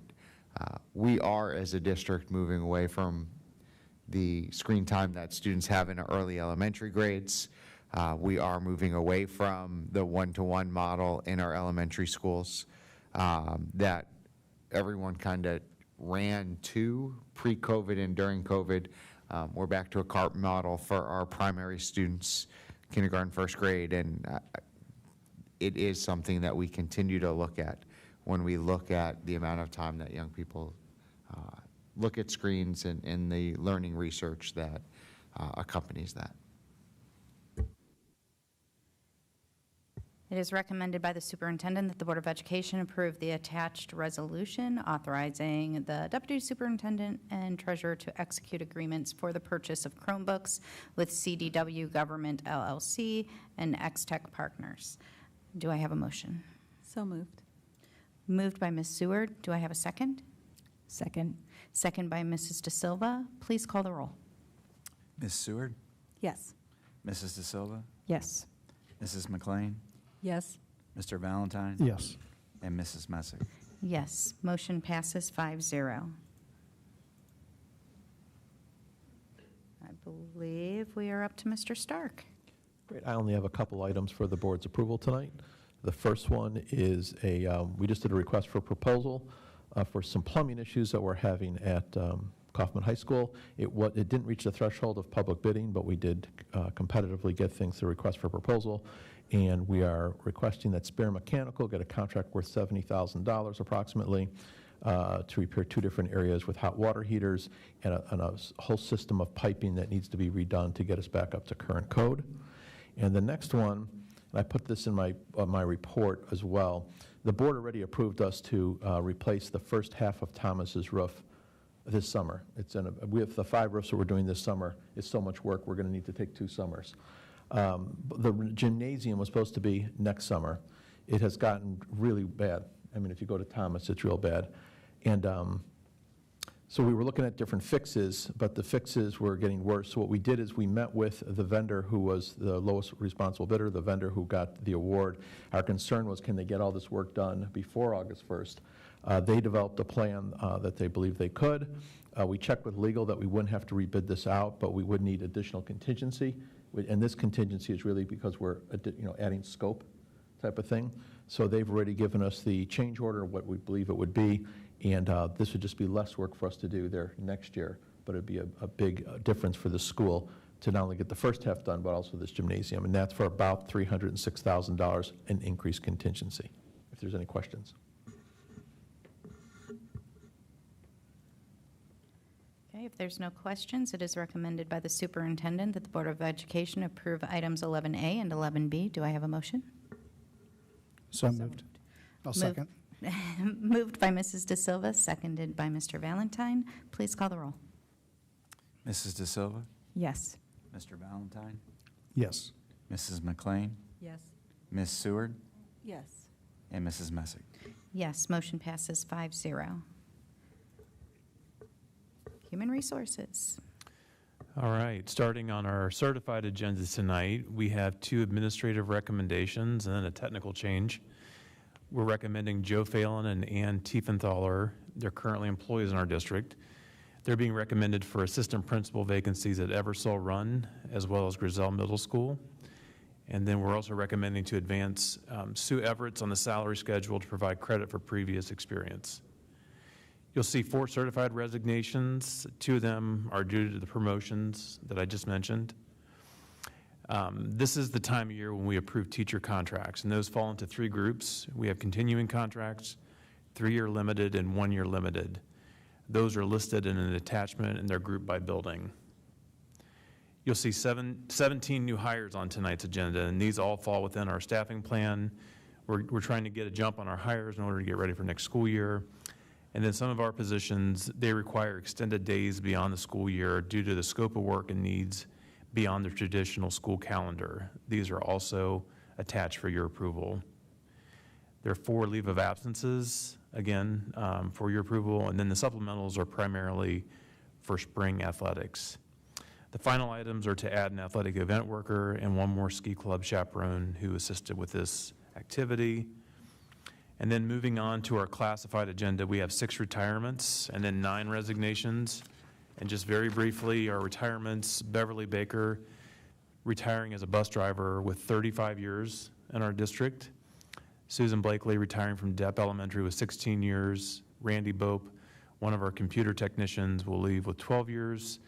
we are, as a district, moving away from the screen time that students have in early elementary grades. We are moving away from the one-to-one model in our elementary schools that everyone kind of ran to pre-COVID and during COVID. We're back to a CART model for our primary students, kindergarten, first grade, and it is something that we continue to look at when we look at the amount of time that young people look at screens and the learning research that accompanies that. It is recommended by the superintendent that the Board of Education approve the attached resolution authorizing the deputy superintendent and treasurer to execute agreements for the purchase of Chromebooks with CDW Government LLC and X-Tech Partners. Do I have a motion? So moved. Moved by Ms. Seward. Do I have a second? Second. Second by Mrs. De Silva. Please call the roll. Ms. Seward? Yes. Mrs. De Silva? Yes. Mrs. McLean? Yes. Mr. Valentine? Yes. And Mrs. Messick? Yes, motion passes 5-0. I believe we are up to Mr. Stark. Great. I only have a couple items for the board's approval tonight. The first one is we just did a request for proposal for some plumbing issues that we're having at Kaufman High School. It didn't reach the threshold of public bidding, but we did competitively get things through request for proposal. And we are requesting that Spare Mechanical get a contract worth $70,000 approximately to repair 2 different areas with hot water heaters and a whole system of piping that needs to be redone to get us back up to current code. And the next one, and I put this in my report as well, the board already approved us to replace the first half of Thomas's roof this summer. We have the 5 roofs that we're doing this summer. It's so much work, we're going to need to take 2 summers. The gymnasium was supposed to be next summer. It has gotten really bad. I mean, if you go to Thomas, it's real bad. And so we were looking at different fixes, but the fixes were getting worse. So what we did is we met with the vendor who was the lowest responsible bidder, the vendor who got the award. Our concern was, can they get all this work done before August 1st? They developed a plan that they believed they could. We checked with legal that we wouldn't have to rebid this out, but we would need additional contingency. And this contingency is really because we're adding scope type of thing. So they've already given us the change order, what we believe it would be, and this would just be less work for us to do there next year, but it'd be a big difference for the school to not only get the first half done, but also this gymnasium, and that's for about $306,000 in increased contingency, if there's any questions. Okay, if there's no questions, it is recommended by the superintendent that the Board of Education approve items 11A and 11B. Do I have a motion? So moved. I'll second. Moved by Mrs. De Silva, seconded by Mr. Valentine. Please call the roll. Mrs. De Silva? Yes. Mr. Valentine? Yes. Mrs. McLean? Yes. Ms. Seward? Yes. And Mrs. Messick? Yes, motion passes 5-0. Human Resources. All right, starting on our certified agenda tonight, we have 2 administrative recommendations and then a technical change. We're recommending Joe Phelan and Ann Tiefenthaler. They're currently employees in our district. They're being recommended for assistant principal vacancies at Eversole Run as well as Grizel Middle School. And then we're also recommending to advance Sue Everett's on the salary schedule to provide credit for previous experience. You'll see 4 certified resignations. 2 of them are due to the promotions that I just mentioned. This is the time of year when we approve teacher contracts, and those fall into 3 groups. We have continuing contracts, 3-year limited, and 1-year limited. Those are listed in an attachment, and they're grouped by building. You'll see 17 new hires on tonight's agenda, and these all fall within our staffing plan. We're trying to get a jump on our hires in order to get ready for next school year. And then some of our positions, they require extended days beyond the school year due to the scope of work and needs beyond the traditional school calendar. These are also attached for your approval. There are 4 leave of absences, again, for your approval, and then the supplementals are primarily for spring athletics. The final items are to add an athletic event worker and 1 more ski club chaperone who assisted with this activity. And then moving on to our classified agenda, we have 6 retirements and then 9 resignations. And just very briefly, our retirements, Beverly Baker retiring as a bus driver with 35 years in our district. Susan Blakely retiring from Depp Elementary with 16 years. Randy Bope, one of our computer technicians, will leave with 12 years.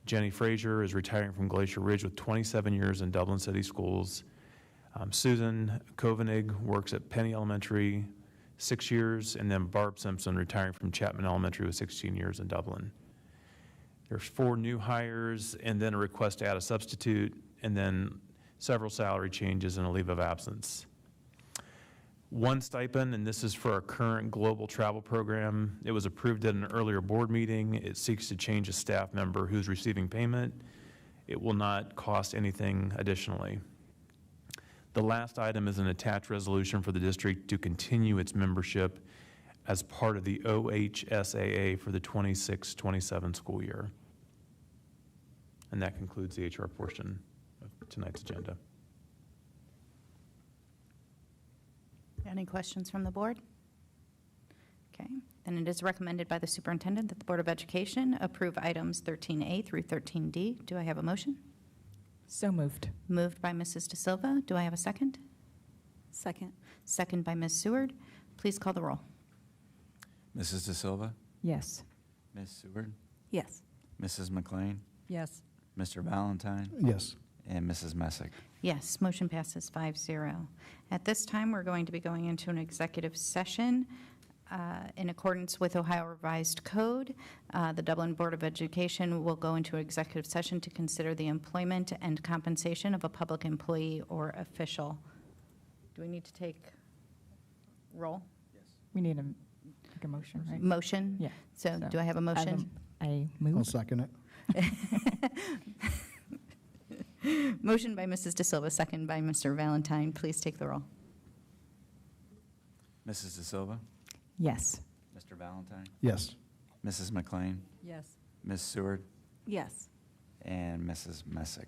Jenny Frazier is retiring from Glacier Ridge with 27 years in Dublin City Schools. Susan Kovenig works at Penny Elementary, 6 years, and then Barb Simpson retiring from Chapman Elementary with 16 years in Dublin. There's 4 new hires, and then a request to add a substitute, and then several salary changes and a leave of absence. One stipend, and this is for our current global travel program. It was approved at an earlier board meeting. It seeks to change a staff member who's receiving payment. It will not cost anything additionally. The last item is an attached resolution for the district to continue its membership as part of the OHSAA for the 26-27 school year. And that concludes the HR portion of tonight's agenda. Any questions from the board? Okay, then it is recommended by the superintendent that the Board of Education approve items 13A through 13D. Do I have a motion? So moved. Moved by Mrs. De Silva. Do I have a second? Second. Second by Ms. Seward. Please call the roll. Mrs. De Silva? Yes. Ms. Seward? Yes. Mrs. McLean? Yes. Mr. Valentine? Yes. And Mrs. Messick? Yes, motion passes 5-0. At this time, we're going to be going into an executive session in accordance with Ohio Revised Code. The Dublin Board of Education will go into executive session to consider the employment and compensation of a public employee or official. Do we need to take roll? We need to make a motion, right? Motion? Yeah. So do I have a motion? I move. I'll second it. Motion by Mrs. De Silva, second by Mr. Valentine. Please take the roll. Mrs. De Silva? Yes. Mr. Valentine? Yes. Mrs. McLean? Yes. Ms. Seward? Yes. And Mrs. Messick?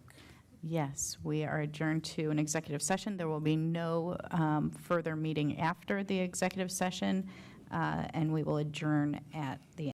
Yes, we are adjourned to an executive session. There will be no further meeting after the executive session, and we will adjourn at the